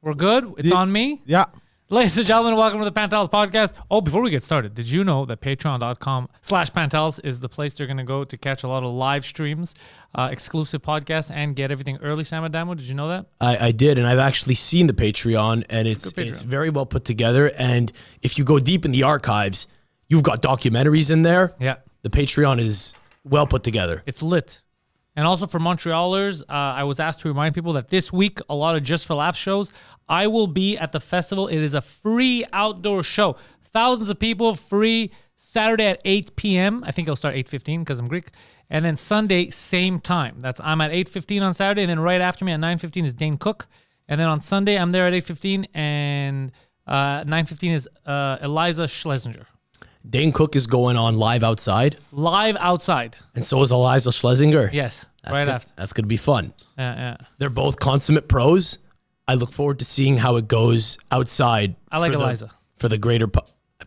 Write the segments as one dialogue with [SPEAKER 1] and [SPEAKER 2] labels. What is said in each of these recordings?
[SPEAKER 1] We're good. It's on me.
[SPEAKER 2] Yeah.
[SPEAKER 1] Ladies and gentlemen, welcome to the Pantelis podcast. Oh, before we get started, did you know that patreon.com/Pantelis is the place they're going to go to catch a lot of live streams, exclusive podcasts, and get everything early, Sam Adamo? Did you know that?
[SPEAKER 3] I did, and I've actually seen the Patreon, and it's very well put together. And if you go deep in the archives, you've got documentaries in there.
[SPEAKER 1] Yeah.
[SPEAKER 3] The Patreon is well put together.
[SPEAKER 1] It's lit. And also for Montrealers, I was asked to remind people that this week, a lot of Just for Laughs shows. I will be at the festival. It is a free outdoor show. Thousands of people, free, Saturday at 8 p.m. I think it'll start 8:15 because I'm Greek. And then Sunday, same time. I'm at 8:15 on Saturday, and then right after me at 9:15 is Dane Cook. And then on Sunday, I'm there at 8:15, and 9:15 is Eliza Schlesinger.
[SPEAKER 3] Dane Cook is going on live outside.
[SPEAKER 1] Live outside.
[SPEAKER 3] And so is Eliza Schlesinger.
[SPEAKER 1] Yes,
[SPEAKER 3] after. That's going to be fun.
[SPEAKER 1] Yeah.
[SPEAKER 3] They're both consummate pros. I look forward to seeing how it goes outside.
[SPEAKER 1] I like Eliza.
[SPEAKER 3] For the greater...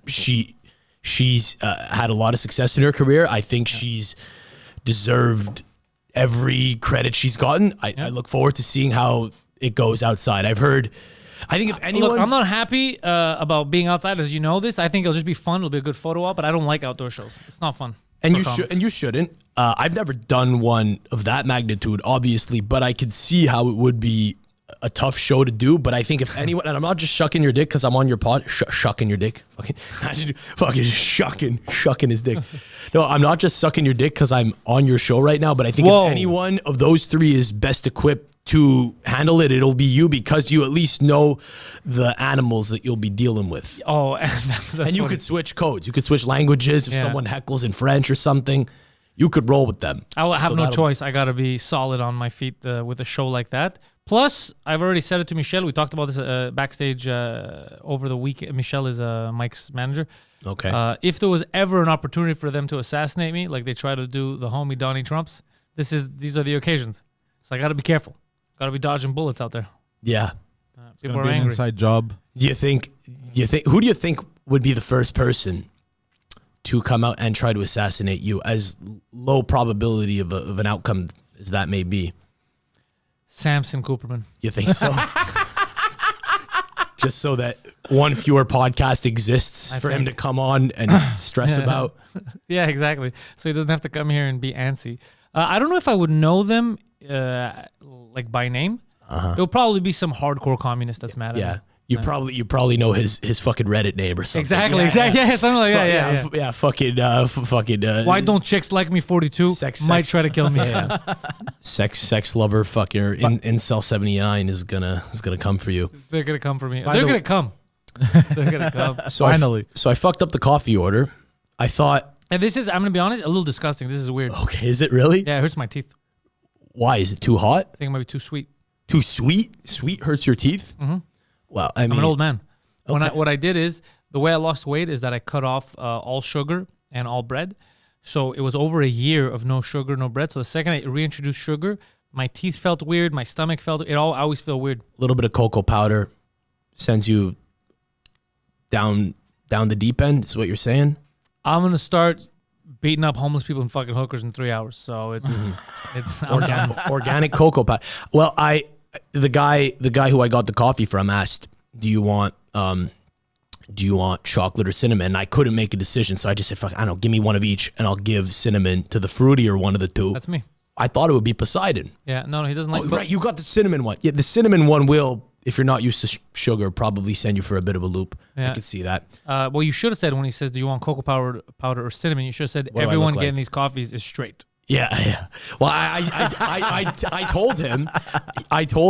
[SPEAKER 3] She's had a lot of success in her career. I think she's deserved every credit she's gotten. I look forward to seeing how it goes outside. I've heard... I think if anyone,
[SPEAKER 1] look, I'm not happy about being outside, as you know this. I think it'll just be fun. It'll be a good photo op, but I don't like outdoor shows. It's not fun.
[SPEAKER 3] And you shouldn't. I've never done one of that magnitude, obviously, but I could see how it would be a tough show to do. But I think if anyone, and I'm not just shucking your dick because I'm on your pod, shucking your dick, fucking shucking his dick. No, I'm not just sucking your dick because I'm on your show right now. But I think if any one of those three is best equipped to handle it, it'll be you, because you at least know the animals that you'll be dealing with.
[SPEAKER 1] Oh, and that's
[SPEAKER 3] and you could switch codes. You could switch languages. If someone heckles in French or something, you could roll with them.
[SPEAKER 1] I will have no choice. I got to be solid on my feet with a show like that. Plus, I've already said it to Michelle. We talked about this backstage over the week. Michelle is Mike's manager.
[SPEAKER 3] Okay.
[SPEAKER 1] If there was ever an opportunity for them to assassinate me, like they try to do the homie Donnie Trumps, these are the occasions. So I got to be careful. Got to be dodging bullets out there.
[SPEAKER 3] Yeah.
[SPEAKER 1] People are
[SPEAKER 2] angry. An inside job.
[SPEAKER 3] Who do you think would be the first person to come out and try to assassinate you, as low probability of an outcome as that may be?
[SPEAKER 1] Samson Cooperman.
[SPEAKER 3] You think so? Just so that one fewer podcast exists for him to come on and stress about.
[SPEAKER 1] Yeah, exactly. So he doesn't have to come here and be antsy. I don't know if I would know them like by name. It would probably be some hardcore communist that's mad at me.
[SPEAKER 3] You probably know his fucking Reddit name or something.
[SPEAKER 1] Exactly. Yeah, something like that.
[SPEAKER 3] Yeah, fucking.
[SPEAKER 1] Why don't chicks like me? 42 might try to kill me.
[SPEAKER 3] Sex lover fucking incel 79 is gonna come for you.
[SPEAKER 1] They're gonna come for me. They're gonna come.
[SPEAKER 3] So finally, I fucked up the coffee order. I thought,
[SPEAKER 1] and this is, I'm gonna be honest, a little disgusting. This is weird.
[SPEAKER 3] Okay, is it really?
[SPEAKER 1] Yeah, it hurts my teeth.
[SPEAKER 3] Why? Is it too hot?
[SPEAKER 1] I think it might be too sweet.
[SPEAKER 3] Too sweet? Sweet hurts your teeth?
[SPEAKER 1] Mm-hmm.
[SPEAKER 3] Well,
[SPEAKER 1] I'm an old man. Okay. What I did is, the way I lost weight is that I cut off all sugar and all bread. So it was over a year of no sugar, no bread. So the second I reintroduced sugar, my teeth felt weird. My stomach felt, I always feel weird.
[SPEAKER 3] A little bit of cocoa powder sends you down the deep end, is what you're saying?
[SPEAKER 1] I'm going to start beating up homeless people and fucking hookers in 3 hours. So it's
[SPEAKER 3] organic cocoa powder. Well, the guy who I got the coffee from asked, do you want chocolate or cinnamon? And I couldn't make a decision, so I just said, fuck, I don't know, give me one of each, and I'll give cinnamon to the fruity or one of the two.
[SPEAKER 1] That's me.
[SPEAKER 3] I thought it would be Poseidon.
[SPEAKER 1] Yeah, no, he doesn't like.
[SPEAKER 3] Oh, right, you got the cinnamon one. Yeah, the cinnamon one will, if you're not used to sugar, probably send you for a bit of a loop. Yeah. I can see that.
[SPEAKER 1] Well, you should have said, when he says, do you want cocoa powder or cinnamon, you should have said, everyone getting these coffees is straight.
[SPEAKER 3] Yeah. Well, I told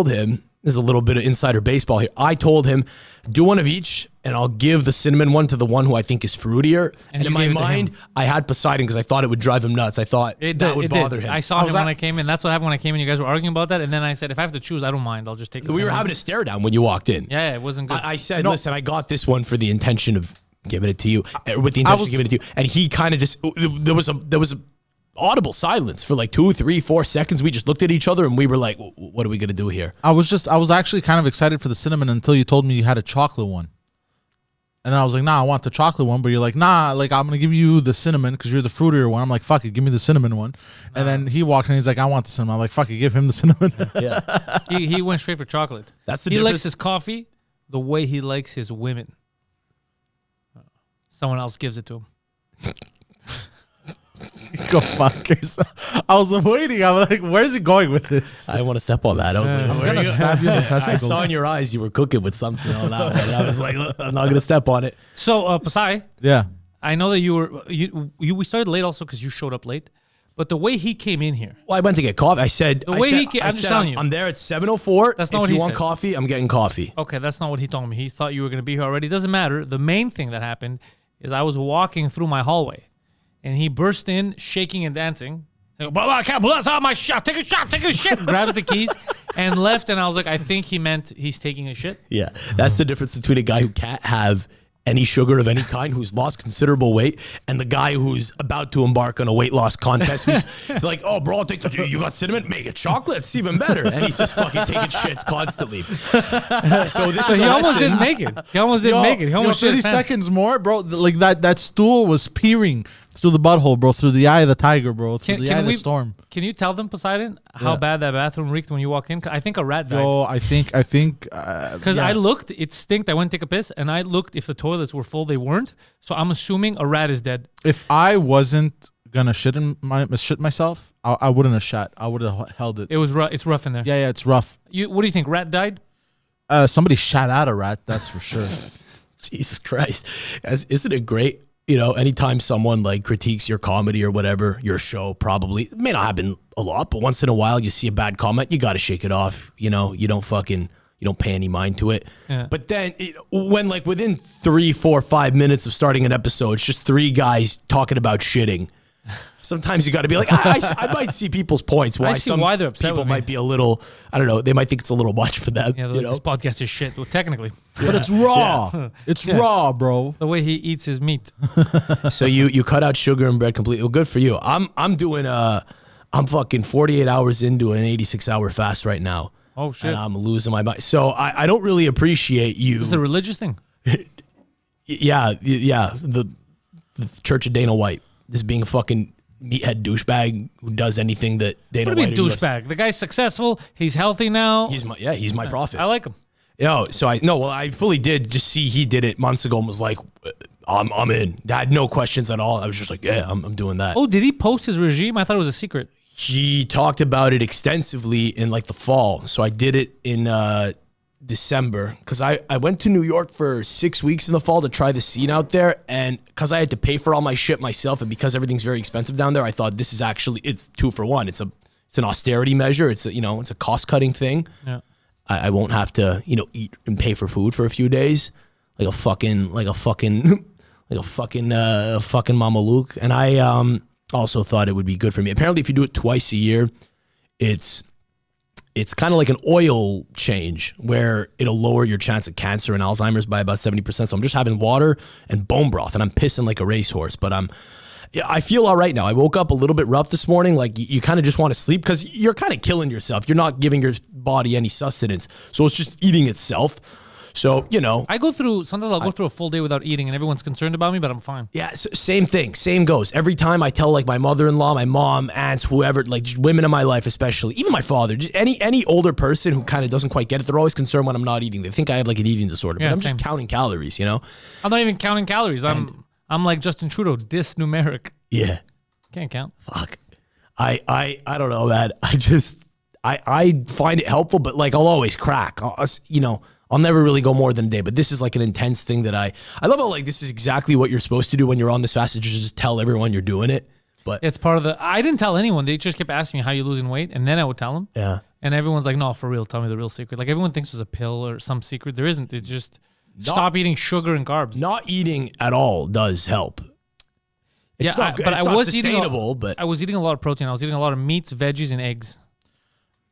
[SPEAKER 3] him, there's a little bit of insider baseball here. I told him, do one of each, and I'll give the cinnamon one to the one who I think is fruitier. And in my mind, I had Poseidon because I thought it would drive him nuts. I thought that would bother him.
[SPEAKER 1] I saw him when I came in. That's what happened when I came in. You guys were arguing about that. And then I said, if I have to choose, I don't mind. I'll just take the
[SPEAKER 3] We were having a stare down when you walked in.
[SPEAKER 1] Yeah, it wasn't good.
[SPEAKER 3] I said, listen, I got this one for the intention of giving it to you, with the intention of giving it to you. And he kind of just, there was a audible silence for like 2, 3, 4 seconds. We just looked at each other and we were like, what are we going to do here?
[SPEAKER 2] I was actually kind of excited for the cinnamon until you told me you had a chocolate one. And then I was like, nah, I want the chocolate one. But you're like, nah, like I'm gonna give you the cinnamon because you're the fruitier one. I'm like, fuck it, give me the cinnamon one. And then he walked in, he's like, I want the cinnamon. I'm like, fuck it, give him the cinnamon.
[SPEAKER 3] Yeah.
[SPEAKER 1] He went straight for chocolate.
[SPEAKER 3] That's the
[SPEAKER 1] He
[SPEAKER 3] difference.
[SPEAKER 1] likes his coffee the way he likes his women. Someone else gives it to him.
[SPEAKER 2] Go fuck yourself. I was waiting. I was like, where's he going with this?
[SPEAKER 3] I want to step on that. I was like,
[SPEAKER 2] I'm
[SPEAKER 3] where
[SPEAKER 2] gonna
[SPEAKER 3] are you-
[SPEAKER 2] stab you in the
[SPEAKER 3] I
[SPEAKER 2] testicles.
[SPEAKER 3] saw in your eyes you were cooking with something on that one. And I was like, look, I'm not gonna step on it.
[SPEAKER 1] So, Pasai,
[SPEAKER 2] Yeah.
[SPEAKER 1] I know that we started late also because you showed up late. But the way he came in here,
[SPEAKER 3] Well, I went to get coffee. I said,
[SPEAKER 1] The way he came-
[SPEAKER 3] I
[SPEAKER 1] I'm just
[SPEAKER 3] said,
[SPEAKER 1] telling you.
[SPEAKER 3] I'm there at 7:04.
[SPEAKER 1] That's not
[SPEAKER 3] if
[SPEAKER 1] what
[SPEAKER 3] you
[SPEAKER 1] he
[SPEAKER 3] want
[SPEAKER 1] said.
[SPEAKER 3] coffee, I'm getting coffee.
[SPEAKER 1] okay, that's not what he told me. He thought you were going to be here already. Doesn't matter. The main thing that happened is I was walking through my hallway, and he burst in, shaking and dancing. Like, blah, blah, I can't believe that's out my shot. Take a shot. Take a shit. Grabs the keys and left. And I was like, I think he meant he's taking a shit.
[SPEAKER 3] Yeah, that's the difference between a guy who can't have any sugar of any kind, who's lost considerable weight, and the guy who's about to embark on a weight loss contest. He's like, oh, bro, I'll take the, you got cinnamon? Make it chocolate. It's even better. And he's just fucking taking shits constantly. So this
[SPEAKER 1] So
[SPEAKER 3] is
[SPEAKER 1] he
[SPEAKER 3] a
[SPEAKER 1] almost
[SPEAKER 3] lesson.
[SPEAKER 1] didn't make it. He almost didn't make it. He almost shit
[SPEAKER 2] 30
[SPEAKER 1] his pants.
[SPEAKER 2] seconds more, bro. Like that stool was peering through the butthole, bro, through the eye of the tiger, bro, through the eye of the storm.
[SPEAKER 1] Can you tell them, Poseidon, how
[SPEAKER 2] Yeah.
[SPEAKER 1] bad that bathroom reeked when you walk in? 'Cause I think a rat died.
[SPEAKER 2] Yo, I think,
[SPEAKER 1] Because
[SPEAKER 2] yeah.
[SPEAKER 1] I looked, it stinked. I went to take a piss, and I looked if the toilets were full. They weren't. So I'm assuming a rat is dead.
[SPEAKER 2] If I wasn't gonna shit myself, I wouldn't have shot. I would have held it.
[SPEAKER 1] It was rough. It's rough in there.
[SPEAKER 2] Yeah, it's rough.
[SPEAKER 1] What do you think? Rat died?
[SPEAKER 2] Somebody shot at a rat, that's for sure.
[SPEAKER 3] Jesus Christ. Isn't it great? You know, anytime someone like critiques your comedy or whatever, your show probably, it may not happen a lot, but once in a while you see a bad comment, you got to shake it off. You know, you don't pay any mind to it.
[SPEAKER 1] Yeah.
[SPEAKER 3] But then when like within 3, 4, 5 minutes of starting an episode, it's just 3 guys talking about shitting. Sometimes you got to be like, I might see people's points. Why
[SPEAKER 1] why they're upset
[SPEAKER 3] people
[SPEAKER 1] with me.
[SPEAKER 3] might be a little, I don't know, they might think it's a little much for them.
[SPEAKER 1] Yeah,
[SPEAKER 3] you know?
[SPEAKER 1] this podcast is shit. Well, technically,
[SPEAKER 2] But it's raw. It's raw, bro.
[SPEAKER 1] the way he eats his meat.
[SPEAKER 3] So you cut out sugar and bread completely. Well, good for you. I'm doing I'm fucking 48 hours into an 86-hour fast right now.
[SPEAKER 1] Oh, shit.
[SPEAKER 3] And I'm losing my mind. So I don't really appreciate you.
[SPEAKER 1] This is a religious thing.
[SPEAKER 3] Yeah. The Church of Dana White. Just being a fucking meathead douchebag who does anything that Dana
[SPEAKER 1] What do you
[SPEAKER 3] White
[SPEAKER 1] mean
[SPEAKER 3] or US
[SPEAKER 1] douchebag? The guy's successful. He's healthy now.
[SPEAKER 3] He's my prophet.
[SPEAKER 1] I like him.
[SPEAKER 3] Yo, so I fully did just see he did it months ago and was like, I'm in. I had no questions at all. I was just like, yeah, I'm doing that.
[SPEAKER 1] Oh, did he post his regime? I thought it was a secret.
[SPEAKER 3] He talked about it extensively in like the fall. So I did it in December because I went to New York for 6 weeks in the fall to try the scene out there. And because I had to pay for all my shit myself and because everything's very expensive down there, I thought this is actually, it's 2 for 1. It's an austerity measure. It's a cost cutting thing.
[SPEAKER 1] Yeah.
[SPEAKER 3] I won't have to, eat and pay for food for a few days like a fucking Mama Luke. And I also thought it would be good for me. Apparently, if you do it twice a year, it's kind of like an oil change where it'll lower your chance of cancer and Alzheimer's by about 70%. So I'm just having water and bone broth and I'm pissing like a racehorse, but I feel all right now. I woke up a little bit rough this morning. Like you kind of just want to sleep because you're kind of killing yourself. You're not giving your body any sustenance. So it's just eating itself. So,
[SPEAKER 1] sometimes I'll go through a full day without eating and everyone's concerned about me, but I'm fine.
[SPEAKER 3] Yeah, so same thing. Same goes. Every time I tell like my mother-in-law, my mom, aunts, whoever, like just women in my life especially, even my father, just any older person who kind of doesn't quite get it, they're always concerned when I'm not eating. They think I have like an eating disorder,
[SPEAKER 1] Yeah,
[SPEAKER 3] but I'm
[SPEAKER 1] same.
[SPEAKER 3] just counting calories,
[SPEAKER 1] I'm not even counting calories. I'm like Justin Trudeau, dysnumeric.
[SPEAKER 3] Yeah.
[SPEAKER 1] Can't count.
[SPEAKER 3] Fuck. I don't know, man. I find it helpful, but like I'll always crack. I'll never really go more than a day, but this is like an intense thing that I love how like this is exactly what you're supposed to do when you're on this fast. Is just tell everyone you're doing it. But
[SPEAKER 1] It's part of I didn't tell anyone. They just kept asking me how you losing weight, and then I would tell them.
[SPEAKER 3] yeah.
[SPEAKER 1] And everyone's like, no, for real, tell me the real secret. Like everyone thinks there's a pill or some secret. There isn't. It's just stop eating sugar and carbs.
[SPEAKER 3] Not eating at all does help. It's not good.
[SPEAKER 1] but
[SPEAKER 3] It's
[SPEAKER 1] I
[SPEAKER 3] not
[SPEAKER 1] was
[SPEAKER 3] sustainable, but
[SPEAKER 1] I was eating a lot of protein. I was eating a lot of meats, veggies, and eggs.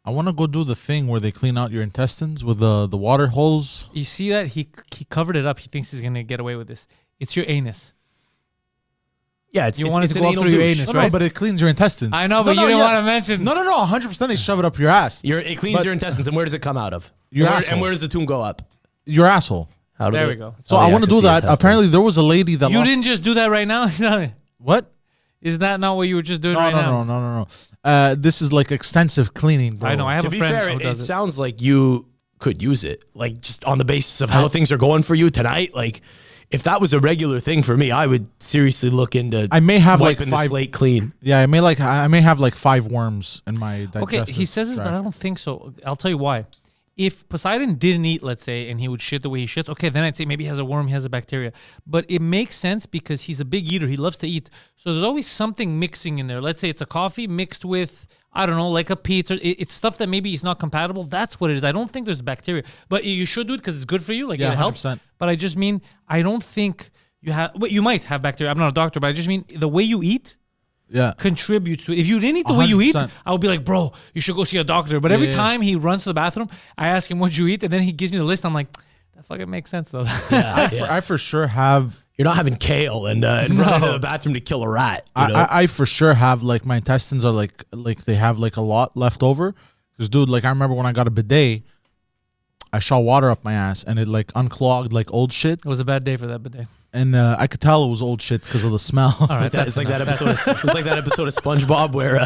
[SPEAKER 2] I want to go do the thing where they clean out your intestines with the water hose.
[SPEAKER 1] You see that? He covered it up. He thinks he's going to get away with this. It's your anus.
[SPEAKER 3] yeah, it's
[SPEAKER 1] You want it
[SPEAKER 3] it's
[SPEAKER 1] to
[SPEAKER 3] an
[SPEAKER 1] go
[SPEAKER 3] anal
[SPEAKER 1] through your
[SPEAKER 3] douche.
[SPEAKER 1] anus,
[SPEAKER 2] No,
[SPEAKER 1] right?
[SPEAKER 2] but it cleans your intestines.
[SPEAKER 1] I know, but you didn't want to mention.
[SPEAKER 2] No, 100% they shove it up your ass.
[SPEAKER 3] It cleans
[SPEAKER 2] But-
[SPEAKER 3] your intestines, and where does it come out of?
[SPEAKER 2] Your
[SPEAKER 3] and
[SPEAKER 2] asshole.
[SPEAKER 3] where does the tune go up?
[SPEAKER 2] Your asshole.
[SPEAKER 3] How do
[SPEAKER 1] There
[SPEAKER 3] they-
[SPEAKER 1] we go.
[SPEAKER 2] So
[SPEAKER 3] how do
[SPEAKER 2] I
[SPEAKER 3] they
[SPEAKER 2] want to do
[SPEAKER 3] access the
[SPEAKER 2] that.
[SPEAKER 3] intestines?
[SPEAKER 2] Apparently, there was a lady that
[SPEAKER 1] You
[SPEAKER 2] lost.
[SPEAKER 1] didn't just do that right now?
[SPEAKER 2] What?
[SPEAKER 1] Is that not what you were just doing right now?
[SPEAKER 2] No. This is like extensive cleaning, bro.
[SPEAKER 1] I know. I have
[SPEAKER 3] To
[SPEAKER 1] a
[SPEAKER 3] be
[SPEAKER 1] friend
[SPEAKER 3] fair,
[SPEAKER 1] who
[SPEAKER 3] it
[SPEAKER 1] does it.
[SPEAKER 3] sounds like you could use it, like just on the basis of how things are going for you tonight. Like, if that was a regular thing for me, I would seriously look into.
[SPEAKER 2] I may have like
[SPEAKER 3] wiping the
[SPEAKER 2] 5.
[SPEAKER 3] slate clean.
[SPEAKER 2] Yeah, I may have like 5 worms in my digestive.
[SPEAKER 1] Okay, he says this, but I don't think so. I'll tell you why. If Poseidon didn't eat, let's say, and he would shit the way he shits, okay, then I'd say maybe he has a worm, he has a bacteria. But it makes sense because he's a big eater. He loves to eat. So there's always something mixing in there. Let's say it's a coffee mixed with, I don't know, like a pizza. It's stuff that maybe is not compatible. That's what it is. I don't think there's bacteria. But you should do it because it's good for you. Like,
[SPEAKER 2] Yeah,
[SPEAKER 1] it helps.
[SPEAKER 2] 100%.
[SPEAKER 1] But I just mean, I don't think you have, well, you might have bacteria. I'm not a doctor, but I just mean the way you eat
[SPEAKER 2] Yeah.
[SPEAKER 1] contributes to it. If you didn't eat the way you eat,
[SPEAKER 2] 100%.
[SPEAKER 1] I would be like, bro, you should go see a doctor. But every
[SPEAKER 2] yeah.
[SPEAKER 1] time he runs to the bathroom, I ask him, what'd you eat? And then he gives me the list. I'm like, that fucking makes sense, though.
[SPEAKER 2] I for sure have.
[SPEAKER 3] You're not having kale and run into the bathroom to kill a rat. You know?
[SPEAKER 2] I for sure have like my intestines are like they have like a lot left over. Because dude, like I remember when I got a bidet, I shot water up my ass and it like unclogged like old shit.
[SPEAKER 1] It was a bad day for that bidet.
[SPEAKER 2] And I could tell it was old shit because of the smell.
[SPEAKER 3] It's like that episode. It was like that episode of SpongeBob where.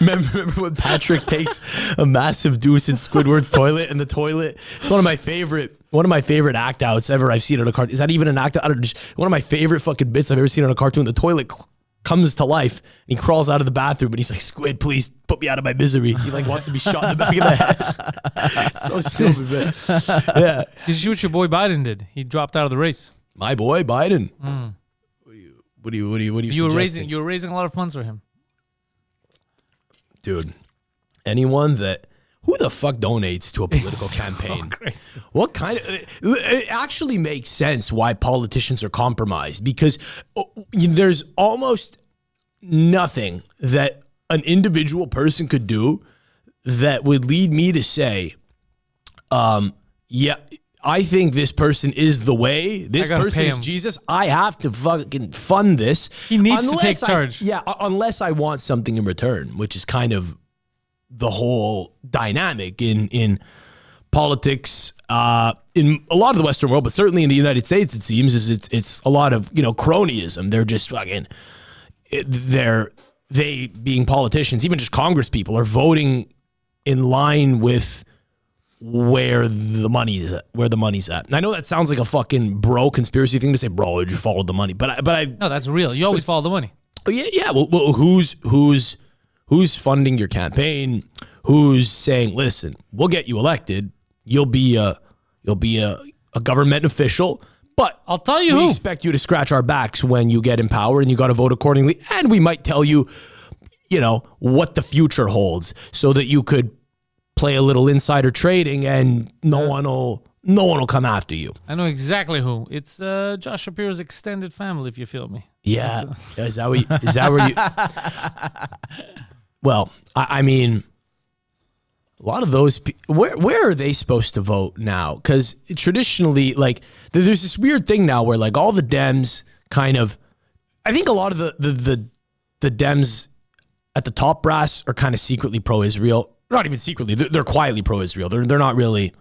[SPEAKER 3] Remember when Patrick takes a massive deuce in Squidward's toilet, and the toilet? It's one of my favorite act outs ever I've seen on a cartoon. Is that even an act out? I don't know, just one of my favorite fucking bits I've ever seen on a cartoon. The toilet comes to life, and he crawls out of the bathroom, and he's like, "Squid, please put me out of my misery." He like wants to be shot in the back of the head. It's so stupid, man. Yeah,
[SPEAKER 1] You should see what your boy Biden did. He dropped out of the race.
[SPEAKER 3] my boy Biden. What do you?
[SPEAKER 1] You were
[SPEAKER 3] suggesting?
[SPEAKER 1] raising a lot of funds for him.
[SPEAKER 3] Dude, who the fuck donates to a political campaign?
[SPEAKER 1] Crazy.
[SPEAKER 3] What kind of, it actually makes sense why politicians are compromised, because there's almost nothing that an individual person could do that would lead me to say, yeah, I think this person is the way. This
[SPEAKER 1] gotta
[SPEAKER 3] person
[SPEAKER 1] pay
[SPEAKER 3] is
[SPEAKER 1] him.
[SPEAKER 3] Jesus. I have to fucking fund this.
[SPEAKER 1] He needs to take charge.
[SPEAKER 3] Unless I want something in return, which is kind of the whole dynamic in politics in a lot of the Western world, but certainly in the United States, it seems it's a lot of cronyism. They're just fucking they being politicians, even just Congress people, are voting in line with where the money's at. And I know that sounds like a fucking bro conspiracy thing to say, bro, you followed the money. But I
[SPEAKER 1] No, that's real. You always follow the money.
[SPEAKER 3] yeah. Well, who's funding your campaign? Who's saying, listen, we'll get you elected. You'll be a government official, but
[SPEAKER 1] I'll tell you
[SPEAKER 3] we
[SPEAKER 1] who.
[SPEAKER 3] expect you to scratch our backs when you get in power, and you got to vote accordingly. And we might tell you, what the future holds, so that you could play a little insider trading, and no one will come after you.
[SPEAKER 1] I know exactly who. It's Josh Shapiro's extended family, if you feel me.
[SPEAKER 3] Yeah. Is that where you? Well, I mean, a lot of those people, where are they supposed to vote now? Because traditionally, like, there's this weird thing now where, like, all the Dems kind of, I think a lot of the Dems at the top brass are kind of secretly pro-Israel. Not even secretly, they're quietly pro-Israel. They're not really.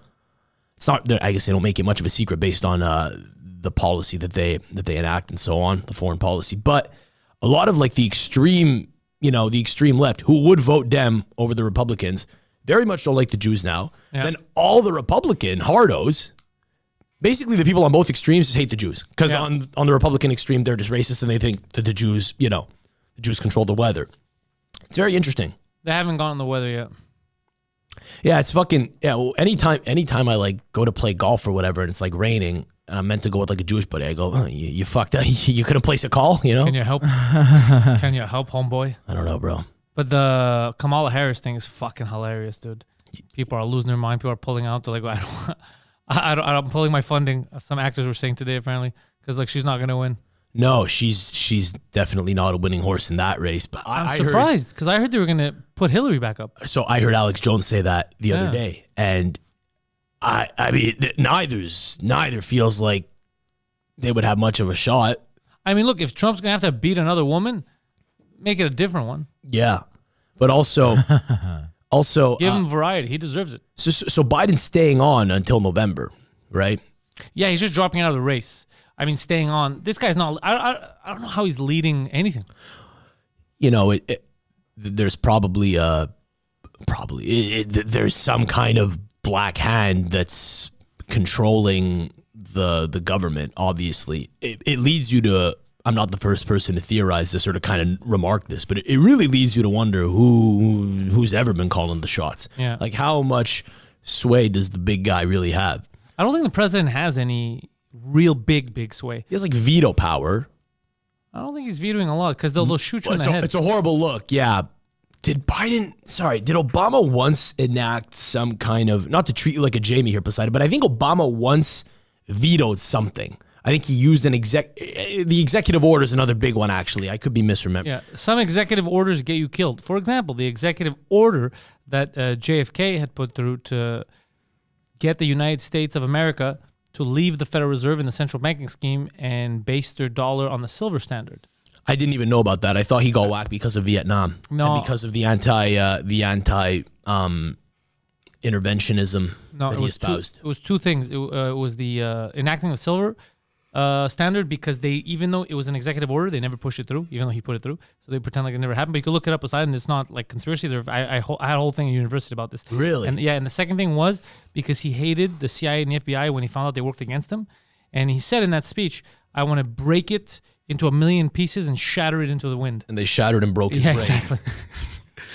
[SPEAKER 3] It's not. I guess they don't make it much of a secret based on the policy that they enact and so on, the foreign policy. But a lot of like the extreme left who would vote Dem over the Republicans very much don't like the Jews now.
[SPEAKER 1] Yeah.
[SPEAKER 3] Then all the Republican hardos, basically the people on both extremes, just hate the Jews because on the Republican extreme they're just racist and they think that the Jews control the weather. It's very interesting.
[SPEAKER 1] They haven't gotten the weather yet.
[SPEAKER 3] Yeah, it's fucking Well, anytime I like go to play golf or whatever, and it's like raining, and I'm meant to go with like a Jewish buddy, I go, you fucked up. You couldn't place a call,
[SPEAKER 1] Can you help? Can you help, homeboy?
[SPEAKER 3] I don't know, bro.
[SPEAKER 1] But the Kamala Harris thing is fucking hilarious, dude. People are losing their mind. People are pulling out. They're like, I'm pulling my funding. Some actors were saying today, apparently, because like she's not gonna win.
[SPEAKER 3] No, she's definitely not a winning horse in that race. But
[SPEAKER 1] I'm surprised because I heard they were gonna put Hillary back up.
[SPEAKER 3] So I heard Alex Jones say that the other day, and I mean neither feels like they would have much of a shot.
[SPEAKER 1] I mean, look, if Trump's gonna have to beat another woman, make it a different one.
[SPEAKER 3] Yeah, but also
[SPEAKER 1] Give him variety. He deserves it.
[SPEAKER 3] So Biden's staying on until November, right?
[SPEAKER 1] Yeah, he's just dropping out of the race. I mean, staying on. This guy's not. I don't know how he's leading anything.
[SPEAKER 3] You know, there's probably there's some kind of black hand that's controlling the government. Obviously, it leads you to. I'm not the first person to theorize this or to kind of remark this, but it really leads you to wonder who's ever been calling the shots.
[SPEAKER 1] Yeah.
[SPEAKER 3] Like, how much sway does the big guy really have?
[SPEAKER 1] I don't think the president has any real big sway.
[SPEAKER 3] He has like veto power.
[SPEAKER 1] I don't think he's vetoing a lot because they'll shoot you in the head.
[SPEAKER 3] It's a horrible look. Yeah. Did Obama once enact some kind of, not to treat you like a Jamie here, Poseidon, but I think Obama once vetoed something. I think he used the executive order is another big one, actually. I could be misremembering.
[SPEAKER 1] Yeah, some executive orders get you killed. For example, the executive order that JFK had put through to get the United States of America to leave the Federal Reserve in the central banking scheme and base their dollar on the silver standard.
[SPEAKER 3] I didn't even know about that. I thought he got whacked because of Vietnam.
[SPEAKER 1] No.
[SPEAKER 3] And because of the anti interventionism that he espoused.
[SPEAKER 1] It was two things. It was the enacting the silver standard, because even though it was an executive order, they never pushed it through, even though he put it through. So they pretend like it never happened. But you can look it up aside, and it's not like conspiracy. I had a whole thing at university about this.
[SPEAKER 3] Really?
[SPEAKER 1] And the second thing was because he hated the CIA and the FBI when he found out they worked against him. And he said in that speech, I want to break it into a million pieces and shatter it into the wind.
[SPEAKER 3] And they shattered and broke his brain.
[SPEAKER 1] Exactly.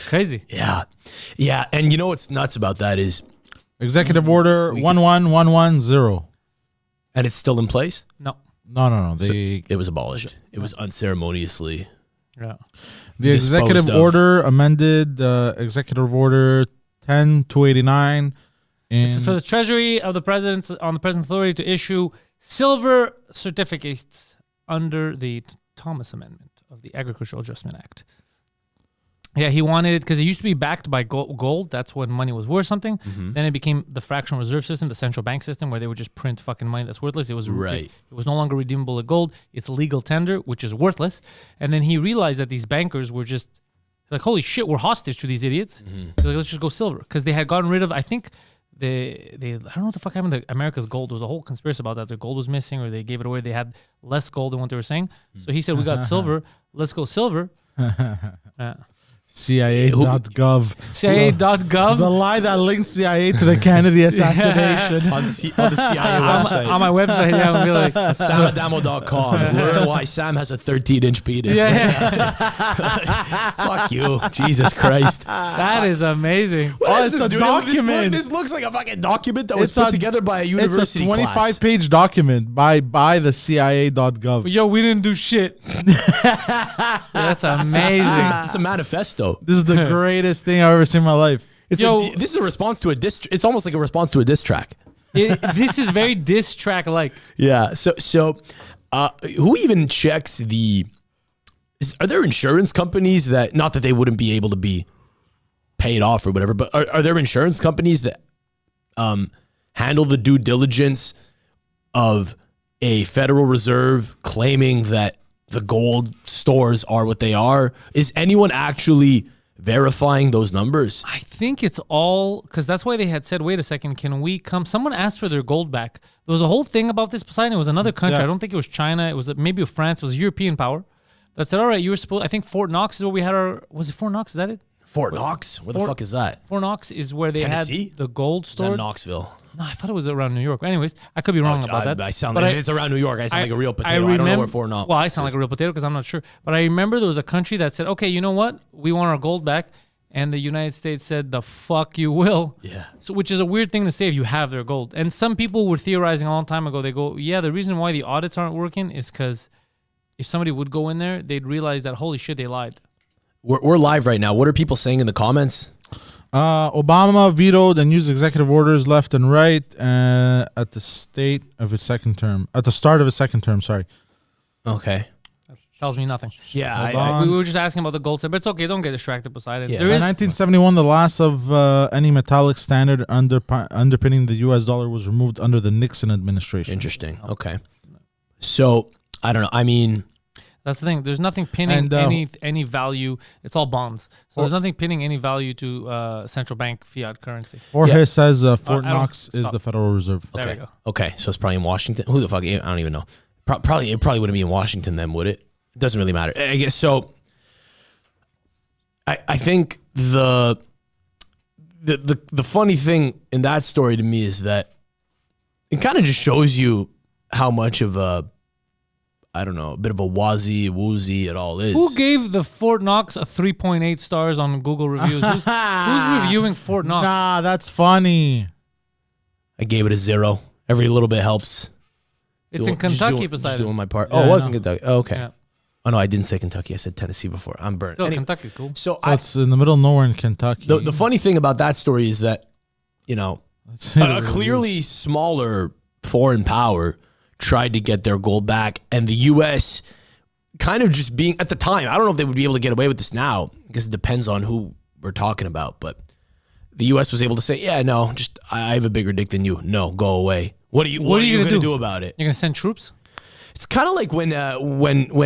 [SPEAKER 1] Crazy.
[SPEAKER 3] Yeah. Yeah. And you know what's nuts about that is
[SPEAKER 2] Executive Order 11110.
[SPEAKER 3] and it's still in place?
[SPEAKER 1] No.
[SPEAKER 2] No.
[SPEAKER 3] It was abolished. It was unceremoniously.
[SPEAKER 1] Yeah.
[SPEAKER 2] The executive
[SPEAKER 3] disposed of.
[SPEAKER 2] order amended Executive Order 10289.
[SPEAKER 1] This is
[SPEAKER 2] And
[SPEAKER 1] for the Treasury of the President's authority to issue silver certificates under the Thomas Amendment of the Agricultural Adjustment Act. Yeah, he wanted it because it used to be backed by gold. That's when money was worth something.
[SPEAKER 3] Mm-hmm.
[SPEAKER 1] Then it became the fractional reserve system, the central bank system, where they would just print fucking money that's worthless. It was
[SPEAKER 3] Right.
[SPEAKER 1] It was no longer redeemable at gold. It's legal tender, which is worthless. And then he realized that these bankers were just like, holy shit, we're hostage to these idiots.
[SPEAKER 3] Mm-hmm.
[SPEAKER 1] He's like, let's just go silver, because they had gotten rid of, I think, I don't know what the fuck happened to America's gold. There was a whole conspiracy about that. Their gold was missing, or they gave it away. They had less gold than what they were saying. So he said, we got silver. Let's go silver.
[SPEAKER 2] CIA.gov.
[SPEAKER 1] CIA.gov.
[SPEAKER 2] The lie that linked CIA to the Kennedy assassination.
[SPEAKER 3] on the CIA website.
[SPEAKER 1] On my website, yeah, I'm be like,
[SPEAKER 3] SamAdamo.com. Learn why Sam has a 13-inch penis. Fuck you. Jesus Christ.
[SPEAKER 1] that is amazing.
[SPEAKER 3] What
[SPEAKER 2] it's
[SPEAKER 3] is
[SPEAKER 2] a
[SPEAKER 3] this, dude?
[SPEAKER 2] document.
[SPEAKER 3] This looks like a fucking document that was put together by a university
[SPEAKER 2] It's a
[SPEAKER 3] class.
[SPEAKER 2] 25-page document by the CIA.gov.
[SPEAKER 1] Yo, we didn't do shit. That's amazing.
[SPEAKER 3] It's a manifesto.
[SPEAKER 2] This is the greatest thing I've ever seen in my life.
[SPEAKER 3] This is a response to a diss. It's almost like a response to a diss track.
[SPEAKER 1] This is very diss track like.
[SPEAKER 3] Yeah. So, who even checks are there insurance companies that, not that they wouldn't be able to be paid off or whatever, but are there insurance companies that handle the due diligence of a Federal Reserve claiming that the gold stores are what they are? Is anyone actually verifying those numbers?
[SPEAKER 1] I think it's all because that's why they had said, wait a second, can we come? Someone asked for their gold back. There was a whole thing about this, Poseidon. It was another country.
[SPEAKER 2] Yeah.
[SPEAKER 1] I don't think it was China. It was maybe France. It was a European power that said, all right, you were supposed, I think Fort Knox is where we had was it Fort Knox? Is that it?
[SPEAKER 3] Fort Knox? Where the fuck is that?
[SPEAKER 1] Fort Knox is where they
[SPEAKER 3] Tennessee?
[SPEAKER 1] had the gold
[SPEAKER 3] Is that
[SPEAKER 1] stored.
[SPEAKER 3] Knoxville?
[SPEAKER 1] No, I thought it was around New York. Anyways, I could be wrong about that.
[SPEAKER 3] I sound
[SPEAKER 1] But
[SPEAKER 3] like it's around New York. I sound like a real potato. I
[SPEAKER 1] remember,
[SPEAKER 3] don't know where Fort Knox.
[SPEAKER 1] Well, I sound like a real potato because I'm not sure. But I remember there was a country that said, okay, you know what? We want our gold back. And the United States said, the fuck you will.
[SPEAKER 3] Yeah.
[SPEAKER 1] So, which is a weird thing to say if you have their gold. And some people were theorizing a long time ago. They go, yeah, the reason why the audits aren't working is because if somebody would go in there, they'd realize that, holy shit, they lied.
[SPEAKER 3] We're live right now. What are people saying in the comments?
[SPEAKER 2] Obama vetoed and used executive orders left and right at the start of his second term. Sorry.
[SPEAKER 3] Okay.
[SPEAKER 1] Tells me nothing.
[SPEAKER 3] Yeah.
[SPEAKER 1] We were just asking about the gold standard, but it's okay. Don't get distracted, Poseidon.
[SPEAKER 3] Yeah.
[SPEAKER 1] There
[SPEAKER 2] In
[SPEAKER 1] is
[SPEAKER 2] 1971, the last of any metallic standard underpinning the U.S. dollar was removed under the Nixon administration.
[SPEAKER 3] Interesting. Okay. So, I don't know. I mean,
[SPEAKER 1] That's the thing. There's nothing pinning any value. It's all bonds. So there's nothing pinning any value to central bank fiat currency.
[SPEAKER 2] Jorge says Fort Knox is the Federal Reserve.
[SPEAKER 1] There we go.
[SPEAKER 3] Okay, so it's probably in Washington. Who the fuck? I don't even know. It probably wouldn't be in Washington then, would it? It doesn't really matter. I guess so. I think the funny thing in that story to me is that it kind of just shows you how much of a, I don't know, a bit of a woozy it all is.
[SPEAKER 1] Who gave the Fort Knox a 3.8 stars on Google reviews? Who's reviewing Fort Knox?
[SPEAKER 2] Nah, that's funny.
[SPEAKER 3] I gave it a 0. Every little bit helps.
[SPEAKER 1] It's in Kentucky, beside
[SPEAKER 3] doing my part.
[SPEAKER 2] Yeah,
[SPEAKER 3] it was in Kentucky. Oh, okay.
[SPEAKER 1] Yeah.
[SPEAKER 3] Oh, no, I didn't say Kentucky. I said Tennessee before. I'm burnt.
[SPEAKER 1] Still,
[SPEAKER 3] Anyway,
[SPEAKER 1] Kentucky's cool.
[SPEAKER 3] So
[SPEAKER 2] it's in the middle of nowhere in Kentucky.
[SPEAKER 3] the funny thing about that story is that, you know, a clearly smaller foreign power tried to get their gold back, and the U.S. kind of just being, at the time, I don't know if they would be able to get away with this now, because it depends on who we're talking about, but the U.S. was able to say, yeah, no, just I have a bigger dick than you. No, go away. What are you going to do about it?
[SPEAKER 1] You're going to send troops?
[SPEAKER 3] It's kind of like when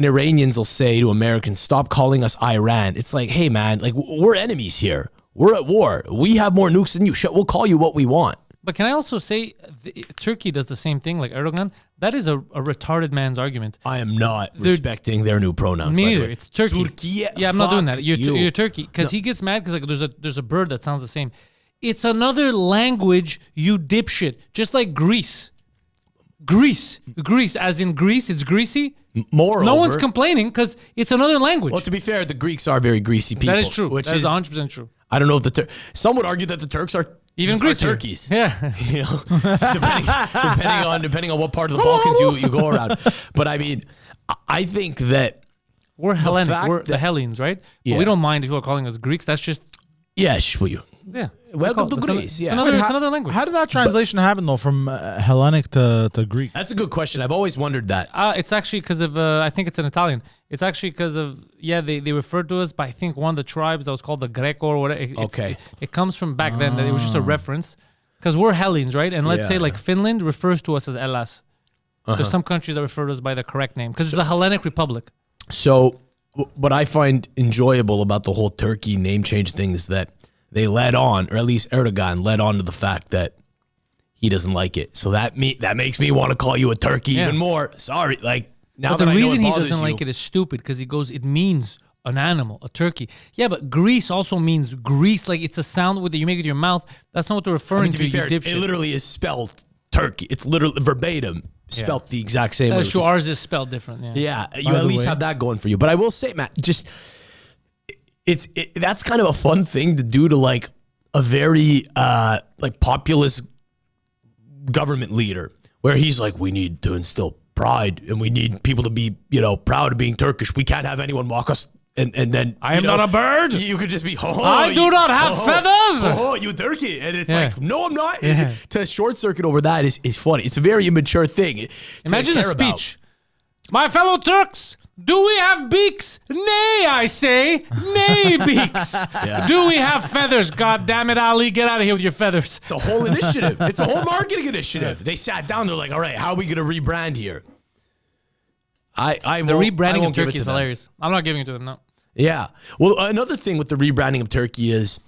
[SPEAKER 3] Iranians will say to Americans, stop calling us Iran. It's like, hey, man, like we're enemies here. We're at war. We have more nukes than you. We'll call you what we want.
[SPEAKER 1] But can I also say Turkey does the same thing like Erdogan? That is a retarded man's argument.
[SPEAKER 3] I am not respecting their new pronouns.
[SPEAKER 1] Me neither. It's Turkey.
[SPEAKER 3] Turkey.
[SPEAKER 1] Yeah, I'm not doing that. You're Turkey. Because he gets mad because like there's a bird that sounds the same. It's another language, you dipshit. Just like Greece. Greece, as in Greece, it's greasy.
[SPEAKER 3] Moreover,
[SPEAKER 1] no one's complaining because it's another language.
[SPEAKER 3] Well, to be fair, the Greeks are very greasy people.
[SPEAKER 1] That is true. That is 100% true.
[SPEAKER 3] I don't know if some would argue that the Turks are
[SPEAKER 1] even greasier.
[SPEAKER 3] Turkeys.
[SPEAKER 1] Yeah,
[SPEAKER 3] you know, depending on what part of the Balkans you go around. But I mean, I think that
[SPEAKER 1] we're Hellenic. We're the Hellenes, right?
[SPEAKER 3] Yeah.
[SPEAKER 1] But we don't mind if people are calling us Greeks. That's just
[SPEAKER 3] Yeah, welcome to Greece.
[SPEAKER 1] It's another language.
[SPEAKER 2] How did that translation happen though, from Hellenic to Greek?
[SPEAKER 3] That's a good question. I've always wondered that.
[SPEAKER 1] It's actually because of I think it's in Italian. It's actually because of they referred to us by I think one of the tribes that was called the Greco or whatever. It comes from back then. That it was just a reference because we're Hellenes, right? And let's say like Finland refers to us as Hellas. There's some countries that refer to us by the correct name because it's the Hellenic Republic.
[SPEAKER 3] So what I find enjoyable about the whole Turkey name change thing is that they led on, or at least Erdogan led on to the fact that he doesn't like it. So that makes me want to call you a turkey even more. Sorry, like now.
[SPEAKER 1] But the reason he doesn't like it is stupid because he goes, it means an animal, a turkey. Yeah, but Greece also means grease. Like it's a sound that you make with your mouth. That's not what they're referring to.
[SPEAKER 3] To be fair, it literally is spelled turkey. It's literally verbatim spelled the exact same way.
[SPEAKER 1] That's true. Ours is spelled different.
[SPEAKER 3] Yeah, you at least have that going for you. But I will say, Matt, just. That's kind of a fun thing to do to like a very like populist government leader where he's like, we need to instill pride and we need people to be, proud of being Turkish. We can't have anyone mock us. And then
[SPEAKER 1] I am not a bird.
[SPEAKER 3] You could just be,
[SPEAKER 1] I do not have feathers.
[SPEAKER 3] You turkey. And it's like, no, I'm not. Yeah. To short circuit over that is funny. It's a very immature thing.
[SPEAKER 1] Imagine a speech. My fellow Turks. Do we have beaks? Nay, I say. Nay, beaks. Do we have feathers? God damn it, Ali. Get out of here with your feathers.
[SPEAKER 3] It's a whole initiative. It's a whole marketing initiative. They sat down. They're like, all right, how are we going to rebrand here? The
[SPEAKER 1] rebranding of Turkey is hilarious. I'm not giving it to them, no.
[SPEAKER 3] Yeah. Well, another thing with the rebranding of Turkey is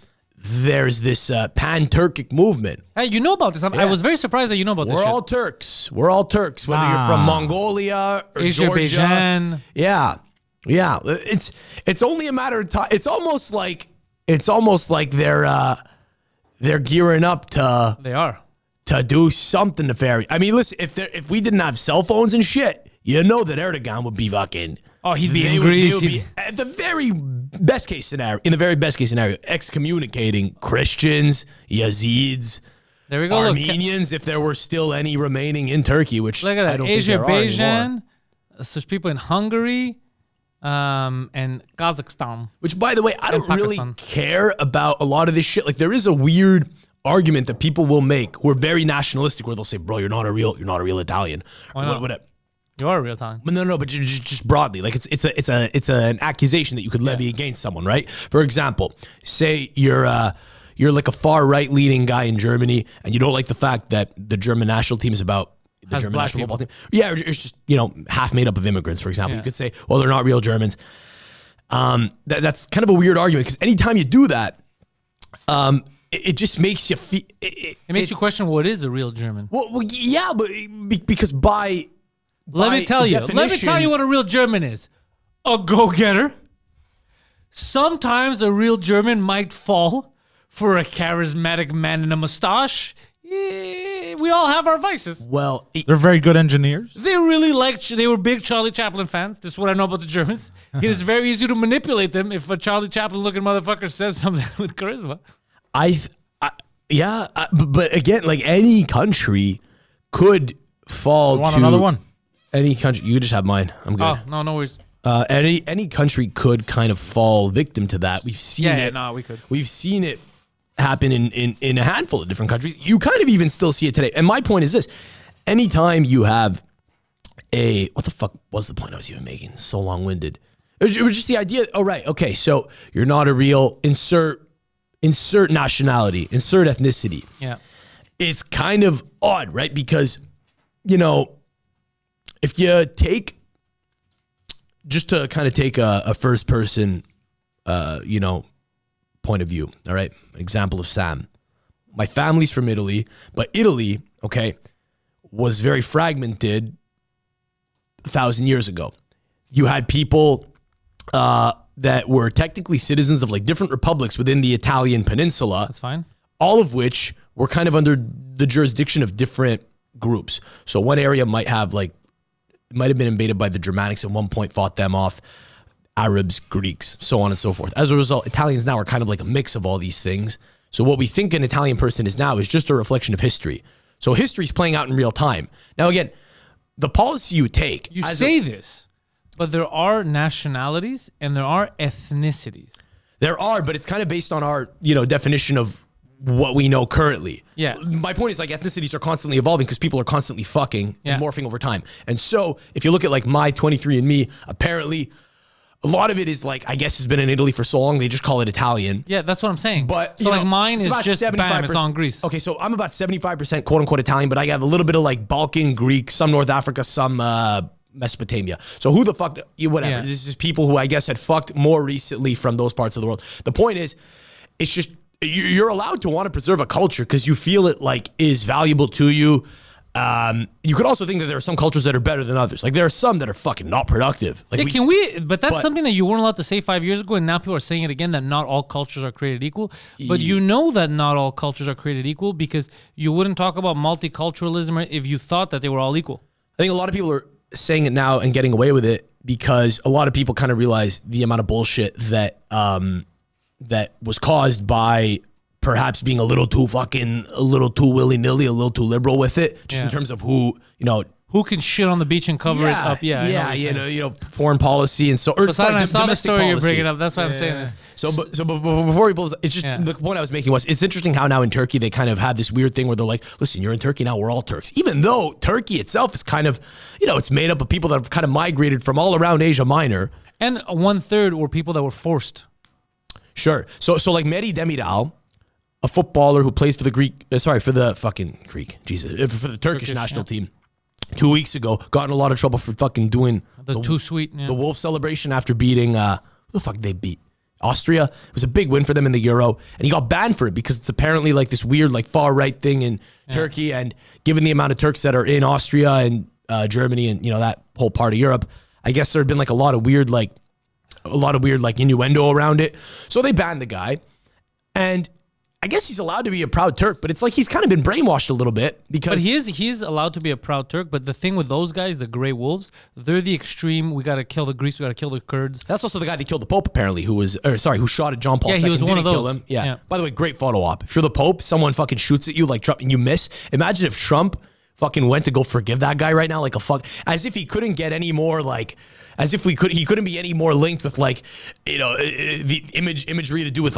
[SPEAKER 3] there's this pan-Turkic movement.
[SPEAKER 1] Hey, you know about this. I was very surprised that you know about this.
[SPEAKER 3] We're all Turks. We're all Turks, whether you're from Mongolia or Georgia. Yeah. It's only a matter of time. It's almost like they're gearing up to do something nefarious. I mean, listen, if we didn't have cell phones and shit, you know that Erdogan would be fucking.
[SPEAKER 1] Oh, he'd be in Greece.
[SPEAKER 3] Would be, at the very best case scenario, excommunicating Christians, Yazidis,
[SPEAKER 1] there we go,
[SPEAKER 3] Armenians, if there were still any remaining in Turkey, which
[SPEAKER 1] look at that.
[SPEAKER 3] I don't think there are anymore.
[SPEAKER 1] There's people in Hungary and Kazakhstan.
[SPEAKER 3] Which, by the way, I don't really care about a lot of this shit. Like, there is a weird argument that people will make who are very nationalistic, where they'll say, "Bro, you're not a real Italian."
[SPEAKER 1] Why not? You are a real Italian.
[SPEAKER 3] No, but just broadly, like it's an accusation that you could levy against someone, right? For example, say you're like a far right leaning guy in Germany, and you don't like the fact that the German national team is about the
[SPEAKER 1] Has
[SPEAKER 3] German
[SPEAKER 1] black
[SPEAKER 3] national football
[SPEAKER 1] people.
[SPEAKER 3] team. Yeah, or it's just, half made up of immigrants, for example.
[SPEAKER 1] Yeah.
[SPEAKER 3] You could say, well, they're not real Germans. That's kind of a weird argument because anytime you do that, it just makes you feel.
[SPEAKER 1] It makes you question what is a real German.
[SPEAKER 3] Well, yeah, but because
[SPEAKER 1] Let me tell you what a real German is. A go-getter. Sometimes a real German might fall for a charismatic man in a mustache. We all have our vices.
[SPEAKER 3] Well,
[SPEAKER 2] They're very good engineers.
[SPEAKER 1] They were big Charlie Chaplin fans. This is what I know about the Germans. It is very easy to manipulate them if a Charlie Chaplin looking motherfucker says something with charisma.
[SPEAKER 3] but again, like any country could fall
[SPEAKER 2] You want
[SPEAKER 3] to
[SPEAKER 2] another one?
[SPEAKER 3] Any country. You just have mine. I'm good.
[SPEAKER 1] Oh, no worries.
[SPEAKER 3] Any country could kind of fall victim to that. We've seen it.
[SPEAKER 1] We could.
[SPEAKER 3] We've seen it happen in a handful of different countries. You kind of even still see it today. And my point is this. Anytime you have what the fuck was the point I was even making? So long-winded. It was just the idea. Oh, right. Okay. So you're not a real insert nationality, insert ethnicity.
[SPEAKER 1] Yeah.
[SPEAKER 3] It's kind of odd, right? Because, if you take, just to kind of take a first person, point of view, all right? An example of Sam. My family's from Italy, but Italy, okay, was very fragmented 1,000 years ago. You had people that were technically citizens of like different republics within the Italian peninsula.
[SPEAKER 1] That's fine.
[SPEAKER 3] All of which were kind of under the jurisdiction of different groups. So one area might have might have been invaded by the Germanics at one point, fought them off, Arabs, Greeks, so on and so forth. As a result, Italians now are kind of like a mix of all these things. So what we think an Italian person is now is just a reflection of history. So history is playing out in real time. Now, again, the policy you take.
[SPEAKER 1] You say this, but there are nationalities and there are ethnicities.
[SPEAKER 3] There are, but it's kind of based on our, definition of what we know currently.
[SPEAKER 1] Yeah.
[SPEAKER 3] My point is ethnicities are constantly evolving because people are constantly fucking and morphing over time. And so if you look at my 23andMe, apparently a lot of it is I guess has been in Italy for so long, they just call it Italian.
[SPEAKER 1] Yeah, that's what I'm saying.
[SPEAKER 3] But
[SPEAKER 1] so mine is just 75%. Bam, it's on Greece.
[SPEAKER 3] Okay, so I'm about 75% quote unquote Italian, but I have a little bit of Balkan, Greek, some North Africa, some Mesopotamia. So who the fuck, whatever.
[SPEAKER 1] Yeah.
[SPEAKER 3] This is people who I guess had fucked more recently from those parts of the world. The point is, it's just, you're allowed to want to preserve a culture because you feel it is valuable to you. You could also think that there are some cultures that are better than others. There are some that are fucking not productive.
[SPEAKER 1] But that's something that you weren't allowed to say 5 years ago, and now people are saying it again, that not all cultures are created equal. But you know that not all cultures are created equal because you wouldn't talk about multiculturalism if you thought that they were all equal.
[SPEAKER 3] I think a lot of people are saying it now and getting away with it because a lot of people kind of realize the amount of bullshit that that was caused by perhaps being a little too willy-nilly, a little too liberal with it, just in terms of who
[SPEAKER 1] can shit on the beach and cover it up.
[SPEAKER 3] Yeah, foreign policy and so.
[SPEAKER 1] I saw the story you're bringing up. That's why I'm saying this.
[SPEAKER 3] So before we pull this, it's just the point I was making was it's interesting how now in Turkey they kind of have this weird thing where they're like, listen, you're in Turkey now, we're all Turks. Even though Turkey itself is kind of, it's made up of people that have kind of migrated from all around Asia Minor.
[SPEAKER 1] And 1/3 were people that were forced.
[SPEAKER 3] Sure. So Mehdi Demiral, a footballer who plays for the Turkish national team, 2 weeks ago got in a lot of trouble for fucking doing the wolf celebration after beating who the fuck did they beat? Austria. It was a big win for them in the Euro, and he got banned for it because it's apparently this weird far right thing in Turkey, and given the amount of Turks that are in Austria and Germany and that whole part of Europe, I guess there had been a lot of weird innuendo around it. So they banned the guy, and I guess he's allowed to be a proud Turk, but it's he's kind of been brainwashed a little bit because. But
[SPEAKER 1] he is allowed to be a proud Turk. But the thing with those guys, the Grey Wolves, they're the extreme. We got to kill the Greeks. We got to kill the Kurds.
[SPEAKER 3] That's also the guy that killed the Pope, apparently, who shot at John Paul II.
[SPEAKER 1] Yeah, he was one of those.
[SPEAKER 3] Kill him. Yeah. By the way, great photo op. If you're the Pope, someone fucking shoots at you like Trump and you miss. Imagine if Trump fucking went to go forgive that guy right now, as if he couldn't get any more as if he couldn't be any more linked with the imagery to do with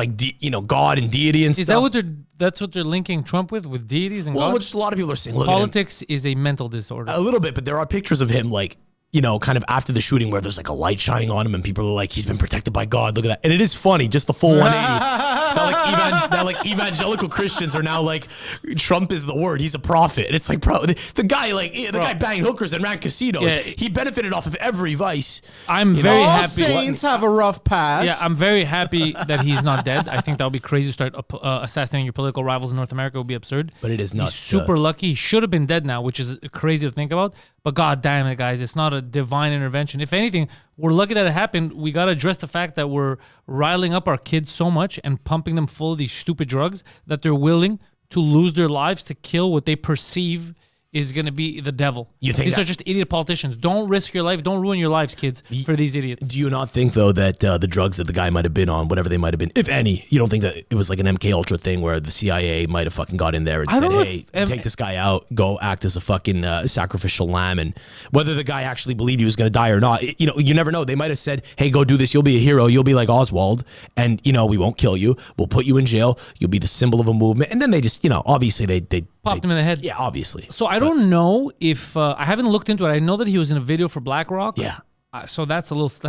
[SPEAKER 3] God and deity and stuff.
[SPEAKER 1] Is that's what they're linking Trump with deities and God?
[SPEAKER 3] Well, just a lot of people are saying, look,
[SPEAKER 1] politics is a mental disorder.
[SPEAKER 3] A little bit, but there are pictures of him kind of after the shooting where there's a light shining on him and people are he's been protected by God. Look at that. And it is funny, just the full 180. that like evangelical Christians are now like Trump is the word. He's a prophet. And it's like, bro, the guy guy banged hookers and ran casinos.
[SPEAKER 1] Yeah.
[SPEAKER 3] He benefited off of every vice.
[SPEAKER 1] I'm very
[SPEAKER 4] All
[SPEAKER 1] happy.
[SPEAKER 4] saints have a rough past.
[SPEAKER 1] Yeah, I'm very happy that he's not dead. I think that would be crazy to start assassinating your political rivals in North America. It would be absurd.
[SPEAKER 3] But it is not
[SPEAKER 1] He's super lucky. He should have been dead now, which is crazy to think about. But god damn it, guys, it's not a divine intervention. If anything, we're lucky that it happened. We got to address the fact that we're riling up our kids so much and pumping them full of these stupid drugs that they're willing to lose their lives to kill what they perceive is going to be the devil.
[SPEAKER 3] You think
[SPEAKER 1] these are just idiot politicians? Don't risk your life. Don't ruin your lives, kids, for these idiots.
[SPEAKER 3] Do you not think though that the drugs that the guy might have been on, whatever they might have been, if any, you don't think that it was like an MK Ultra thing where the CIA might have fucking got in there and said, "Hey, take this guy out, go act as a fucking sacrificial lamb," and whether the guy actually believed he was going to die or not, you never know. They might have said, "Hey, go do this. You'll be a hero. You'll be like Oswald, and we won't kill you. We'll put you in jail. You'll be the symbol of a movement." And then they just, obviously they
[SPEAKER 1] popped him in the head.
[SPEAKER 3] Yeah, obviously.
[SPEAKER 1] So I don't know if I haven't looked into it. I know that he was in a video for BlackRock.
[SPEAKER 3] Yeah.
[SPEAKER 1] So that's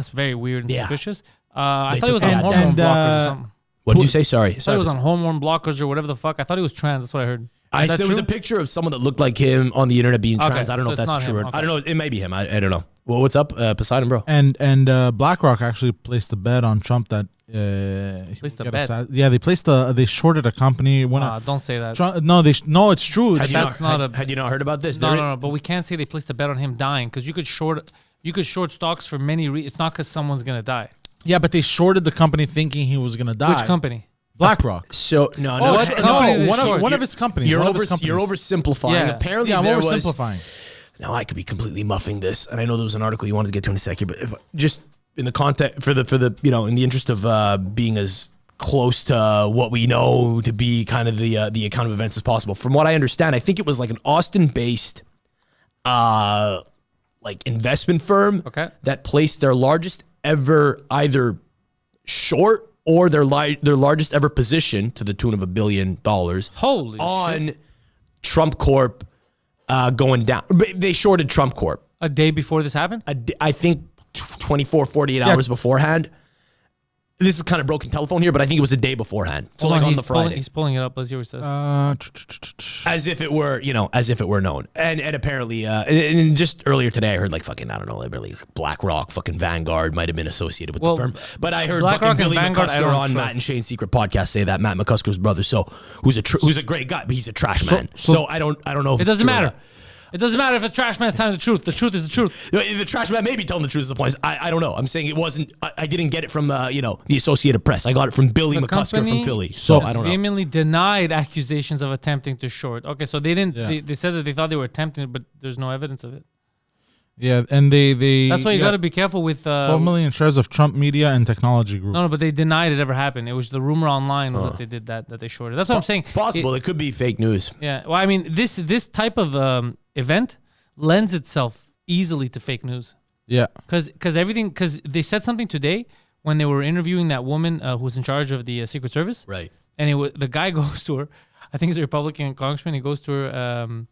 [SPEAKER 1] very weird and
[SPEAKER 3] Yeah.
[SPEAKER 1] suspicious. I
[SPEAKER 3] They
[SPEAKER 1] thought he was
[SPEAKER 3] took
[SPEAKER 1] on
[SPEAKER 3] that.
[SPEAKER 1] hormone
[SPEAKER 2] And,
[SPEAKER 1] blockers or something.
[SPEAKER 3] What did you say? Sorry.
[SPEAKER 1] I thought he was on hormone blockers or whatever the fuck. I thought he was trans. That's what I heard.
[SPEAKER 3] There was a picture of someone that looked like him on the internet being
[SPEAKER 1] Okay,
[SPEAKER 3] trans. I don't know
[SPEAKER 1] so
[SPEAKER 3] if
[SPEAKER 1] it's
[SPEAKER 3] that's
[SPEAKER 1] not
[SPEAKER 3] true
[SPEAKER 1] him.
[SPEAKER 3] or
[SPEAKER 1] Okay.
[SPEAKER 3] I don't know. It may be him. I don't know. Well, what's up, Poseidon, bro?
[SPEAKER 2] And BlackRock actually placed a bet on Trump that
[SPEAKER 1] Placed a bet?
[SPEAKER 2] they shorted a company when
[SPEAKER 1] Don't say that.
[SPEAKER 2] no, it's true.
[SPEAKER 3] Had you not heard about this?
[SPEAKER 1] No. But we can't say they placed a bet on him dying because you could short stocks for many reasons. It's not because someone's gonna die.
[SPEAKER 2] Yeah, but they shorted the company thinking he was gonna die.
[SPEAKER 1] Which company?
[SPEAKER 2] BlackRock.
[SPEAKER 3] So
[SPEAKER 1] What company did they short?
[SPEAKER 2] One of his companies.
[SPEAKER 3] You're
[SPEAKER 2] one of his companies.
[SPEAKER 3] oversimplifying.
[SPEAKER 1] Yeah.
[SPEAKER 3] Apparently,
[SPEAKER 2] I'm
[SPEAKER 3] there was.
[SPEAKER 2] oversimplifying.
[SPEAKER 3] Now I could be completely muffing this, and I know there was an article you wanted to get to in a second, but just in the context for the in the interest of being as close to what we know to be kind of the account of events as possible. From what I understand, I think it was like an Austin-based like investment firm that placed their largest ever either short or their largest ever position to the tune of $1 billion
[SPEAKER 1] Holy
[SPEAKER 3] on
[SPEAKER 1] shit.
[SPEAKER 3] Trump Corp going down. They shorted Trump Corp.
[SPEAKER 1] A day before this happened?
[SPEAKER 3] I think 24, 48 hours beforehand. This is kind of broken telephone here, but I think it was a day beforehand. So
[SPEAKER 1] Hold
[SPEAKER 3] like on
[SPEAKER 1] he's
[SPEAKER 3] the Friday.
[SPEAKER 1] He's pulling it up. Let's hear what it says.
[SPEAKER 3] As if it were known. And apparently, and just earlier today, I heard like fucking, I don't know, like BlackRock, fucking Vanguard might have been associated with the firm. But I heard
[SPEAKER 1] BlackRock
[SPEAKER 3] fucking Billy
[SPEAKER 1] and Vanguard, I
[SPEAKER 3] McCusker
[SPEAKER 1] don't
[SPEAKER 3] on
[SPEAKER 1] trust.
[SPEAKER 3] Matt and Shane's Secret Podcast say that Matt McCusker's brother, who's a great guy, but he's a trash man. So I don't know if
[SPEAKER 1] It
[SPEAKER 3] it's
[SPEAKER 1] doesn't
[SPEAKER 3] true or
[SPEAKER 1] matter.
[SPEAKER 3] not.
[SPEAKER 1] It doesn't matter if a trash man's telling the truth. The truth is the truth.
[SPEAKER 3] The trash man may be telling the truth at the point. I don't know. I'm saying it wasn't. I didn't get it from the Associated Press. I got it from Billy
[SPEAKER 1] The
[SPEAKER 3] McCusker
[SPEAKER 1] company
[SPEAKER 3] from Philly. So I don't know.
[SPEAKER 1] vehemently denied accusations of attempting to short. Okay, so they didn't.
[SPEAKER 2] Yeah.
[SPEAKER 1] They said that they thought they were attempting it, but there's no evidence of it.
[SPEAKER 2] Yeah, and they
[SPEAKER 1] That's why you got to be careful with.
[SPEAKER 2] 12 million shares of Trump Media and Technology Group.
[SPEAKER 1] No, but they denied it ever happened. It was the rumor online was that they did that they shorted. That's what I'm saying.
[SPEAKER 3] It's possible. It could be fake news.
[SPEAKER 1] Yeah. Well, I mean, this type of event lends itself easily to fake news.
[SPEAKER 2] Yeah.
[SPEAKER 1] Because they said something today when they were interviewing that woman who was in charge of the Secret Service.
[SPEAKER 3] Right.
[SPEAKER 1] And the guy goes to her. I think he's a Republican congressman. He goes to her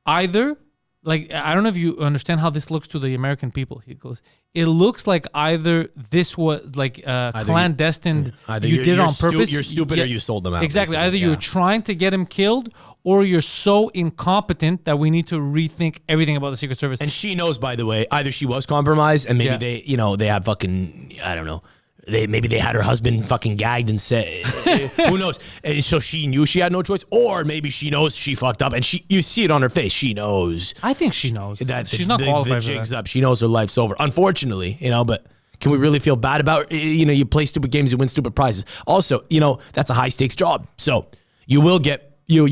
[SPEAKER 1] either. Like, I don't know if you understand how this looks to the American people. He goes, it looks like either this was like clandestine, you did it on purpose.
[SPEAKER 3] You're stupid or you sold them out.
[SPEAKER 1] Exactly.
[SPEAKER 3] basically.
[SPEAKER 1] Either you were trying to get him killed or you're so incompetent that we need to rethink everything about the Secret Service.
[SPEAKER 3] And she knows, by the way, either she was compromised and maybe
[SPEAKER 1] Yeah.
[SPEAKER 3] they have fucking, I don't know. Maybe they had her husband fucking gagged and said, who knows? And so she knew she had no choice, or maybe she knows she fucked up, and you see it on her face. She knows.
[SPEAKER 1] I think she knows
[SPEAKER 3] That
[SPEAKER 1] she's not qualified
[SPEAKER 3] the
[SPEAKER 1] for
[SPEAKER 3] jig's
[SPEAKER 1] that.
[SPEAKER 3] up. She knows her life's over. Unfortunately, but can we really feel bad about you play stupid games, you win stupid prizes. Also, that's a high stakes job. So you will get you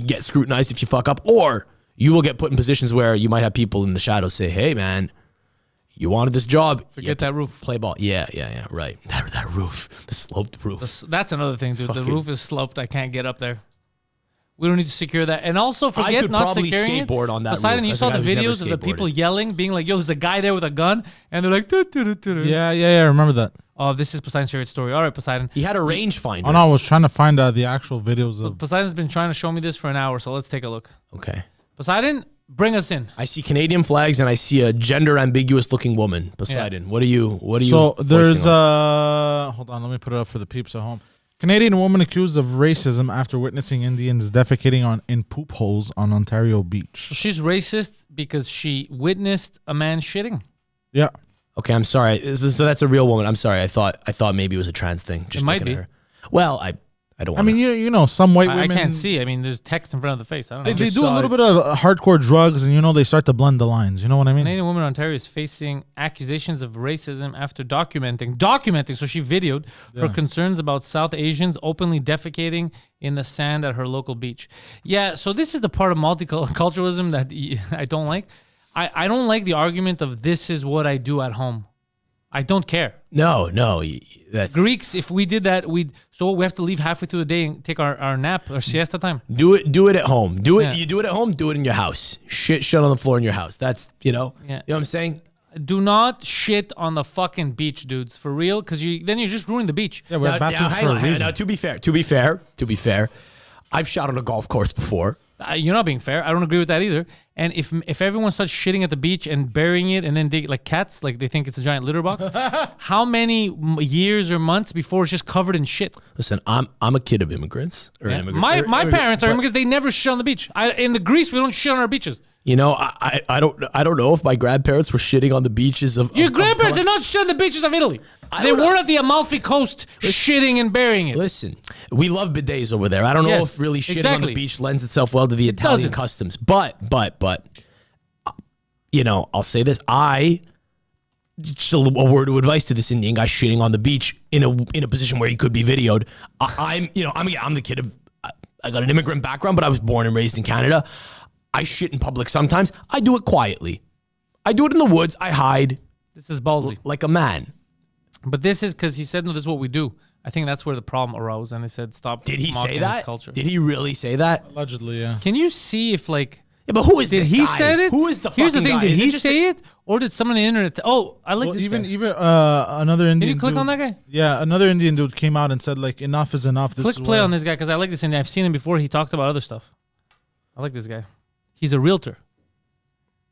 [SPEAKER 3] get scrutinized if you fuck up, or you will get put in positions where you might have people in the shadows say, "Hey, man, you wanted this job.
[SPEAKER 1] Forget that roof.
[SPEAKER 3] Play ball." Yeah, right. That roof, the sloped roof.
[SPEAKER 1] That's another thing, dude. The
[SPEAKER 3] Fucking-
[SPEAKER 1] roof is sloped. I can't get up there. We don't need to secure that. And also, forget
[SPEAKER 3] could
[SPEAKER 1] not
[SPEAKER 3] probably
[SPEAKER 1] securing
[SPEAKER 3] skateboard on that
[SPEAKER 1] Poseidon,
[SPEAKER 3] roof
[SPEAKER 1] you
[SPEAKER 3] as a
[SPEAKER 1] saw
[SPEAKER 3] guy
[SPEAKER 1] the
[SPEAKER 3] who's never
[SPEAKER 1] videos of the people
[SPEAKER 3] skateboarded.
[SPEAKER 1] yelling, being like, yo, there's a guy there with a gun. And they're like,
[SPEAKER 2] Yeah, I remember that.
[SPEAKER 1] Oh, this is Poseidon's favorite story. All right, Poseidon.
[SPEAKER 3] He had a rangefinder.
[SPEAKER 2] Oh no, I was trying to find the actual videos of.
[SPEAKER 1] Poseidon's been trying to show me this for an hour, so let's take a look.
[SPEAKER 3] Okay.
[SPEAKER 1] Poseidon, bring us in.
[SPEAKER 3] I see Canadian flags and I see a gender ambiguous looking woman. Poseidon. What are you?
[SPEAKER 2] So there's
[SPEAKER 3] foisting on?
[SPEAKER 2] hold on, let me put it up for the peeps at home. Canadian woman accused of racism after witnessing Indians defecating in poop holes on Ontario beach.
[SPEAKER 1] So she's racist because she witnessed a man shitting.
[SPEAKER 2] Yeah.
[SPEAKER 3] Okay, I'm sorry. So that's a real woman. I'm sorry. I thought maybe it was a trans thing. Just
[SPEAKER 1] It might
[SPEAKER 3] looking
[SPEAKER 1] be.
[SPEAKER 3] at her. Well, I don't.
[SPEAKER 2] I mean, you know, some white
[SPEAKER 1] I
[SPEAKER 2] women.
[SPEAKER 1] can't see. I mean, there's text in front of the face. I don't know.
[SPEAKER 2] They do a little bit of hardcore drugs, and they start to blend the lines. You know what I mean?
[SPEAKER 1] Canadian woman in Ontario is facing accusations of racism after documenting. So she videoed her concerns about South Asians openly defecating in the sand at her local beach. Yeah. So this is the part of multiculturalism that I don't like. I don't like the argument of this is what I do at home. I don't care.
[SPEAKER 3] No, that's
[SPEAKER 1] Greeks, if we did that, we have to leave halfway through the day and take our nap or siesta time.
[SPEAKER 3] do it at home. Do it.
[SPEAKER 1] Yeah.
[SPEAKER 3] You do it at home. Do it in your house. Shit on the floor in your house. That's
[SPEAKER 1] Yeah.
[SPEAKER 3] You know what I'm saying.
[SPEAKER 1] Do not shit on the fucking beach, dudes, for real, because then you're just ruining the beach.
[SPEAKER 2] Yeah, we have bathrooms
[SPEAKER 3] hang
[SPEAKER 2] for
[SPEAKER 3] on,
[SPEAKER 2] a reason.
[SPEAKER 3] now, to be fair, I've shot on a golf course before.
[SPEAKER 1] You're not being fair. I don't agree with that either. And if everyone starts shitting at the beach and burying it and then dig like cats, like they think it's a giant litter box, how many years or months before it's just covered in shit?
[SPEAKER 3] Listen, I'm a kid of immigrants. Or
[SPEAKER 1] Yeah.
[SPEAKER 3] immigrant,
[SPEAKER 1] My parents are immigrants. They never shit on the beach. In the Greece, we don't shit on our beaches.
[SPEAKER 3] You know, I don't know if my grandparents were shitting on the beaches of
[SPEAKER 1] Your grandparents did not shit on the beaches of Italy. They
[SPEAKER 3] don't know.
[SPEAKER 1] weren't at the Amalfi Coast shitting and burying it.
[SPEAKER 3] Listen, we love bidets over there. I don't know
[SPEAKER 1] Yes,
[SPEAKER 3] if really shitting on
[SPEAKER 1] exactly.
[SPEAKER 3] the beach lends itself well to the Italian
[SPEAKER 1] doesn't.
[SPEAKER 3] customs. But, I'll say this. Just a word of advice to this Indian guy shitting on the beach in a position where he could be videoed. I'm the kid of, I got an immigrant background, but I was born and raised in Canada. I shit in public sometimes. I do it quietly. I do it in the woods. I hide
[SPEAKER 1] This is ballsy.
[SPEAKER 3] like a man.
[SPEAKER 1] But this is because he said, no, this is what we do. I think that's where the problem arose. And they said, stop
[SPEAKER 3] Did he
[SPEAKER 1] mocking
[SPEAKER 3] say
[SPEAKER 1] his
[SPEAKER 3] that?
[SPEAKER 1] culture.
[SPEAKER 3] Did he really say that?
[SPEAKER 2] Allegedly, yeah.
[SPEAKER 1] Can you see if like...
[SPEAKER 3] Yeah, but who is
[SPEAKER 1] Did
[SPEAKER 3] this
[SPEAKER 1] he
[SPEAKER 3] guy?
[SPEAKER 1] say it?
[SPEAKER 3] Who is the
[SPEAKER 1] Here's the
[SPEAKER 3] fucking
[SPEAKER 1] thing.
[SPEAKER 3] guy?
[SPEAKER 1] Did
[SPEAKER 3] Is it
[SPEAKER 1] he
[SPEAKER 3] just
[SPEAKER 1] say it? Or did someone on the internet... I like
[SPEAKER 2] Well,
[SPEAKER 1] this
[SPEAKER 2] even
[SPEAKER 1] guy.
[SPEAKER 2] another Indian.
[SPEAKER 1] Can you click
[SPEAKER 2] dude,
[SPEAKER 1] on that guy?
[SPEAKER 2] Yeah, another Indian dude came out and said like, enough is enough. This
[SPEAKER 1] Click
[SPEAKER 2] is
[SPEAKER 1] play
[SPEAKER 2] where-
[SPEAKER 1] on this guy because I like this Indian. I've seen him before. He talked about other stuff. I like this guy. He's a realtor.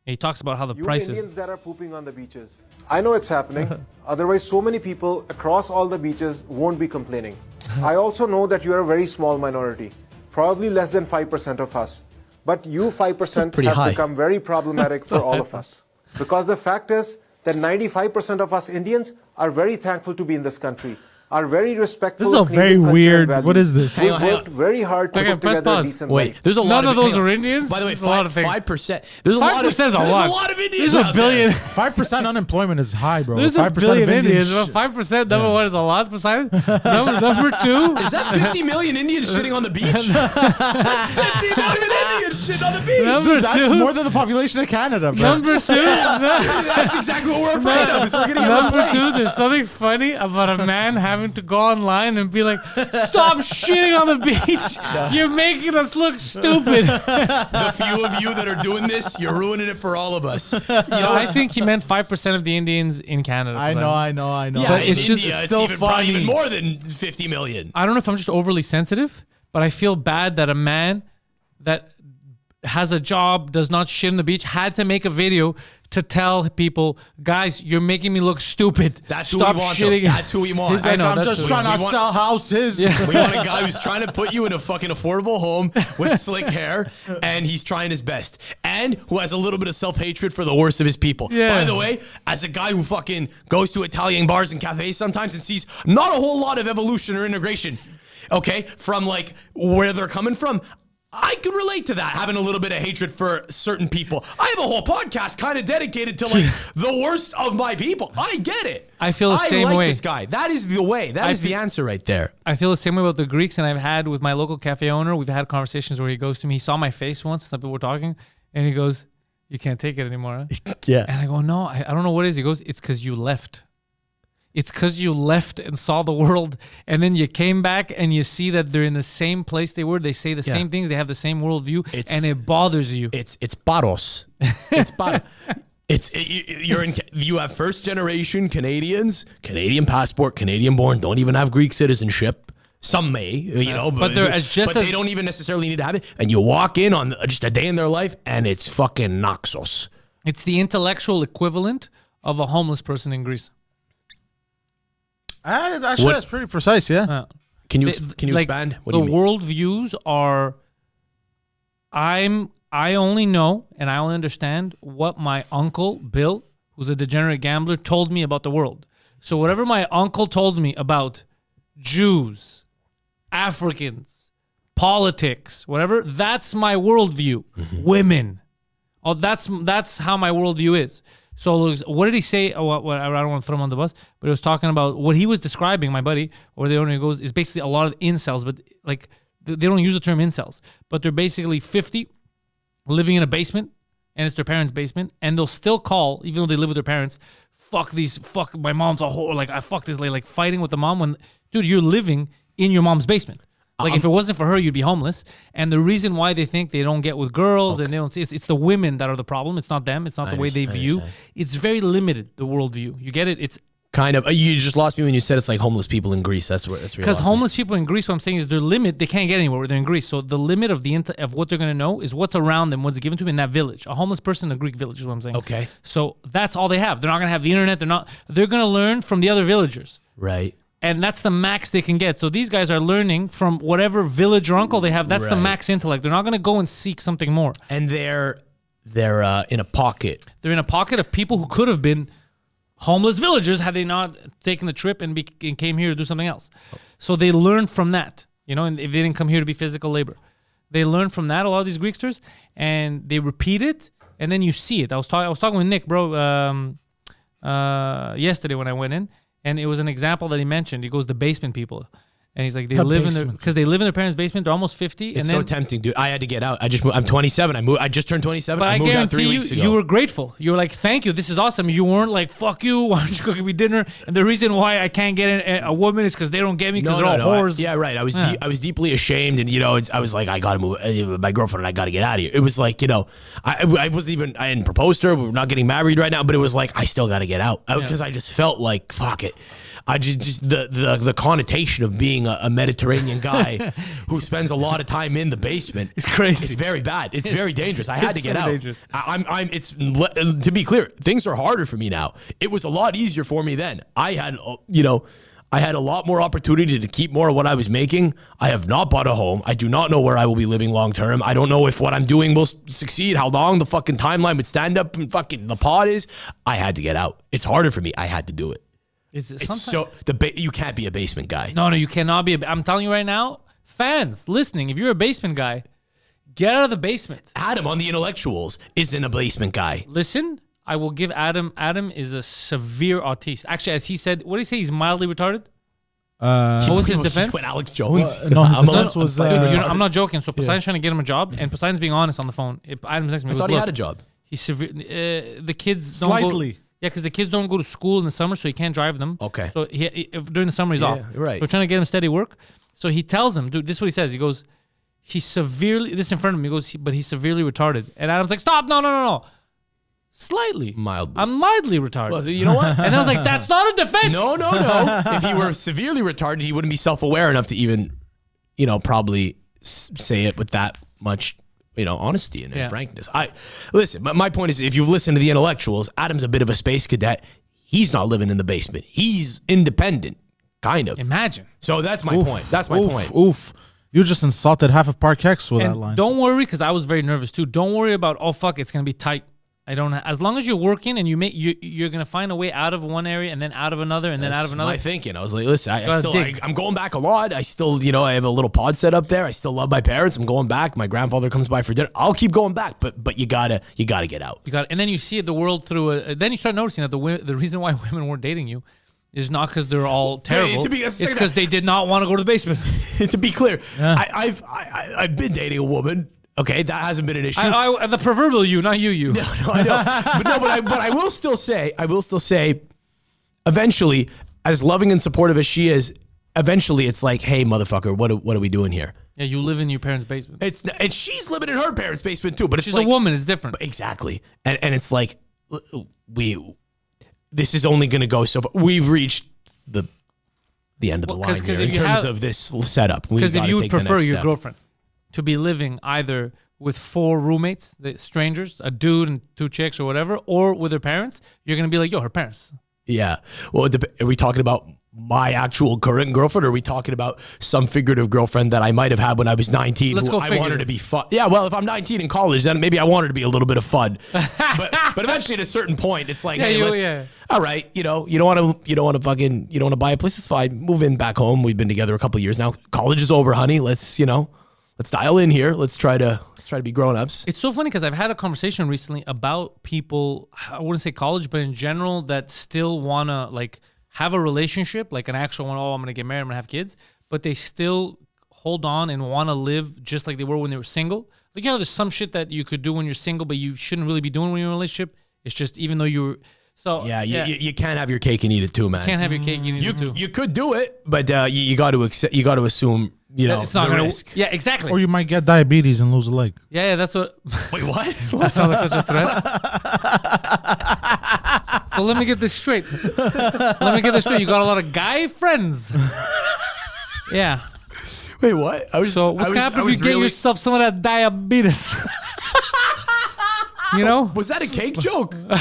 [SPEAKER 1] He talks about how the
[SPEAKER 5] You
[SPEAKER 1] prices...
[SPEAKER 5] Indians that are pooping on the beaches. I know it's happening. Otherwise, so many people across all the beaches won't be complaining. I also know that you are a very small minority, probably less than 5% of us. But you 5%
[SPEAKER 3] pretty
[SPEAKER 5] have
[SPEAKER 3] high.
[SPEAKER 5] become very problematic for all of us. Because the fact is that 95% of us Indians are very thankful to be in this country. Are very respectful.
[SPEAKER 2] This is a
[SPEAKER 5] of Canadian
[SPEAKER 2] very
[SPEAKER 5] culture and
[SPEAKER 2] weird.
[SPEAKER 5] values.
[SPEAKER 2] What is this?
[SPEAKER 5] We've
[SPEAKER 3] Hang on.
[SPEAKER 5] worked very hard to
[SPEAKER 1] Okay,
[SPEAKER 5] put
[SPEAKER 1] press
[SPEAKER 5] together a
[SPEAKER 1] pause.
[SPEAKER 5] decent
[SPEAKER 3] Wait,
[SPEAKER 5] life.
[SPEAKER 3] there's a lot
[SPEAKER 1] None of those
[SPEAKER 3] hang on.
[SPEAKER 1] are Indians?
[SPEAKER 3] By the way,
[SPEAKER 1] There's a lot of things.
[SPEAKER 3] 5%. There's a lot of
[SPEAKER 1] 5% is a
[SPEAKER 3] there's
[SPEAKER 1] lot.
[SPEAKER 3] a lot of Indians.
[SPEAKER 1] There's a
[SPEAKER 3] out
[SPEAKER 1] billion.
[SPEAKER 3] there.
[SPEAKER 2] 5% unemployment is high, bro.
[SPEAKER 1] There's a
[SPEAKER 2] 5%
[SPEAKER 1] billion
[SPEAKER 2] of
[SPEAKER 1] Indians.
[SPEAKER 2] Indians.
[SPEAKER 1] 5%, number one is a lot, Poseidon. Number two...
[SPEAKER 3] Is that 50 million Indians shitting on the beach? That's 50 million Indians shitting on the beach.
[SPEAKER 1] Number
[SPEAKER 2] That's
[SPEAKER 1] two...
[SPEAKER 2] more than the population of Canada, bro.
[SPEAKER 1] Number two...
[SPEAKER 3] That's exactly what we're afraid of. Is we're gonna get
[SPEAKER 1] Number
[SPEAKER 3] replaced.
[SPEAKER 1] two, there's something funny about a man having to go online and be like, stop shitting on the beach. You're making us look stupid.
[SPEAKER 3] The few of you that are doing this, you're ruining it for all of us.
[SPEAKER 1] I think he meant 5% of the Indians in Canada.
[SPEAKER 2] I know.
[SPEAKER 3] Yeah,
[SPEAKER 1] But
[SPEAKER 3] in
[SPEAKER 1] it's just-
[SPEAKER 3] India,
[SPEAKER 2] it's still
[SPEAKER 3] probably
[SPEAKER 2] funny.
[SPEAKER 3] even more than 50 million.
[SPEAKER 1] I don't know if I'm just overly sensitive, but I feel bad that a man that has a job, does not shit on the beach, had to make a video to tell people, guys, you're making me look stupid.
[SPEAKER 3] That's
[SPEAKER 1] Stop
[SPEAKER 3] who we want.
[SPEAKER 1] shitting.
[SPEAKER 3] Though. That's who we want.
[SPEAKER 1] I know,
[SPEAKER 2] I'm
[SPEAKER 1] that's
[SPEAKER 2] just
[SPEAKER 1] what
[SPEAKER 2] trying
[SPEAKER 3] we
[SPEAKER 2] to
[SPEAKER 3] want.
[SPEAKER 2] sell houses.
[SPEAKER 3] We want a guy who's trying to put you in a fucking affordable home with slick hair, and he's trying his best, and who has a little bit of self-hatred for the worst of his people.
[SPEAKER 1] Yeah.
[SPEAKER 3] By the way, as a guy who fucking goes to Italian bars and cafes sometimes and sees not a whole lot of evolution or integration, okay, from like where they're coming from, I could relate to that, having a little bit of hatred for certain people. I have a whole podcast kind of dedicated to like the worst of my people. I get it.
[SPEAKER 1] I feel the same
[SPEAKER 3] I like
[SPEAKER 1] way.
[SPEAKER 3] this guy. That is the way. That is the answer right there.
[SPEAKER 1] I feel the same way about the Greeks, and I've had with my local cafe owner. We've had conversations where he goes to me. He saw my face once. Some people were talking, and he goes, "You can't take it anymore." Huh?
[SPEAKER 3] Yeah.
[SPEAKER 1] And I go, "No, I don't know what it is." He goes, "It's because you left. It's because you left and saw the world, and then you came back and you see that they're in the same place they were. They say the same things. They have the same worldview, and it bothers you."
[SPEAKER 3] It's paros. It's paros. You have first generation Canadians, Canadian passport, Canadian born, don't even have Greek citizenship. Some may,
[SPEAKER 1] but they're
[SPEAKER 3] but they don't even necessarily need to have it. And you walk in on just a day in their life, and it's fucking Naxos.
[SPEAKER 1] It's the intellectual equivalent of a homeless person in Greece.
[SPEAKER 2] Actually, that's pretty precise, yeah.
[SPEAKER 3] Can you
[SPEAKER 1] like,
[SPEAKER 3] expand? What do
[SPEAKER 1] the
[SPEAKER 3] you mean?
[SPEAKER 1] worldviews are. I only know and I only understand what my uncle Bill, who's a degenerate gambler, told me about the world. So whatever my uncle told me about Jews, Africans, politics, whatever, that's my worldview. Women. Oh, that's how my worldview is. So what did he say? Oh, I don't want to throw him on the bus, but he was talking about what he was describing, my buddy, or the owner goes, is basically a lot of incels, but like they don't use the term incels, but they're basically 50, living in a basement, and it's their parents' basement, and they'll still call, even though they live with their parents, fuck my mom's a whore, like I fuck this lady, like fighting with the mom when, dude, you're living in your mom's basement. Like if it wasn't for her, you'd be homeless. And the reason why they think they don't get with girls and they don't see it's the women that are the problem. It's not them. It's not the way they view. It's very limited, the worldview. You get it? It's
[SPEAKER 3] kind of. You just lost me when you said it's like homeless people in Greece. That's where.
[SPEAKER 1] Because homeless people in Greece, what I'm saying is their limit. They can't get anywhere. They're in Greece, so the limit of of what they're gonna know is what's around them, what's given to them in that village. A homeless person in a Greek village is what I'm saying.
[SPEAKER 3] Okay.
[SPEAKER 1] So that's all they have. They're not gonna have the internet. They're gonna learn from the other villagers.
[SPEAKER 3] Right.
[SPEAKER 1] And that's the max they can get. So these guys are learning from whatever village or uncle they have. That's the max intellect. They're not going to go and seek something more.
[SPEAKER 3] And they're in a pocket.
[SPEAKER 1] They're in a pocket of people who could have been homeless villagers had they not taken the trip and came here to do something else. So they learn from that, and if they didn't come here to be physical labor. They learn from that, a lot of these Greeksters, and they repeat it, and then you see it. I was talking with Nick, bro, yesterday when I went in. And it was an example that he mentioned. He goes, the basement people. And he's like, they live in their parents' basement. They're almost 50.
[SPEAKER 3] It's so tempting, dude. I had to get out. I'm 27. I just turned 27.
[SPEAKER 1] But I
[SPEAKER 3] moved out 3
[SPEAKER 1] guarantee
[SPEAKER 3] weeks ago.
[SPEAKER 1] you were grateful. You were like, thank you. This is awesome. You weren't like, fuck you. Why don't you cook me dinner? And the reason why I can't get a woman is because they don't get me because they're all whores.
[SPEAKER 3] Yeah, right. I was deeply ashamed. And, I was like, I got to move. My girlfriend and I got to get out of here. It was like, I hadn't proposed to her. We're not getting married right now. But it was like, I still got to get out. Because I just felt like, fuck it. I just the connotation of being a Mediterranean guy who spends a lot of time in the basement.
[SPEAKER 1] It's crazy.
[SPEAKER 3] It's very bad. It's very dangerous. I had to get out.
[SPEAKER 1] Dangerous.
[SPEAKER 3] To be clear, things are harder for me now. It was a lot easier for me then. I had a lot more opportunity to keep more of what I was making. I have not bought a home. I do not know where I will be living long term. I don't know if what I'm doing will succeed, how long the fucking timeline with stand up and fucking the pod is. I had to get out. It's harder for me. I had to do it. You can't be a basement guy.
[SPEAKER 1] No, you cannot be. I'm telling you right now, fans listening, if you're a basement guy, get out of the basement.
[SPEAKER 3] Adam on the Intellectuals isn't a basement guy.
[SPEAKER 1] Listen, I will give Adam. Adam is a severe autiste. Actually, as he said, what did he say? He's mildly retarded. What was his defense?
[SPEAKER 3] When Alex Jones.
[SPEAKER 2] No, his defense was.
[SPEAKER 1] I'm not joking. So Poseidon's trying to get him a job, and Poseidon's being honest on the phone. Adam's next to me.
[SPEAKER 3] I thought he had a job.
[SPEAKER 1] He's severe. The kids
[SPEAKER 2] Slightly.
[SPEAKER 1] Yeah, because the kids don't go to school in the summer, so he can't drive them.
[SPEAKER 3] Okay.
[SPEAKER 1] So during the summer, he's off.
[SPEAKER 3] Right.
[SPEAKER 1] So we're trying to get him steady work. So he tells him, dude, this is what he says. He goes, he's severely, this in front of him, he goes, but he's severely retarded. And Adam's like, stop, no. Slightly.
[SPEAKER 3] Mildly.
[SPEAKER 1] I'm mildly retarded.
[SPEAKER 3] Well, you know what?
[SPEAKER 1] And I was like, that's not a defense.
[SPEAKER 3] No. If he were severely retarded, he wouldn't be self-aware enough to even, probably say it with that much honesty and frankness. Listen, my point is, if you've listened to the Intellectuals, Adam's a bit of a space cadet. He's not living in the basement. He's independent, kind of.
[SPEAKER 1] Imagine.
[SPEAKER 3] So that's my point. That's my point.
[SPEAKER 2] Oof. You just insulted half of Park X with that line.
[SPEAKER 1] Don't worry, because I was very nervous too. Don't worry about, oh, fuck, it's going to be tight. As long as you're working and you're gonna find a way out of one area and then out of another and then out of another.
[SPEAKER 3] My thinking, I was like, listen, I'm going back a lot. I still, I have a little pod set up there. I still love my parents. I'm going back. My grandfather comes by for dinner. I'll keep going back, but you gotta get out.
[SPEAKER 1] And then you see the world through. Then you start noticing that the reason why women weren't dating you is not because they're all terrible. It's because they did not want to go to the basement.
[SPEAKER 3] To be clear, I've been dating a woman. Okay, that hasn't been an issue.
[SPEAKER 1] The proverbial you, not you.
[SPEAKER 3] No, I know. but I will still say, eventually, as loving and supportive as she is, eventually it's like, hey, motherfucker, what are we doing here?
[SPEAKER 1] Yeah, you live in your parents' basement.
[SPEAKER 3] And she's living in her parents' basement too. But it's
[SPEAKER 1] she's a woman. It's different.
[SPEAKER 3] Exactly. And it's like, this is only going to go so far. We've reached the end of the line here in terms of this setup.
[SPEAKER 1] Because if you would prefer your girlfriend to be living either with 4 roommates, strangers, a dude and 2 chicks or whatever, or with her parents, you're going to be like, yo, her parents.
[SPEAKER 3] Yeah. Well, are we talking about my actual current girlfriend, or are we talking about some figurative girlfriend that I might have had when I was 19?
[SPEAKER 1] Let's go
[SPEAKER 3] I wanted to be fun. Yeah, well, if I'm 19 in college, then maybe I wanted to be a little bit of fun. but eventually, at a certain point, it's like, all right, you don't want to buy a place. It's fine. Move in back home. We've been together a couple of years now. College is over, honey. Let's dial in here. Let's try to be grown-ups.
[SPEAKER 1] It's so funny because I've had a conversation recently about people, I wouldn't say college, but in general, that still want to like have a relationship, like an actual one. Oh, I'm going to get married, I'm going to have kids. But they still hold on and want to live just like they were when they were single. Like, there's some shit that you could do when you're single, but you shouldn't really be doing when you're in a relationship. It's just, even though you're... So
[SPEAKER 3] yeah, you can't have your cake and eat it too, man.
[SPEAKER 1] You can't have your cake and eat it too.
[SPEAKER 3] You could do it, but you got to accept. You got to assume,
[SPEAKER 1] it's not
[SPEAKER 3] the
[SPEAKER 1] gonna,
[SPEAKER 3] risk.
[SPEAKER 1] Yeah, exactly.
[SPEAKER 2] Or you might get diabetes and lose a leg.
[SPEAKER 1] Yeah, that's what.
[SPEAKER 3] Wait, what?
[SPEAKER 1] That sounds like such a threat. So let me get this straight. You got a lot of guy friends. Yeah.
[SPEAKER 3] Wait, what?
[SPEAKER 1] What's gonna happen if you get yourself some of that diabetes?
[SPEAKER 3] Was that a cake joke?
[SPEAKER 1] He's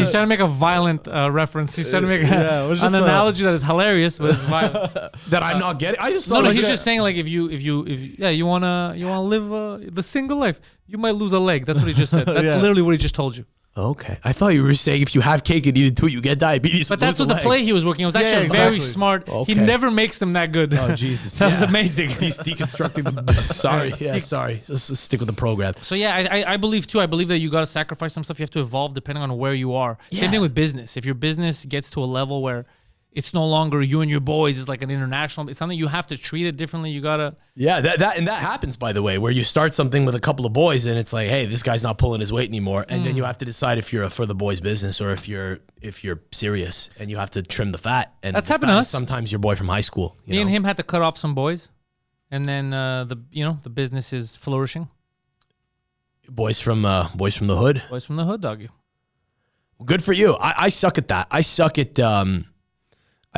[SPEAKER 1] trying to make a violent reference. He's trying to make an analogy that is hilarious, but it's violent.
[SPEAKER 3] That I'm not getting. I just thought
[SPEAKER 1] he's just saying like if you wanna live the single life, you might lose a leg. That's what he just said. That's literally what he just told you.
[SPEAKER 3] Okay, I thought you were saying if you have cake and eat it too, you get diabetes.
[SPEAKER 1] But that's what the play he was working. It was actually very smart. Okay. He never makes them that good.
[SPEAKER 3] Oh Jesus,
[SPEAKER 1] that was amazing.
[SPEAKER 3] He's deconstructing them. Sorry, sorry. Let's stick with the program.
[SPEAKER 1] So I believe too. I believe that you got to sacrifice some stuff. You have to evolve depending on where you are. Yeah. Same thing with business. If your business gets to a level where it's no longer you and your boys, it's like an international. It's something you have to treat it differently. You gotta. Yeah,
[SPEAKER 3] that happens, by the way, where you start something with a couple of boys and it's like, hey, this guy's not pulling his weight anymore, and then you have to decide if you're for the boys' business or if you're serious, and you have to trim the fat. And
[SPEAKER 1] that's happened to us.
[SPEAKER 3] Sometimes your boy from high school.
[SPEAKER 1] Me and him had to cut off some boys, and then the business is flourishing.
[SPEAKER 3] Boys from the hood.
[SPEAKER 1] Boys from the hood, doggy.
[SPEAKER 3] Good for you. I suck at that. I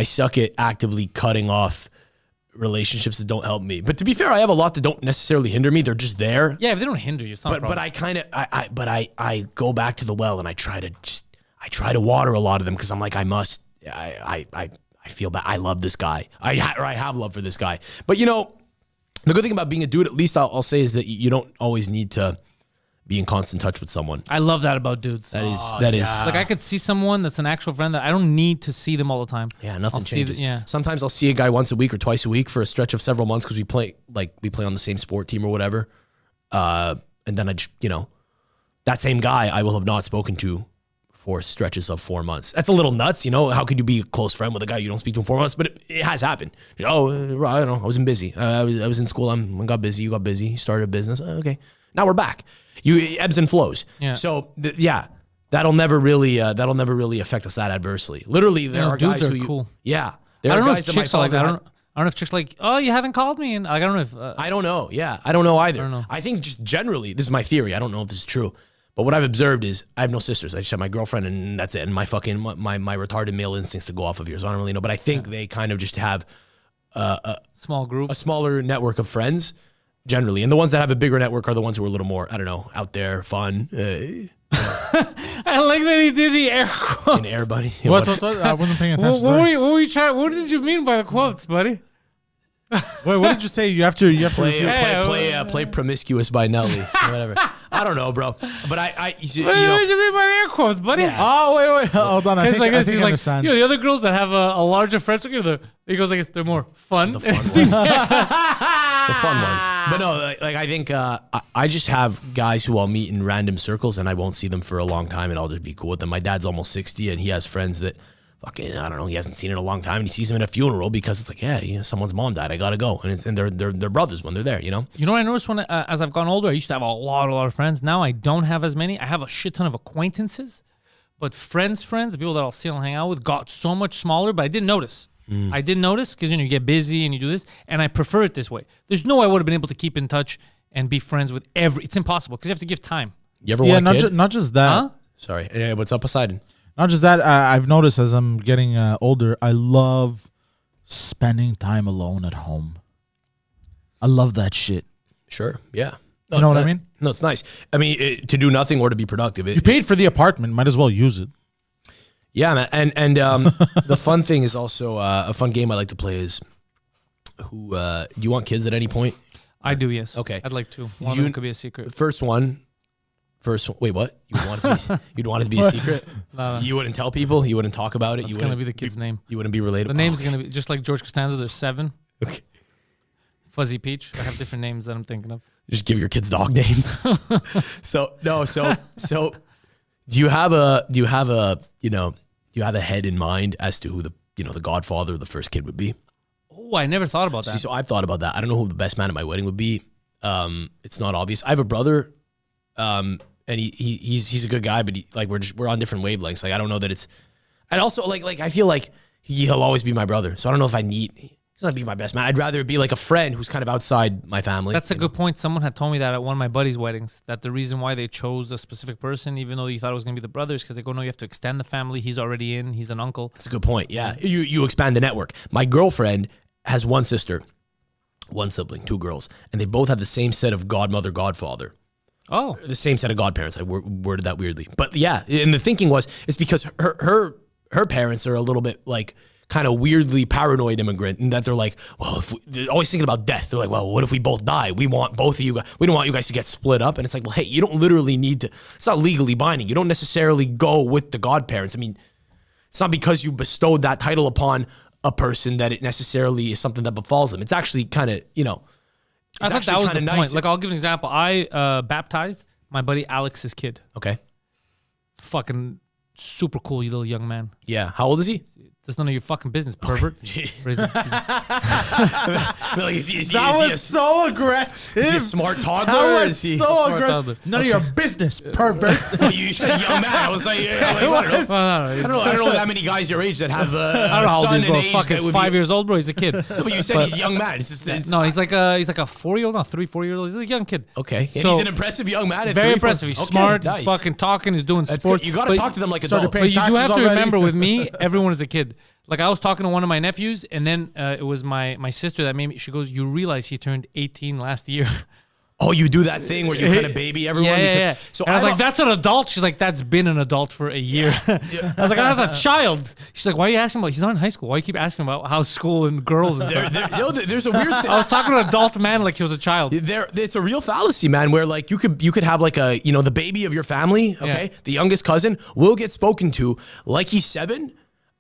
[SPEAKER 3] suck at actively cutting off relationships that don't help me. But to be fair, I have a lot that don't necessarily hinder me. They're just there.
[SPEAKER 1] Yeah, if they don't hinder you, it's not a problem.
[SPEAKER 3] But I go back to the well and I try to water a lot of them because I'm like, I feel bad. I love this guy. I have love for this guy. But the good thing about being a dude, at least I'll say, is that you don't always need to be in constant touch with someone.
[SPEAKER 1] I love that about dudes.
[SPEAKER 3] That is
[SPEAKER 1] like, I could see someone that's an actual friend that I don't need to see them all the time.
[SPEAKER 3] Yeah, nothing changes. Sometimes I'll see a guy once a week or twice a week for a stretch of several months because we play on the same sport team or whatever. And then I just, that same guy I will have not spoken to for stretches of 4 months. That's a little nuts, How could you be a close friend with a guy you don't speak to in 4 months? But it has happened. I don't know. I wasn't busy. I was in school. I got busy. You got busy. You started a business. Okay. Now we're back. You ebbs and flows.
[SPEAKER 1] Yeah.
[SPEAKER 3] So that'll never really affect us that adversely. literally, there are
[SPEAKER 1] dudes
[SPEAKER 3] guys
[SPEAKER 1] are cool.
[SPEAKER 3] Yeah.
[SPEAKER 1] I don't know if chicks are like that. I don't know if chicks are like, oh, you haven't called me, and like, I don't know if.
[SPEAKER 3] I don't know. Yeah, I don't know either.
[SPEAKER 1] I don't know.
[SPEAKER 3] I think just generally, this is my theory. I don't know if this is true, but what I've observed is I have no sisters. I just have my girlfriend, and that's it. And my retarded male instincts to go off of here. So I don't really know, but I think they kind of just have a smaller network of friends. Generally, and the ones that have a bigger network are the ones who are a little more, I don't know, out there, fun.
[SPEAKER 1] I like that he did the air quotes.
[SPEAKER 3] An air buddy.
[SPEAKER 2] What? I wasn't paying attention.
[SPEAKER 1] What did you mean by the quotes, buddy?
[SPEAKER 2] Wait, what did you say? You have to
[SPEAKER 3] play Promiscuous by Nelly. Whatever. I don't know, bro. But
[SPEAKER 1] what did you mean by the air quotes, buddy?
[SPEAKER 2] Yeah. Oh, wait. Hold on. I think I understand.
[SPEAKER 1] The other girls that have a larger friend circle, he goes like, they're more fun.
[SPEAKER 3] The fun ones. The fun ones. But no, like I think I just have guys who I'll meet in random circles and I won't see them for a long time and I'll just be cool with them. My dad's almost 60 and he has friends that fucking, I don't know, he hasn't seen in a long time and he sees them at a funeral because it's like, someone's mom died. I gotta go. And they're brothers when they're there, You know
[SPEAKER 1] what I noticed when as I've gotten older, I used to have a lot of friends. Now I don't have as many. I have a shit ton of acquaintances, but friends, the people that I'll see and hang out with got so much smaller, but I didn't notice. I didn't notice because you get busy and you do this, and I prefer it this way. There's no way I would have been able to keep in touch and be friends with it's impossible because you have to give time.
[SPEAKER 3] You ever want a kid?
[SPEAKER 2] Not just that.
[SPEAKER 1] Huh?
[SPEAKER 3] Sorry. Yeah, what's up, Poseidon?
[SPEAKER 2] Not just that. I've noticed as I'm getting older, I love spending time alone at home. I love that shit.
[SPEAKER 3] Sure. Yeah.
[SPEAKER 2] No, you know what I mean?
[SPEAKER 3] No, it's nice. I mean, to do nothing or to be productive.
[SPEAKER 2] You paid for the apartment. Might as well use it.
[SPEAKER 3] Yeah, man. And the fun thing is also a fun game I like to play is who do you want kids at any point?
[SPEAKER 1] I do, yes.
[SPEAKER 3] Okay.
[SPEAKER 1] I'd like to. One of them could be a secret.
[SPEAKER 3] First one. Wait, what? You'd want it to be a secret?
[SPEAKER 1] No.
[SPEAKER 3] You wouldn't tell people? You wouldn't talk about it?
[SPEAKER 1] It's going to be the kid's name.
[SPEAKER 3] You wouldn't be relatable?
[SPEAKER 1] The name's going to be, just like George Costanza, there's 7.
[SPEAKER 3] Okay.
[SPEAKER 1] Fuzzy Peach. I have different names that I'm thinking of.
[SPEAKER 3] Just give your kids dog names. So do you have a head in mind as to who the godfather of the first kid would be?
[SPEAKER 1] Oh, I never thought about that.
[SPEAKER 3] See, so I've thought about that. I don't know who the best man at my wedding would be. It's not obvious. I have a brother, and he's a good guy, but we're on different wavelengths. Like I don't know that it's, and also like I feel like he'll always be my brother. So I don't know if he's not be my best man. I'd rather it be like a friend who's kind of outside my family.
[SPEAKER 1] That's a good point. Someone had told me that at one of my buddies' weddings, that the reason why they chose a specific person, even though you thought it was going to be the brothers, because they go, no, you have to extend the family. He's already in. He's an uncle.
[SPEAKER 3] That's a good point. Yeah. You expand the network. My girlfriend has one sister, one sibling, 2 girls, and they both have the same set of godmother, godfather.
[SPEAKER 1] Oh.
[SPEAKER 3] The same set of godparents. I worded that weirdly. But yeah, and the thinking was, it's because her parents are a little bit like, kind of weirdly paranoid immigrant, and that they're like, well, they're always thinking about death. They're like, well, what if we both die? We want both of you guys. We don't want you guys to get split up. And it's like, well, hey, you don't literally need to. It's not legally binding. You don't necessarily go with the godparents. I mean, it's not because you bestowed that title upon a person that it necessarily is something that befalls them. It's actually kind of,
[SPEAKER 1] I thought that was the point. Like, I'll give an example. I baptized my buddy Alex's kid.
[SPEAKER 3] Okay.
[SPEAKER 1] Fucking super cool little young man.
[SPEAKER 3] Yeah. How old is he?
[SPEAKER 1] That's none of your fucking business, pervert.
[SPEAKER 2] That was so aggressive.
[SPEAKER 3] Is he a smart toddler?
[SPEAKER 2] That was so aggressive. None of your business, pervert.
[SPEAKER 3] You said young man. I was like, I don't know that many guys your age that have
[SPEAKER 1] I don't know how old he's, bro. Fucking 5 years old, bro. He's a kid.
[SPEAKER 3] No, but you said he's a young man.
[SPEAKER 1] No, he's like a 4-year-old, not 3-4-year-old. He's a young kid.
[SPEAKER 3] Okay. And
[SPEAKER 1] So-
[SPEAKER 3] he's an impressive young man. At
[SPEAKER 1] Very
[SPEAKER 3] 3, 4
[SPEAKER 1] impressive. He's
[SPEAKER 3] Okay,
[SPEAKER 1] smart.
[SPEAKER 3] nice.
[SPEAKER 1] He's fucking talking. He's doing
[SPEAKER 3] That's
[SPEAKER 1] sports.
[SPEAKER 3] good. You got to talk to them like
[SPEAKER 2] Started
[SPEAKER 3] adults.
[SPEAKER 2] paying
[SPEAKER 1] But you do have to
[SPEAKER 2] taxes already.
[SPEAKER 1] remember, with me, everyone is a kid. Like, I was talking to one of my nephews, and then it was my sister that made me. She goes, "You realize he turned 18 last year."
[SPEAKER 3] Oh, you do that thing where you kind of baby everyone?
[SPEAKER 1] Yeah.
[SPEAKER 3] So
[SPEAKER 1] and I was like, "That's an adult." She's like, "That's been an adult for a year." I was like, "That's a child." She's like, "Why are you asking about? He's not in high school. Why you keep asking about how school and girls and stuff?"
[SPEAKER 3] there's a weird thing.
[SPEAKER 1] I was talking to an adult man like he was a child.
[SPEAKER 3] It's a real fallacy, man, where like you could have like a, the baby of your family, okay?
[SPEAKER 1] Yeah.
[SPEAKER 3] The youngest cousin will get spoken to like he's 7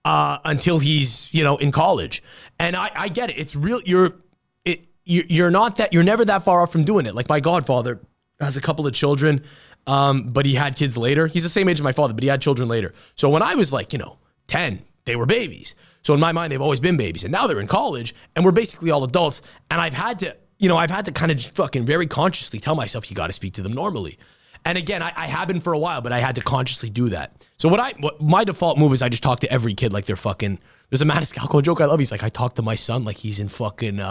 [SPEAKER 3] until he's, in college. And I get it. It's real. You're never that far off from doing it. Like my godfather has a couple of children, but he had kids later. He's the same age as my father, but he had children later. So when I was like, 10, they were babies. So in my mind, they've always been babies. And now they're in college and we're basically all adults. And I've had to kind of fucking very consciously tell myself, you got to speak to them normally. And again, I have been for a while, but I had to consciously do that. So what my default move is I just talk to every kid like they're fucking. There's a Maniscalco joke I love. He's like, I talk to my son like he's in fucking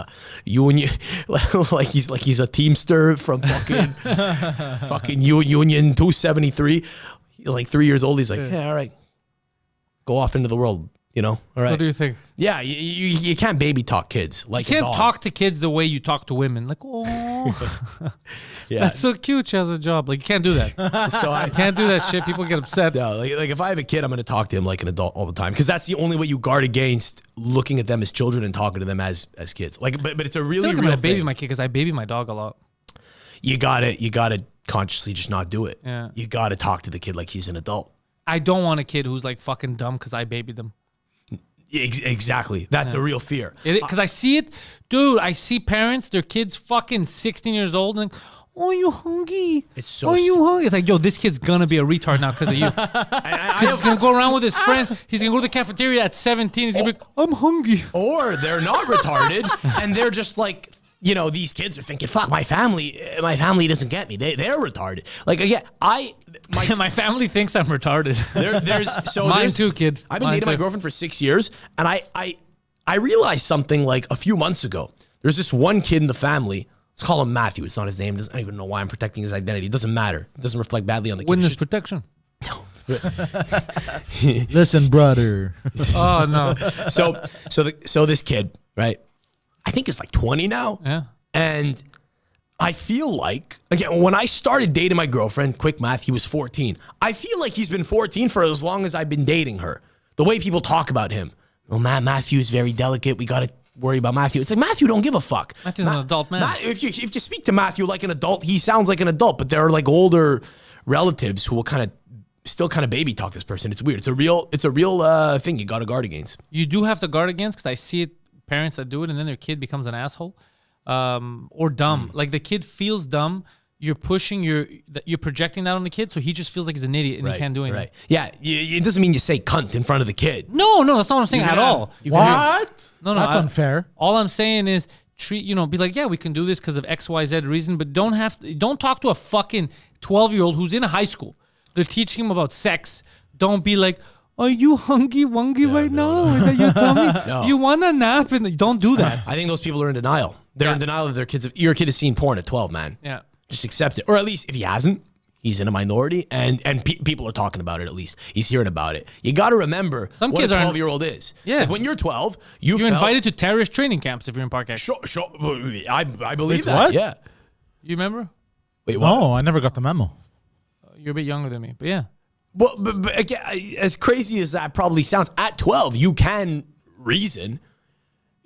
[SPEAKER 3] union, like he's a Teamster from fucking Union 273. Like 3 years old. He's like, yeah, all right, go off into the world. All right.
[SPEAKER 1] What do you think?
[SPEAKER 3] Yeah, you can't baby talk kids like
[SPEAKER 1] You
[SPEAKER 3] a
[SPEAKER 1] can't
[SPEAKER 3] dog.
[SPEAKER 1] talk to kids the way you talk to women. Like, oh,
[SPEAKER 3] Yeah.
[SPEAKER 1] that's so cute. She has a job. Like, you can't do that.
[SPEAKER 3] So
[SPEAKER 1] You can't do that shit. People get upset.
[SPEAKER 3] No, like if I have a kid, I'm going to talk to him like an adult all the time because that's the only way you guard against looking at them as children and talking to them as kids. Like, but it's a
[SPEAKER 1] I
[SPEAKER 3] really
[SPEAKER 1] feel like I'm
[SPEAKER 3] real
[SPEAKER 1] gonna baby
[SPEAKER 3] thing.
[SPEAKER 1] my kid because I baby my dog a lot.
[SPEAKER 3] You gotta consciously just not do it.
[SPEAKER 1] Yeah.
[SPEAKER 3] You gotta talk to the kid like he's an adult.
[SPEAKER 1] I don't want a kid who's like fucking dumb because I babied them.
[SPEAKER 3] Exactly. That's a real fear.
[SPEAKER 1] Because I see it, dude. I see parents, their kids fucking 16 years old and. Oh, you hungry?
[SPEAKER 3] It's so
[SPEAKER 1] Oh, you hungry? It's like, yo, this kid's gonna be a retard now because of you. Because he's gonna go around with his friend. He's gonna go to the cafeteria at 17. He's gonna be like, I'm hungry.
[SPEAKER 3] Or they're not retarded and they're just like, these kids are thinking, fuck, my family doesn't get me. They're retarded. Like, again,
[SPEAKER 1] My family thinks I'm retarded. Mine too, kid.
[SPEAKER 3] I've been
[SPEAKER 1] Mine
[SPEAKER 3] dating my
[SPEAKER 1] too.
[SPEAKER 3] girlfriend for 6 years, and I realized something like a few months ago. There's this one kid in the family. Let's call him Matthew. It's not his name. I don't even know why I'm protecting his identity. It doesn't matter. It doesn't reflect badly on the kid.
[SPEAKER 1] Witness
[SPEAKER 3] It's
[SPEAKER 1] protection.
[SPEAKER 2] Listen, brother.
[SPEAKER 1] Oh no.
[SPEAKER 3] so this kid, right? I think it's like 20 now.
[SPEAKER 1] Yeah.
[SPEAKER 3] And I feel like, again, when I started dating my girlfriend, quick math, he was 14. I feel like he's been 14 for as long as I've been dating her. The way people talk about him. Well, Matthew's very delicate. We got to worry about Matthew. It's like, Matthew don't give a fuck.
[SPEAKER 1] Matthew's an adult man.
[SPEAKER 3] If you speak to Matthew like an adult, he sounds like an adult, but there are like older relatives who will still baby talk this person. It's weird. It's a real thing you got to guard against.
[SPEAKER 1] You do have to guard against, because I see it, parents that do it and then their kid becomes an asshole or dumb. Like the kid feels dumb. You're projecting that on the kid, so he just feels like he's an idiot and he can't do anything.
[SPEAKER 3] Right. Yeah, it doesn't mean you say cunt in front of the kid.
[SPEAKER 1] No, that's not what I'm saying at all.
[SPEAKER 2] What?
[SPEAKER 1] No,
[SPEAKER 2] that's unfair.
[SPEAKER 1] All I'm saying is be like, yeah, we can do this because of XYZ reason, but don't talk to a fucking 12-year-old who's in high school. They're teaching him about sex. Don't be like, are you hungry-wungy right now? Is that your tummy?
[SPEAKER 3] No.
[SPEAKER 1] You want a nap? And don't do that.
[SPEAKER 3] I think those people are in denial. They're in denial that your kid has seen porn at 12, man.
[SPEAKER 1] Yeah.
[SPEAKER 3] Just accept it. Or at least if he hasn't, he's in a minority and people are talking about it at least. He's hearing about it. You got to remember
[SPEAKER 1] Some
[SPEAKER 3] what
[SPEAKER 1] kids
[SPEAKER 3] a 12-year-old is.
[SPEAKER 1] Yeah.
[SPEAKER 3] Like when you're 12,
[SPEAKER 1] you're invited to terrorist training camps if you're in Park X.
[SPEAKER 3] Sure. I believe that.
[SPEAKER 2] what?
[SPEAKER 3] Yeah.
[SPEAKER 1] You remember?
[SPEAKER 3] Wait, what?
[SPEAKER 2] No, I never got the memo.
[SPEAKER 1] You're a bit younger than me, but yeah.
[SPEAKER 3] Well, but again, as crazy as that probably sounds, at 12, you can reason.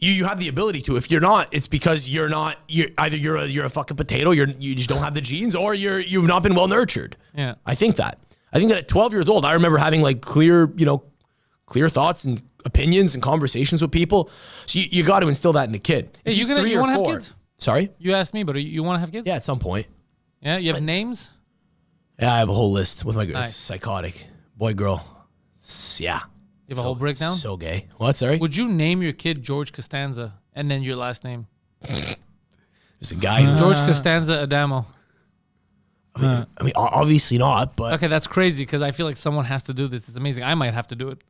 [SPEAKER 3] You have the ability to. If you're not, it's because you're a fucking potato. You just don't have the genes, or you've not been well nurtured.
[SPEAKER 1] Yeah.
[SPEAKER 3] I think that at 12 years old, I remember having like clear thoughts and opinions and conversations with people. So you got to instill that in the kid.
[SPEAKER 1] Hey, you want to have kids?
[SPEAKER 3] Sorry?
[SPEAKER 1] You asked me, but you want to have kids?
[SPEAKER 3] Yeah, at some point.
[SPEAKER 1] Yeah, you have names?
[SPEAKER 3] Yeah, I have a whole list with my girls.
[SPEAKER 1] Nice.
[SPEAKER 3] Psychotic. Boy, girl. Yeah.
[SPEAKER 1] You have a whole breakdown?
[SPEAKER 3] So gay. What? Sorry?
[SPEAKER 1] Would you name your kid George Costanza and then your last name?
[SPEAKER 3] There's a guy.
[SPEAKER 1] George Costanza Adamo.
[SPEAKER 3] I mean, obviously not, but.
[SPEAKER 1] Okay, that's crazy because I feel like someone has to do this. It's amazing. I might have to do it.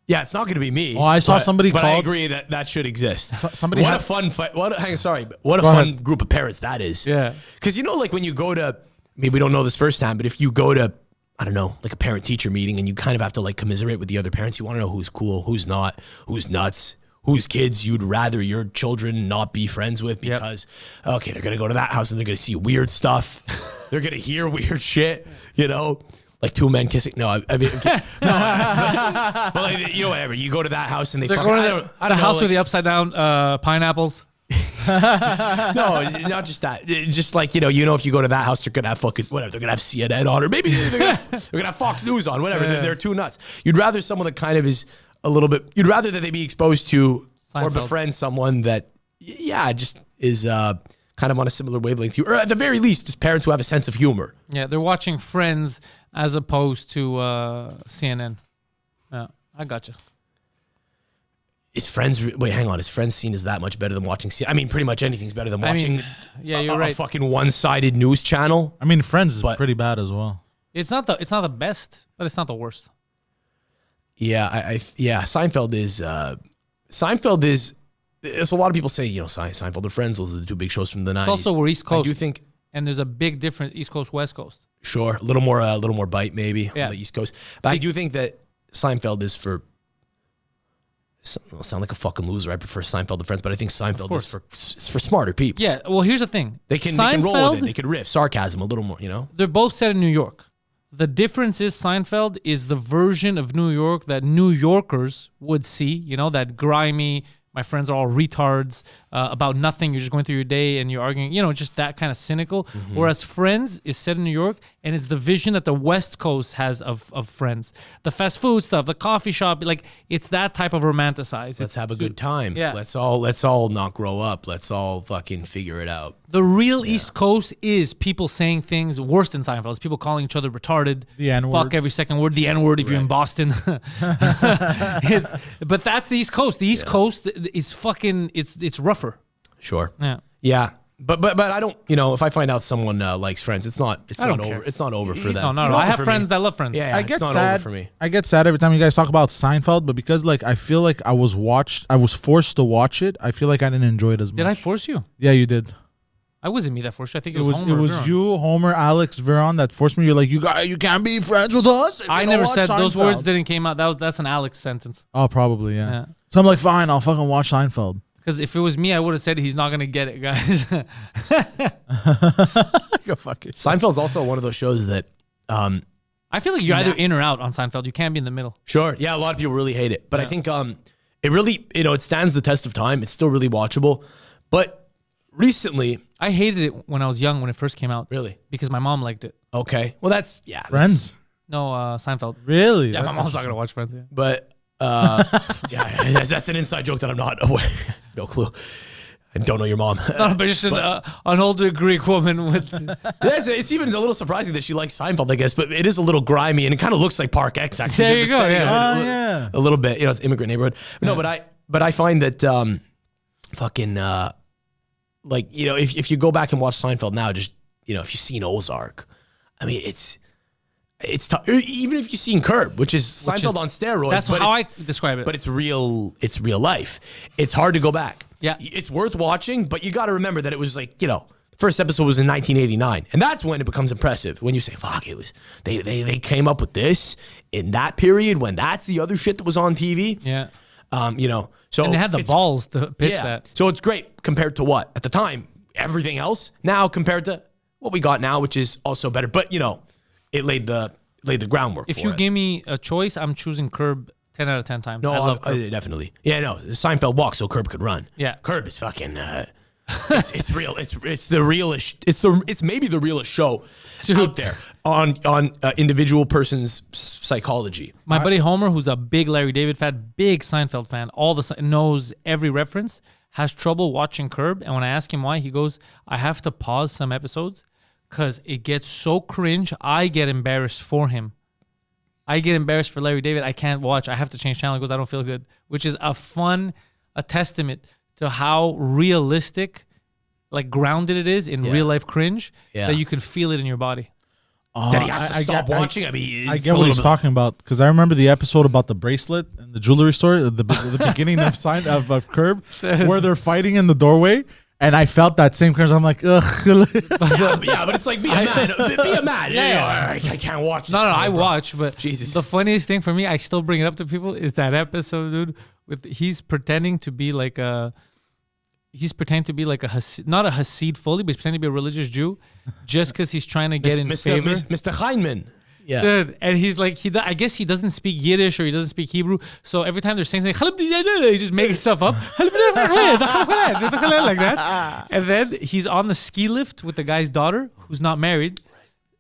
[SPEAKER 3] Yeah, it's not going to be me.
[SPEAKER 2] Oh, I saw somebody
[SPEAKER 3] but I
[SPEAKER 2] called-
[SPEAKER 3] agree that should exist.
[SPEAKER 2] Somebody
[SPEAKER 3] what
[SPEAKER 2] had-
[SPEAKER 3] a fun fight. What a
[SPEAKER 2] Go
[SPEAKER 3] fun
[SPEAKER 2] ahead.
[SPEAKER 3] group of parents that is.
[SPEAKER 1] Yeah.
[SPEAKER 3] Because like when you go to, maybe we don't know this first time, but if you go to, I don't know, like a parent-teacher meeting and you kind of have to like commiserate with the other parents, you want to know who's cool, who's not, who's nuts, whose kids you'd rather your children not be friends with because, okay, they're going to go to that house and they're going to see weird stuff. They're going to hear weird shit, like two men kissing. No, I mean, but like, whatever. You go to that house and
[SPEAKER 1] They're going to the house with the upside down pineapples.
[SPEAKER 3] No, not just that. Just like, if you go to that house, they're going to have fucking, whatever. They're going to have CNN on, or maybe they're going to have Fox News on, whatever.
[SPEAKER 1] Yeah.
[SPEAKER 3] They're too nuts. You'd rather someone that kind of is a little bit, you'd rather that they be exposed to or
[SPEAKER 1] Seinfeld.
[SPEAKER 3] befriend someone that, just is kind of on a similar wavelength to you, or at the very least, just parents who have a sense of humor.
[SPEAKER 1] Yeah, they're watching Friends as opposed to CNN. Yeah, I gotcha.
[SPEAKER 3] Is Friends seen as that much better than watching CNN? I mean, pretty much anything's better than watching
[SPEAKER 1] you're
[SPEAKER 3] a
[SPEAKER 1] right.
[SPEAKER 3] fucking one-sided news channel.
[SPEAKER 2] I mean, Friends is
[SPEAKER 3] But-
[SPEAKER 2] pretty bad as well.
[SPEAKER 1] It's not the best, but it's not the worst.
[SPEAKER 3] Yeah, Seinfeld is. There's a lot of people say, Seinfeld or Friends. Those are the two big shows from the 90s.
[SPEAKER 1] It's also we're East Coast.
[SPEAKER 3] I do think,
[SPEAKER 1] And there's a big difference, East Coast, West Coast.
[SPEAKER 3] sure, a little more bite maybe
[SPEAKER 1] Yeah.
[SPEAKER 3] on the East Coast. But I do think that Seinfeld is for. I'll sound like a fucking loser. I prefer Seinfeld to Friends, but I think Seinfeld is for smarter people.
[SPEAKER 1] Yeah, well, here's the thing.
[SPEAKER 3] They can roll with it. They can riff sarcasm a little more.
[SPEAKER 1] They're both set in New York. The difference is Seinfeld is the version of New York that New Yorkers would see, that grimy, my friends are all retards, about nothing. You're just going through your day and you're arguing, just that kind of cynical.
[SPEAKER 3] Mm-hmm.
[SPEAKER 1] Whereas Friends is set in New York and it's the vision that the West Coast has of Friends. The fast food stuff, the coffee shop, like it's that type of romanticized.
[SPEAKER 3] Let's have a good time.
[SPEAKER 1] Yeah.
[SPEAKER 3] Let's all not grow up. Let's all fucking figure it out.
[SPEAKER 1] The real East Coast is people saying things worse than Seinfeld. It's people calling each other retarded.
[SPEAKER 2] The N-word.
[SPEAKER 1] Fuck every second word. The N-word if you're in Boston. But that's the East Coast. The East Coast is fucking, it's rougher.
[SPEAKER 3] Sure.
[SPEAKER 1] Yeah.
[SPEAKER 3] Yeah. But I don't, if I find out someone likes Friends, it's not
[SPEAKER 1] don't
[SPEAKER 3] over.
[SPEAKER 1] care.
[SPEAKER 3] It's not over for them.
[SPEAKER 1] No,
[SPEAKER 3] It's
[SPEAKER 1] no.
[SPEAKER 3] not
[SPEAKER 1] I
[SPEAKER 3] over
[SPEAKER 1] have
[SPEAKER 3] for
[SPEAKER 1] friends
[SPEAKER 3] me.
[SPEAKER 1] that love Friends.
[SPEAKER 3] Yeah,
[SPEAKER 2] I
[SPEAKER 3] it's
[SPEAKER 2] get
[SPEAKER 3] not
[SPEAKER 2] sad.
[SPEAKER 3] over for me.
[SPEAKER 2] I get sad every time you guys talk about Seinfeld, but because I feel like I was forced to watch it. I feel like I didn't enjoy it as much.
[SPEAKER 1] Did I force you?
[SPEAKER 2] Yeah, you did.
[SPEAKER 1] I wasn't me that forced you. I think
[SPEAKER 2] It was
[SPEAKER 1] Homer or Veron.
[SPEAKER 2] you, Homer, Alex, Veron that forced me. You're like, you can't be friends with us. if you
[SPEAKER 1] I
[SPEAKER 2] don't
[SPEAKER 1] never
[SPEAKER 2] watch
[SPEAKER 1] said those
[SPEAKER 2] Seinfeld."
[SPEAKER 1] words didn't came out. That's an Alex sentence.
[SPEAKER 2] Oh, probably yeah.
[SPEAKER 1] Yeah.
[SPEAKER 2] So I'm like, fine, I'll fucking watch Seinfeld.
[SPEAKER 1] Because if it was me, I would have said he's not gonna get it, guys.
[SPEAKER 2] Go fuck it.
[SPEAKER 3] Seinfeld's also one of those shows that I
[SPEAKER 1] I feel like you're either in or out on Seinfeld. You can't be in the middle.
[SPEAKER 3] Sure. Yeah, a lot of people really hate it. But I think it really, it stands the test of time. It's still really watchable. But recently...
[SPEAKER 1] I hated it when I was young, when it first came out.
[SPEAKER 3] Really?
[SPEAKER 1] Because my mom liked it.
[SPEAKER 3] Okay. Well, that's... Yeah.
[SPEAKER 2] Friends.
[SPEAKER 1] No, Seinfeld.
[SPEAKER 2] Really?
[SPEAKER 1] Yeah,
[SPEAKER 2] That's
[SPEAKER 1] my mom's not going to watch Friends. Yeah.
[SPEAKER 3] But, yeah, that's an inside joke that I'm not aware. No clue. I don't know your mom.
[SPEAKER 1] No, but just an older Greek woman with...
[SPEAKER 3] It's even a little surprising that she likes Seinfeld, I guess, but it is a little grimy and it kind of looks like Park X, actually.
[SPEAKER 1] There you go, yeah.
[SPEAKER 2] Yeah.
[SPEAKER 3] A little bit. You know, it's immigrant neighborhood. No, but I find that like, you know, if you go back and watch Seinfeld now, just, you know, if you've seen Ozark, I mean, it's tough. Even if you've seen Curb, which is Seinfeld on steroids.
[SPEAKER 1] That's how I describe it.
[SPEAKER 3] But it's real life. It's hard to go back.
[SPEAKER 1] Yeah.
[SPEAKER 3] It's worth watching, but you got to remember that it was like, you know, the first episode was in 1989. And that's when it becomes impressive. When you say, fuck, it was, they came up with this in that period when that's the other shit that was on TV.
[SPEAKER 1] Yeah.
[SPEAKER 3] You know, so.
[SPEAKER 1] And they had the balls to pitch that.
[SPEAKER 3] So it's great compared to what? At the time, everything else. Now compared to what we got now, which is also better. But, you know, it laid the groundwork
[SPEAKER 1] If
[SPEAKER 3] for
[SPEAKER 1] you
[SPEAKER 3] it.
[SPEAKER 1] give me a choice, I'm choosing Curb 10 out of 10 times.
[SPEAKER 3] No,
[SPEAKER 1] I love Curb.
[SPEAKER 3] definitely. Yeah, no. Seinfeld walks so Curb could run.
[SPEAKER 1] Yeah.
[SPEAKER 3] Curb is fucking. It's real. It's the realest. It's maybe the realest show out there on individual person's psychology.
[SPEAKER 1] My buddy Homer, who's a big Larry David fan, big Seinfeld fan, knows every reference, has trouble watching Curb. And when I ask him why, he goes, I have to pause some episodes because it gets so cringe. I get embarrassed for him. I get embarrassed for Larry David. I can't watch. I have to change channel. He goes, I don't feel good, which is a testament to how realistic, like grounded it is in real life cringe that you can feel it in your body.
[SPEAKER 3] That he has to stop watching. I mean,
[SPEAKER 2] I get what he's talking about because I remember the episode about the bracelet and the jewelry store, the beginning of Curb, where they're fighting in the doorway. And I felt that same cringe. I'm like, ugh.
[SPEAKER 3] yeah, but it's like, be a man. Be a man.
[SPEAKER 1] Yeah.
[SPEAKER 3] I can't watch this.
[SPEAKER 1] No,
[SPEAKER 3] guy,
[SPEAKER 1] I
[SPEAKER 3] bro.
[SPEAKER 1] watch, but
[SPEAKER 3] Jesus.
[SPEAKER 1] The funniest thing for me, I still bring it up to people, is that episode, dude, with he's pretending to be like a Hasid, not a Hasid fully, but he's pretending to be a religious Jew, just because he's trying to get in favor.
[SPEAKER 3] Mr. Heineman. Yeah.
[SPEAKER 1] Dude, and he's like, I guess he doesn't speak Yiddish or he doesn't speak Hebrew. So every time they're saying something, he's just making stuff up. Like that. And then he's on the ski lift with the guy's daughter, who's not married.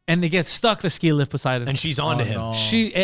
[SPEAKER 1] And they get stuck the ski lift beside him.
[SPEAKER 3] And she's on to him.
[SPEAKER 2] no.
[SPEAKER 1] She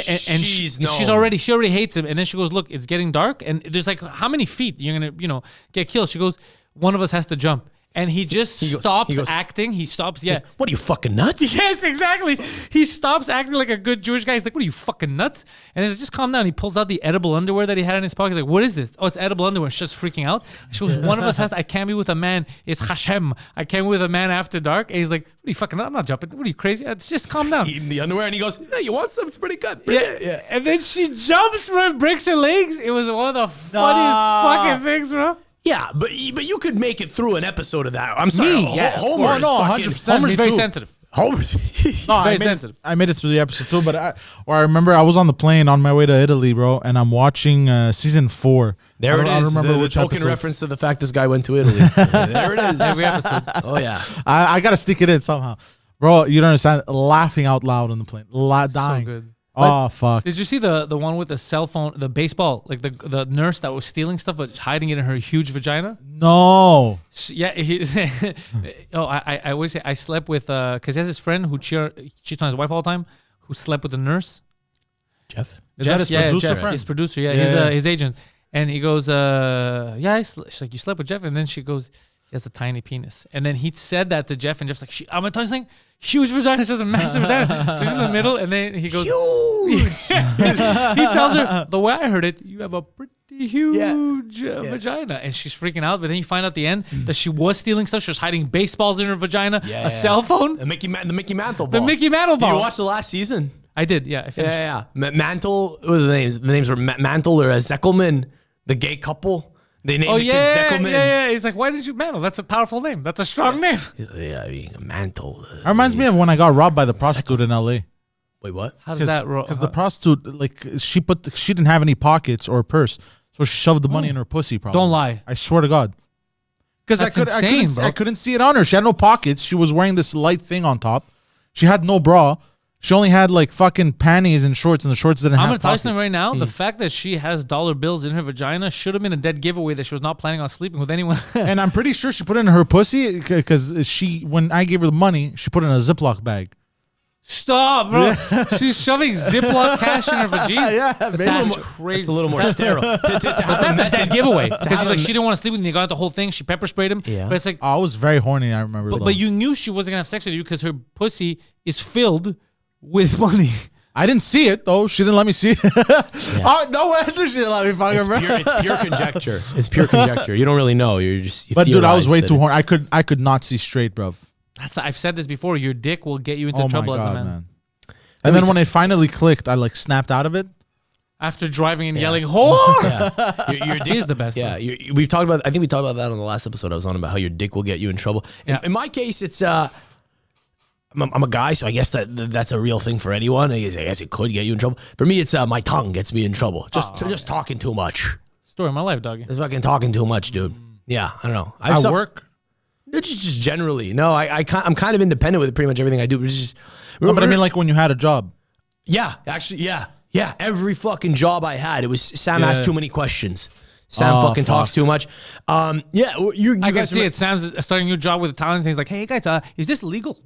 [SPEAKER 1] already hates him. And then she goes, look, it's getting dark. And there's like, how many feet you're going to, get killed? She goes, one of us has to jump. And he just stops acting. He stops. Yeah.
[SPEAKER 3] What are you, fucking nuts?
[SPEAKER 1] Yes, exactly. He stops acting like a good Jewish guy. He's like, what are you, fucking nuts? And he's just calm down. He pulls out the edible underwear that he had in his pocket. He's like, what is this? Oh, it's edible underwear. She's just freaking out. She goes, one of us I can't be with a man. It's Hashem. I can't be with a man after dark. And he's like, what are you, fucking nuts? I'm not jumping. What are you, crazy? It's just calm down.
[SPEAKER 3] Eating the underwear. And he goes, hey, you want some? It's pretty good.
[SPEAKER 1] Yeah. And then she jumps, bro, breaks her legs. It was one of the funniest fucking things, bro.
[SPEAKER 3] Yeah, but you could make it through an episode of that. I'm sorry. Homer is
[SPEAKER 2] no,
[SPEAKER 3] fucking...
[SPEAKER 2] 100%.
[SPEAKER 1] Homer's
[SPEAKER 2] me
[SPEAKER 1] very
[SPEAKER 2] too.
[SPEAKER 1] sensitive.
[SPEAKER 2] No, I made it through the episode too, but I remember I was on the plane on my way to Italy, bro, and I'm watching season 4.
[SPEAKER 3] There it is.
[SPEAKER 2] I don't remember which
[SPEAKER 3] token
[SPEAKER 2] episodes.
[SPEAKER 3] reference to the fact this guy went to Italy. There it is.
[SPEAKER 1] Every episode.
[SPEAKER 3] Oh, yeah.
[SPEAKER 2] I gotta stick it in somehow, bro. You don't understand. Laughing out loud on the plane, dying.
[SPEAKER 1] So good.
[SPEAKER 2] Oh fuck!
[SPEAKER 1] Did you see the one with the cell phone, the baseball, like the nurse that was stealing stuff but hiding it in her huge vagina?
[SPEAKER 2] No.
[SPEAKER 1] Yeah. I always say I slept with because he has this friend who cheats on his wife all the time, who slept with the nurse.
[SPEAKER 3] Jeff?
[SPEAKER 2] Is that his producer friend?
[SPEAKER 1] His producer. Yeah,
[SPEAKER 2] Yeah.
[SPEAKER 1] his agent. And he goes, she's like, you slept with Jeff, and then she goes, he has a tiny penis. And then he said that to Jeff, and Jeff's like, I'm gonna tell you something. Huge vagina, she has a massive vagina. So he's in the middle, and then he goes,
[SPEAKER 3] Huge.
[SPEAKER 1] he tells her, the way I heard it, you have a pretty huge vagina. And she's freaking out. But then you find out at the end that she was stealing stuff. She was hiding baseballs in her vagina, a cell phone.
[SPEAKER 3] The Mickey Mantle ball.
[SPEAKER 1] The Mickey Mantle ball.
[SPEAKER 3] Did you watch the last season?
[SPEAKER 1] I did, yeah. I finished.
[SPEAKER 3] Yeah. Mantle, what were the names? The names were Mantle or Zeckelman, the gay couple. They named the kid Zeckelman.
[SPEAKER 1] Yeah. He's like, why did you Mantle? That's a powerful name. That's a strong name.
[SPEAKER 3] Mantle.
[SPEAKER 2] That reminds me of when I got robbed by the prostitute in LA.
[SPEAKER 3] Wait, what?
[SPEAKER 1] How does that roll?
[SPEAKER 2] Because the prostitute, like, she didn't have any pockets or a purse, so she shoved the money in her pussy. Probably.
[SPEAKER 1] Don't lie.
[SPEAKER 2] I swear to God. Because I couldn't see it on her. She had no pockets. She was wearing this light thing on top. She had no bra, She only had like fucking panties and shorts, and the shorts didn't
[SPEAKER 1] I'm
[SPEAKER 2] have
[SPEAKER 1] gonna tell you something
[SPEAKER 2] pockets.
[SPEAKER 1] right now. The fact that she has dollar bills in her vagina should have been a dead giveaway that she was not planning on sleeping with anyone.
[SPEAKER 2] And I'm pretty sure she put it in her pussy because when I gave her the money, she put it in a Ziploc bag.
[SPEAKER 1] Stop, bro. She's shoving Ziploc cash in her vagina.
[SPEAKER 2] Yeah,
[SPEAKER 1] That's crazy.
[SPEAKER 3] It's a little more sterile.
[SPEAKER 1] But that's a dead giveaway. Because he's like, she didn't want to sleep with him. They got the whole thing. She pepper sprayed him.
[SPEAKER 3] Yeah.
[SPEAKER 1] But it's like,
[SPEAKER 2] I was very horny. I remember.
[SPEAKER 1] but you knew she wasn't gonna have sex with you because her pussy is filled with money.
[SPEAKER 2] I didn't see it though. She didn't let me see it. Oh, no wonder she didn't let me fucking.
[SPEAKER 3] It's pure conjecture. It's pure conjecture. You don't really know. You
[SPEAKER 2] But dude, I was way
[SPEAKER 3] theorize
[SPEAKER 2] too
[SPEAKER 3] that
[SPEAKER 2] horny. I could not see straight, bro.
[SPEAKER 1] I've said this before. Your dick will get you into
[SPEAKER 2] Oh my
[SPEAKER 1] trouble as a
[SPEAKER 2] god,
[SPEAKER 1] man.
[SPEAKER 2] man. And then when it finally clicked, I like snapped out of it.
[SPEAKER 1] After driving and yelling, "Whore!"
[SPEAKER 3] Yeah. Your
[SPEAKER 1] Dick is the best.
[SPEAKER 3] Yeah, we've talked about. I think we talked about that on the last episode I was on about how your dick will get you in trouble.
[SPEAKER 1] Yeah.
[SPEAKER 3] In my case, it's I'm a guy, so I guess that's a real thing for anyone. I guess it could get you in trouble. For me, it's my tongue gets me in trouble. Just talking too much.
[SPEAKER 1] Story of my life, doggy.
[SPEAKER 3] Just fucking talking too much, dude. Yeah, I don't know.
[SPEAKER 2] At work.
[SPEAKER 3] Just generally. No, I'm kind of independent with pretty much everything I do. It's just,
[SPEAKER 2] No, but I mean, like when you had a job.
[SPEAKER 3] yeah, actually, yeah. Every fucking job I had, it was Sam asked too many questions. Sam
[SPEAKER 2] Oh,
[SPEAKER 3] fucking talks too much. Yeah, you
[SPEAKER 1] I can
[SPEAKER 3] guys
[SPEAKER 1] see it. Sam's starting a new job with Italians. And he's like, "Hey guys, is this legal?"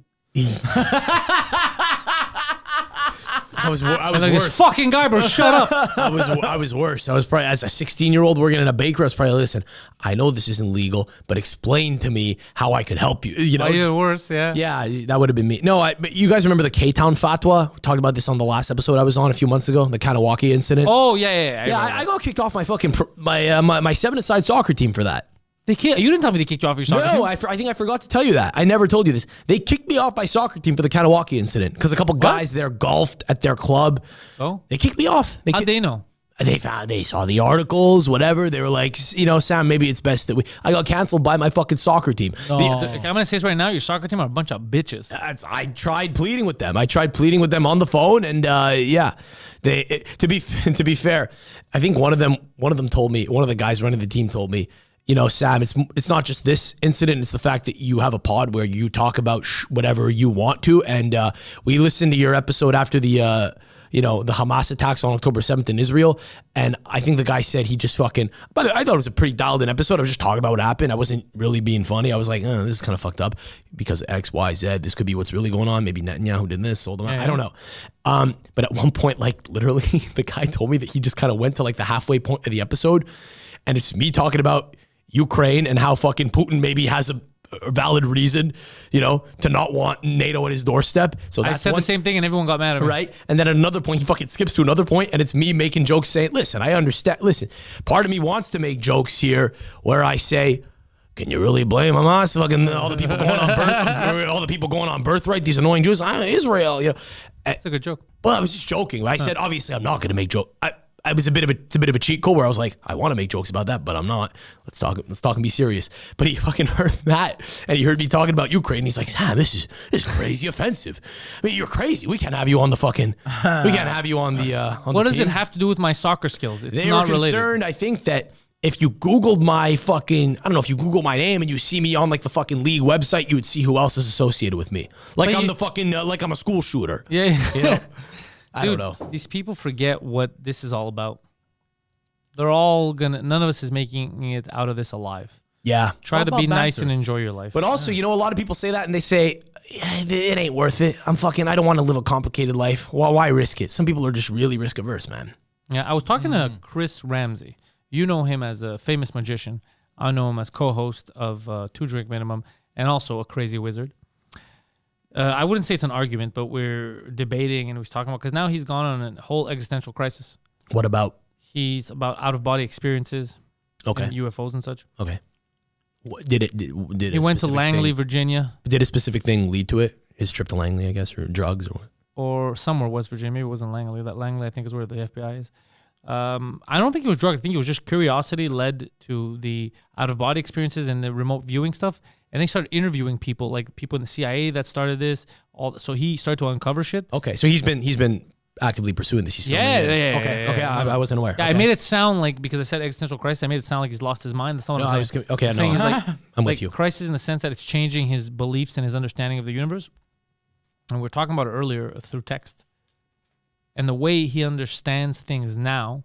[SPEAKER 3] I was
[SPEAKER 1] like,
[SPEAKER 3] worse.
[SPEAKER 1] this fucking guy, bro, shut up.
[SPEAKER 3] I was worse. I was probably, as a 16-year-old working in a bakery, I was probably, listen, I know this isn't legal, but explain to me how I could help you. You know,
[SPEAKER 1] Even worse, yeah.
[SPEAKER 3] yeah, that would have been me. No, but you guys remember the K-Town fatwa? We talked about this on the last episode I was on a few months ago, the Kanawaki incident.
[SPEAKER 1] Oh yeah.
[SPEAKER 3] yeah, I got kicked off my fucking my 7-a-side soccer team for that.
[SPEAKER 1] You didn't tell me they kicked you off your soccer team.
[SPEAKER 3] No, I think I forgot to tell you that. I never told you this. They kicked me off my soccer team for the Kanawaki incident because a couple guys there golfed at their club.
[SPEAKER 1] So
[SPEAKER 3] They kicked me off.
[SPEAKER 1] how'd they know?
[SPEAKER 3] They saw the articles, whatever. They were like, Sam, maybe it's best that I got canceled by my fucking soccer team.
[SPEAKER 1] I'm gonna say this right now. Your soccer team are a bunch of bitches.
[SPEAKER 3] I tried pleading with them. I tried pleading with them on the phone, and to be fair, I think one of them told me, one of the guys running the team told me, Sam, it's not just this incident. It's the fact that you have a pod where you talk about whatever you want to. And we listened to your episode after the Hamas attacks on October 7th in Israel. And I think the guy said he just fucking, but I thought it was a pretty dialed in episode. I was just talking about what happened. I wasn't really being funny. I was like, this is kind of fucked up because X, Y, Z. This could be what's really going on. Maybe Netanyahu did this, sold them out. I don't know. But at one point, like literally the guy told me that he just kind of went to like the halfway point of the episode. And it's me talking about Ukraine and how fucking Putin maybe has a valid reason, to not want NATO at his doorstep. So that's
[SPEAKER 1] I said the same thing and everyone got mad at me.
[SPEAKER 3] Right? And then at another point, he fucking skips to another point and it's me making jokes saying, listen, I understand. Listen, part of me wants to make jokes here where I say, can you really blame Hamas? Fucking all the people going on birthright, these annoying Jews, Israel,
[SPEAKER 1] It's a good joke.
[SPEAKER 3] Well, I was just joking. I said, obviously, I'm not going to make jokes. It's a bit of a cheat code where I was like, I want to make jokes about that, but I'm not. Let's talk and be serious. But he fucking heard that, and he heard me talking about Ukraine. And he's like, Sam, this is crazy offensive. I mean, you're crazy. We can't have you on the fucking. We can't have you on the. On
[SPEAKER 1] What
[SPEAKER 3] the
[SPEAKER 1] does
[SPEAKER 3] team.
[SPEAKER 1] it have to do with my soccer skills? It's
[SPEAKER 3] They
[SPEAKER 1] not
[SPEAKER 3] were
[SPEAKER 1] related.
[SPEAKER 3] concerned. I think that if you Googled my fucking, I don't know, if you Google my name and you see me on like the fucking league website, you would see who else is associated with me. Like
[SPEAKER 1] But
[SPEAKER 3] I'm
[SPEAKER 1] you-
[SPEAKER 3] the fucking, like I'm a school shooter.
[SPEAKER 1] Yeah.
[SPEAKER 3] I
[SPEAKER 1] Dude,
[SPEAKER 3] don't know.
[SPEAKER 1] These people forget what this is all about. They're all none of us is making it out of this alive.
[SPEAKER 3] Yeah.
[SPEAKER 1] Try to
[SPEAKER 2] about
[SPEAKER 1] be nice
[SPEAKER 2] banter?
[SPEAKER 1] and enjoy your life.
[SPEAKER 3] But also, a lot of people say that and they say, yeah, it ain't worth it. I don't want to live a complicated life. Why risk it? Some people are just really risk averse, man.
[SPEAKER 1] Yeah, I was talking to Chris Ramsey. You know him as a famous magician. I know him as co-host of 2 Drink Minimum and also a crazy wizard. I wouldn't say it's an argument, but we're debating and he's talking about, because now he's gone on a whole existential crisis.
[SPEAKER 3] What about?
[SPEAKER 1] He's about out-of-body experiences,
[SPEAKER 3] Okay.
[SPEAKER 1] and UFOs and such.
[SPEAKER 3] Okay. Did
[SPEAKER 1] He went to Langley, Virginia,
[SPEAKER 3] Did a specific thing lead to it? His trip to Langley, I guess, or drugs or what?
[SPEAKER 1] or somewhere West Virginia. Maybe it wasn't Langley. That Langley, I think, is where the FBI is. I don't think it was drugs. I think it was just curiosity led to the out-of-body experiences and the remote viewing stuff. And they started interviewing people, like people in the CIA that started this. So he started to uncover shit.
[SPEAKER 3] Okay, so he's been actively pursuing this. He's filming it. Okay. I wasn't aware.
[SPEAKER 1] Yeah,
[SPEAKER 3] Okay.
[SPEAKER 1] I made it sound like, because I said existential crisis, I made it sound like he's lost his mind. That's not what
[SPEAKER 3] No,
[SPEAKER 1] I'm
[SPEAKER 3] I was
[SPEAKER 1] saying.
[SPEAKER 3] okay.
[SPEAKER 1] I'm
[SPEAKER 3] No,
[SPEAKER 1] saying he's like,
[SPEAKER 3] I'm
[SPEAKER 1] like
[SPEAKER 3] with you.
[SPEAKER 1] crisis in the sense that it's changing his beliefs and his understanding of the universe. and we were talking about it earlier through text, and the way he understands things now.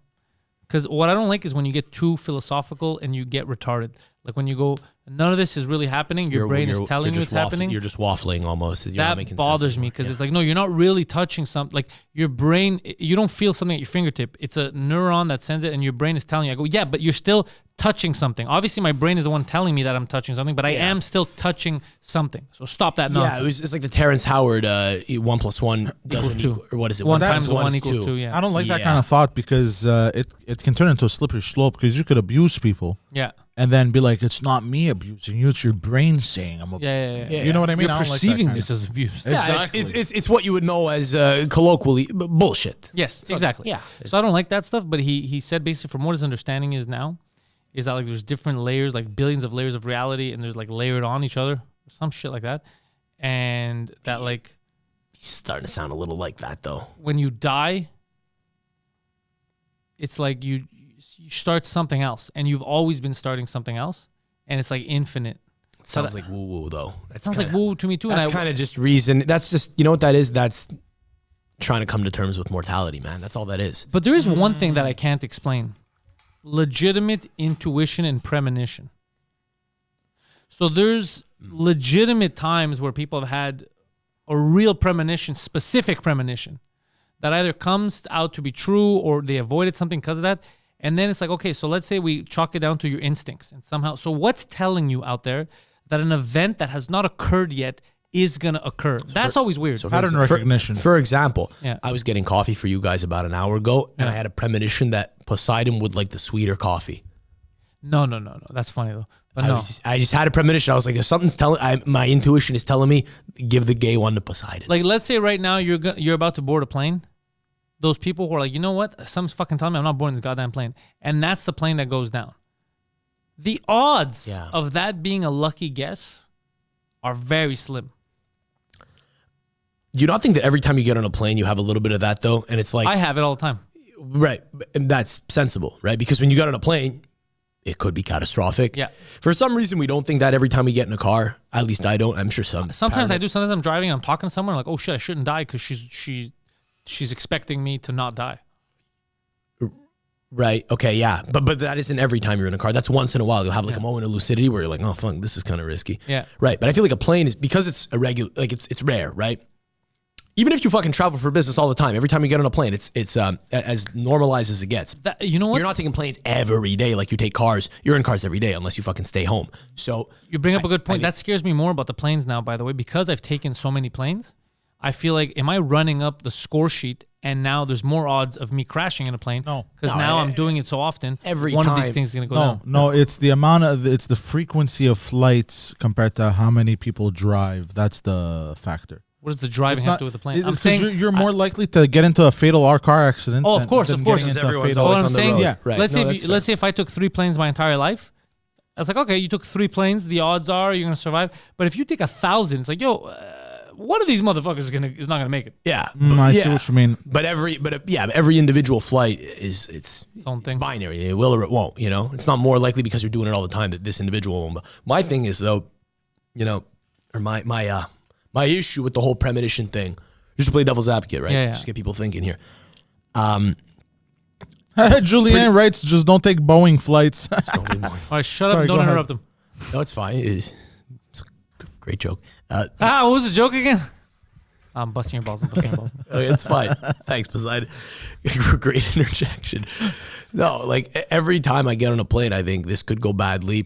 [SPEAKER 1] Because what I don't like is when you get too philosophical and you get retarded. Like when you go, none of this is really happening. Your brain is telling you it's happening.
[SPEAKER 3] You're just waffling almost. You're not
[SPEAKER 1] that
[SPEAKER 3] making
[SPEAKER 1] bothers
[SPEAKER 3] sense
[SPEAKER 1] me because it's like, no, you're not really touching something. Like your brain, you don't feel something at your fingertip. It's a neuron that sends it, and your brain is telling you. I go, yeah, but you're still touching something. Obviously, my brain is the one telling me that I'm touching something, but I am still touching something. So stop that nonsense.
[SPEAKER 3] Yeah, it's like the Terrence Howard 1 + 1
[SPEAKER 1] Equals 2.
[SPEAKER 3] or what is it?
[SPEAKER 1] 1 times 1 equals 2. Yeah.
[SPEAKER 2] I don't like that kind of thought because it can turn into a slippery slope because you could abuse people.
[SPEAKER 1] Yeah.
[SPEAKER 2] And then be like, it's not me abusing you, it's your brain saying I'm abusing
[SPEAKER 1] Yeah.
[SPEAKER 2] You know what I mean?
[SPEAKER 1] You're
[SPEAKER 2] I don't
[SPEAKER 1] perceiving
[SPEAKER 2] like that
[SPEAKER 1] this as abuse.
[SPEAKER 3] Yeah,
[SPEAKER 2] Exactly.
[SPEAKER 3] it's what you would know as colloquially bullshit.
[SPEAKER 1] Yes, exactly.
[SPEAKER 3] Yeah.
[SPEAKER 1] So I don't like that stuff, but he said basically from what his understanding is now, is that like there's different layers, like billions of layers of reality, and there's like layered on each other, some shit like that. And that like
[SPEAKER 3] He's starting to sound a little like that though.
[SPEAKER 1] when you die, it's like you start something else, and you've always been starting something else, and it's like infinite.
[SPEAKER 3] It sounds like woo woo though.
[SPEAKER 1] It sounds like woo to me too.
[SPEAKER 3] That's
[SPEAKER 1] And
[SPEAKER 3] kind of just reason. That's just, you know what that is? That's trying to come to terms with mortality, man. That's all that is.
[SPEAKER 1] But there is one thing that I can't explain: legitimate intuition and premonition. So there's legitimate times where people have had a real premonition, specific premonition, that either comes out to be true or they avoided something because of that. And then it's like, okay, so let's say we chalk it down to your instincts and somehow. So what's telling you out there that an event that has not occurred yet is going to occur? That's always weird.
[SPEAKER 2] Pattern recognition.
[SPEAKER 3] For example,
[SPEAKER 1] Yeah.
[SPEAKER 3] I was getting coffee for you guys about an hour ago, and I had a premonition that Poseidon would like the sweeter coffee.
[SPEAKER 1] No. That's funny though. But no.
[SPEAKER 3] I just had a premonition. I was like, if something's telling, my intuition is telling me, give the gay one to Poseidon.
[SPEAKER 1] Like, let's say right now you're about to board a plane. Those people who are like, you know what? Someone's fucking telling me I'm not boarding this goddamn plane. And that's the plane that goes down. The odds of that being a lucky guess are very slim.
[SPEAKER 3] Do you not think that every time you get on a plane, you have a little bit of that though? And it's like,
[SPEAKER 1] I have it all the time.
[SPEAKER 3] right. And that's sensible, right? Because when you get on a plane, it could be catastrophic.
[SPEAKER 1] Yeah.
[SPEAKER 3] For some reason, we don't think that every time we get in a car. At least I don't. I'm sure some.
[SPEAKER 1] Sometimes I do. Sometimes I'm driving. I'm talking to someone like, oh shit, I shouldn't die because she's expecting me to not die.
[SPEAKER 3] Right. Okay. Yeah. But that isn't every time you're in a car. That's once in a while. You'll have like a moment of lucidity where you're like, oh fuck, this is kind of risky.
[SPEAKER 1] Yeah.
[SPEAKER 3] Right. But I feel like a plane is, because it's irregular, like it's rare, right? Even if you fucking travel for business all the time, every time you get on a plane, it's as normalized as it gets.
[SPEAKER 1] You know what?
[SPEAKER 3] You're not taking planes every day like you take cars. You're in cars every day unless you fucking stay home. So
[SPEAKER 1] you bring up a good point. That scares me more about the planes now, by the way, because I've taken so many planes. I feel like, am I running up the score sheet and now there's more odds of me crashing in a plane?
[SPEAKER 2] No.
[SPEAKER 1] Because now I'm doing it so often.
[SPEAKER 3] Every
[SPEAKER 1] one of
[SPEAKER 3] time.
[SPEAKER 1] these things is going to go down.
[SPEAKER 2] No, it's the amount of, it's the frequency of flights compared to how many people drive. That's the factor.
[SPEAKER 1] What does the driving have to do with the plane? I'm
[SPEAKER 2] Because
[SPEAKER 1] saying
[SPEAKER 2] you're more likely to get into a fatal car accident.
[SPEAKER 1] Oh, of course,
[SPEAKER 2] than
[SPEAKER 1] of course.
[SPEAKER 2] getting into a
[SPEAKER 3] Everyone's
[SPEAKER 2] fatal-
[SPEAKER 1] what
[SPEAKER 3] always
[SPEAKER 1] I'm
[SPEAKER 3] on the
[SPEAKER 1] saying,
[SPEAKER 3] road.
[SPEAKER 2] Yeah.
[SPEAKER 3] Right.
[SPEAKER 1] let's
[SPEAKER 3] No,
[SPEAKER 1] say
[SPEAKER 3] that's
[SPEAKER 1] let's say if I took 3 planes my entire life, I was like, okay, you took 3 planes. The odds are you're gonna survive. But if you take 1,000, it's like, yo, one of these motherfuckers is not gonna make it.
[SPEAKER 3] yeah.
[SPEAKER 2] I see
[SPEAKER 3] yeah.
[SPEAKER 2] what you mean.
[SPEAKER 3] But every individual flight is it's
[SPEAKER 1] own thing.
[SPEAKER 3] binary. It will or it won't. You know, it's not more likely because you're doing it all the time that this individual won't. My thing is though, you know, or my issue with the whole premonition thing, just to play devil's advocate, right?
[SPEAKER 1] Yeah, yeah.
[SPEAKER 3] Just get people thinking here.
[SPEAKER 2] Julianne writes, just don't take Boeing flights.
[SPEAKER 1] All right, shut
[SPEAKER 2] Sorry,
[SPEAKER 1] up.
[SPEAKER 2] go
[SPEAKER 1] Don't
[SPEAKER 2] ahead.
[SPEAKER 1] interrupt them.
[SPEAKER 3] No, it's fine. It's a great joke.
[SPEAKER 1] What was the joke again? I'm busting your balls.
[SPEAKER 3] Okay, it's fine. Thanks, Poseidon. Great interjection. No, like every time I get on a plane, I think this could go badly.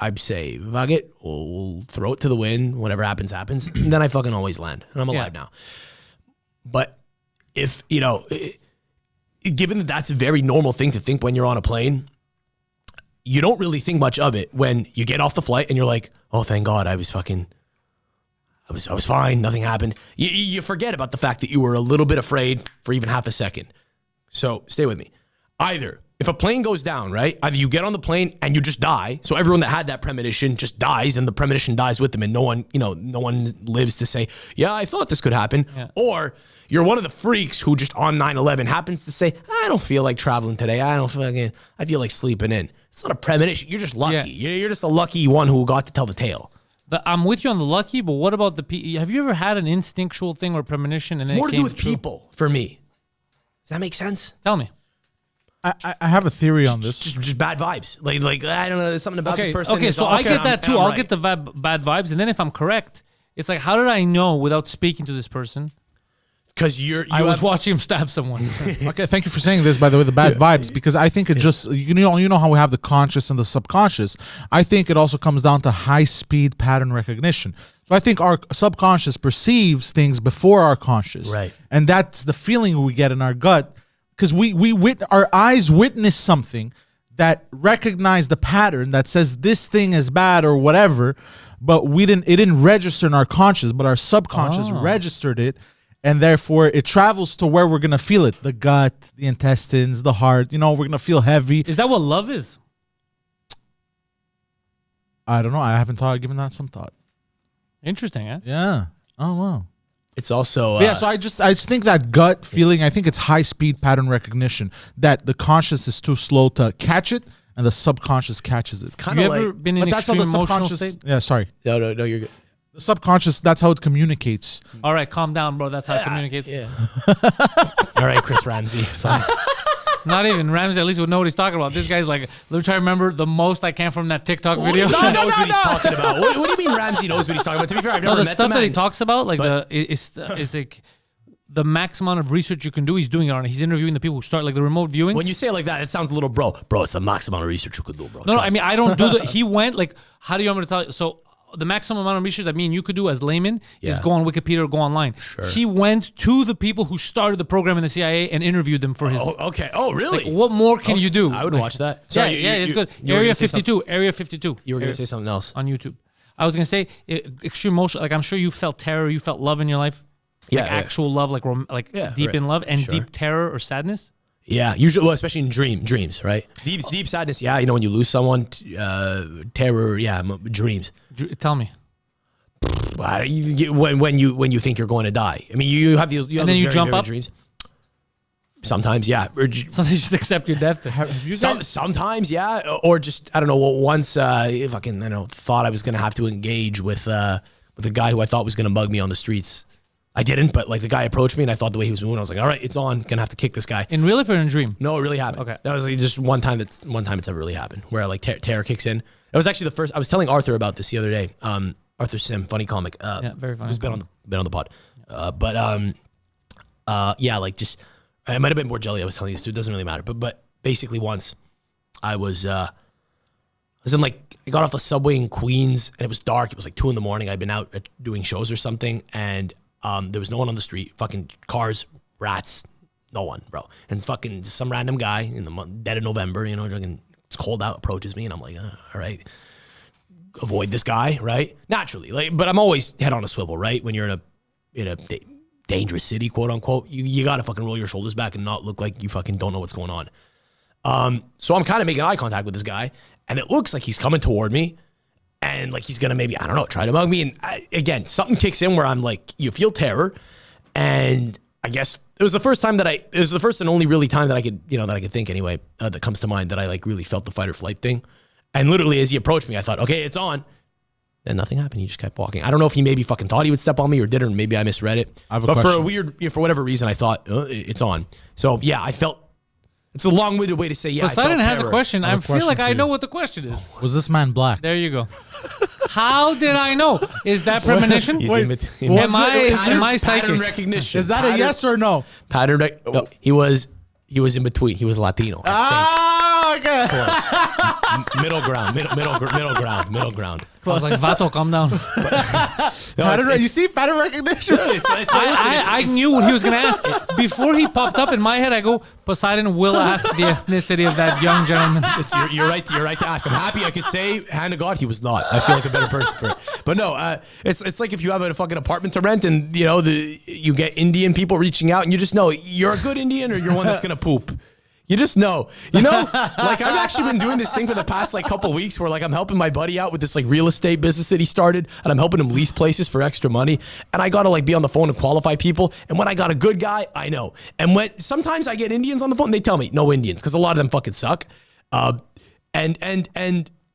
[SPEAKER 3] I'd say, fuck it, we'll throw it to the wind. Whatever happens, happens. And then I fucking always land. And I'm alive now. But if, you know, given that that's a very normal thing to think when you're on a plane, you don't really think much of it when you get off the flight and you're like, oh, thank God, I was fine. Nothing happened. You forget about the fact that you were a little bit afraid for even half a second. So stay with me. Either if a plane goes down, right? Either you get on the plane and you just die. So everyone that had that premonition just dies and the premonition dies with them. And no one lives to say, yeah, I thought this could happen. Yeah. Or you're one of the freaks who just on 9/11 happens to say, I don't feel like traveling today. I feel like sleeping in. It's not a premonition. You're just lucky.
[SPEAKER 1] Yeah.
[SPEAKER 3] You're just a lucky one who got to tell the tale.
[SPEAKER 1] I'm with you on the lucky, but what about have you ever had an instinctual thing or premonition? And
[SPEAKER 3] It's more to do with people for me. Does that make sense?
[SPEAKER 1] Tell me.
[SPEAKER 2] I have a theory on this.
[SPEAKER 3] Just bad vibes. Like I don't know. There's something about this person.
[SPEAKER 1] Okay, so I get that too. I'll get the bad vibes, and then if I'm correct, it's like, how did I know without speaking to this person?
[SPEAKER 3] Because
[SPEAKER 1] I was watching him stab someone.
[SPEAKER 2] Okay, thank you for saying this, by the way, the bad vibes, because I think it just, you know how we have the conscious and the subconscious. I think it also comes down to high-speed pattern recognition. So I think our subconscious perceives things before our conscious.
[SPEAKER 3] Right.
[SPEAKER 2] And that's the feeling we get in our gut, because our eyes witness something that recognize the pattern that says this thing is bad or whatever, but it didn't register in our conscious, but our subconscious registered it. And therefore, it travels to where we're going to feel it. The gut, the intestines, the heart. We're going to feel heavy.
[SPEAKER 1] Is that what love is?
[SPEAKER 2] I don't know. I haven't given that some thought.
[SPEAKER 1] Interesting, eh?
[SPEAKER 2] Yeah. Oh, wow.
[SPEAKER 3] It's also...
[SPEAKER 2] Yeah, so I just think that gut feeling, I think it's high-speed pattern recognition, that the conscious is too slow to catch it, and the subconscious catches it. It's
[SPEAKER 3] kind
[SPEAKER 1] of like... Have you ever been in extreme emotional state?
[SPEAKER 2] Yeah, sorry.
[SPEAKER 3] No, you're good.
[SPEAKER 2] The subconscious, that's how it communicates.
[SPEAKER 1] All right, calm down, bro. That's how it communicates.
[SPEAKER 3] Yeah. All right, Chris Ramsey. Fine.
[SPEAKER 1] Not even Ramsey, at least would know what he's talking about. This guy's like, let me try to remember the most I can from that TikTok video.
[SPEAKER 3] He knows what he's talking about. What do you mean Ramsey knows what he's talking about? To be fair, I've never
[SPEAKER 1] the
[SPEAKER 3] met
[SPEAKER 1] stuff
[SPEAKER 3] the
[SPEAKER 1] that
[SPEAKER 3] man.
[SPEAKER 1] he talks about, like it's like the max amount of research you can do. He's doing it on it. He's interviewing the people who start like the remote viewing.
[SPEAKER 3] When you say it like that, it sounds a little bro. It's the max amount of research you could do, bro.
[SPEAKER 1] No, I mean, I don't do he went like, how do you want me to tell you? So the maximum amount of research that me and you could do as laymen is go on Wikipedia or go online.
[SPEAKER 3] Sure.
[SPEAKER 1] He went to the people who started the program in the CIA and interviewed them for his...
[SPEAKER 3] Oh, okay. Oh, really?
[SPEAKER 1] Like, what more can you do?
[SPEAKER 3] I would watch that.
[SPEAKER 1] Sorry, it's good. Area 52. Area 52.
[SPEAKER 3] You were going to say something else.
[SPEAKER 1] On YouTube. I was going to say, extreme emotion, like I'm sure you felt terror, you felt love in your life. Like actual love, like deep in love, and deep terror or sadness.
[SPEAKER 3] Yeah, usually, well, especially in dreams, right? Deep sadness, yeah. When you lose someone, terror, dreams.
[SPEAKER 1] Tell me.
[SPEAKER 3] When you think you're going to die. I mean, you have these.
[SPEAKER 1] And then you jump up.
[SPEAKER 3] Dreams. Sometimes, yeah.
[SPEAKER 1] Sometimes you just accept your death.
[SPEAKER 3] Sometimes, yeah. Or just I don't know. Once, thought I was gonna have to engage with a guy who I thought was gonna mug me on the streets. I didn't, but like the guy approached me and I thought the way he was moving, I was like, all right, it's on. Gonna have to kick this guy.
[SPEAKER 1] In real life or in a dream?
[SPEAKER 3] No, it really happened.
[SPEAKER 1] Okay.
[SPEAKER 3] That was like just one time it's ever really happened where like terror kicks in. It was actually the first. I was telling Arthur about this the other day. Arthur Sim, funny comic.
[SPEAKER 1] Very funny.
[SPEAKER 3] Who's been on the pod. Like just it might have been Borgelli I was telling you this to. It doesn't really matter. But basically once I was in like I got off the subway in Queens and it was dark. It was like 2 a.m. I'd been out doing shows or something and there was no one on the street. Fucking cars, rats, no one, bro. And it's fucking some random guy in the dead of November, it's cold out, approaches me, and I'm like, all right, avoid this guy, right? Naturally, like, but I'm always head on a swivel, right? When you're in a dangerous city, quote unquote, you gotta fucking roll your shoulders back and not look like you fucking don't know what's going on. So I'm kind of making eye contact with this guy, and it looks like he's coming toward me. And like he's gonna maybe, I don't know, try to mug me. And again, something kicks in where I'm like, you feel terror. And I guess it was the first and only really time that I could think anyway, that comes to mind that I like really felt the fight or flight thing. And literally as he approached me, I thought, okay, it's on. Then nothing happened. He just kept walking. I don't know if he maybe fucking thought he would step on me or didn't, or maybe I misread it.
[SPEAKER 2] I have a
[SPEAKER 3] but
[SPEAKER 2] question.
[SPEAKER 3] for whatever reason, I thought it's on. So yeah, I felt. It's a long-winded way to say yeah.
[SPEAKER 1] Poseidon has a question. I feel like I
[SPEAKER 2] for
[SPEAKER 1] know
[SPEAKER 2] you.
[SPEAKER 1] what the question is.
[SPEAKER 2] Was this man black?
[SPEAKER 1] There you go. How did I know? Is that premonition?
[SPEAKER 3] Am
[SPEAKER 1] I psychic?
[SPEAKER 3] Pattern recognition.
[SPEAKER 2] Is that a yes or no?
[SPEAKER 3] No, he was in between. He was Latino.
[SPEAKER 2] Ah, okay.
[SPEAKER 3] Close. Middle ground.
[SPEAKER 1] I was like, Vato, calm down.
[SPEAKER 2] You see pattern recognition?
[SPEAKER 1] I knew what he was going to ask. Before he popped up in my head, I go, Poseidon will ask the ethnicity of that young gentleman.
[SPEAKER 3] You're right to ask. I'm happy I could say, hand to God, he was not. I feel like a better person for it. But no, it's like if you have a fucking apartment to rent and, you get Indian people reaching out and you just know you're a good Indian or you're one that's going to poop. You just know, like I've actually been doing this thing for the past like couple weeks where like I'm helping my buddy out with this like real estate business that he started and I'm helping him lease places for extra money. And I got to like be on the phone and qualify people. And when I got a good guy, I know. And when sometimes I get Indians on the phone, they tell me no Indians because a lot of them fucking suck. And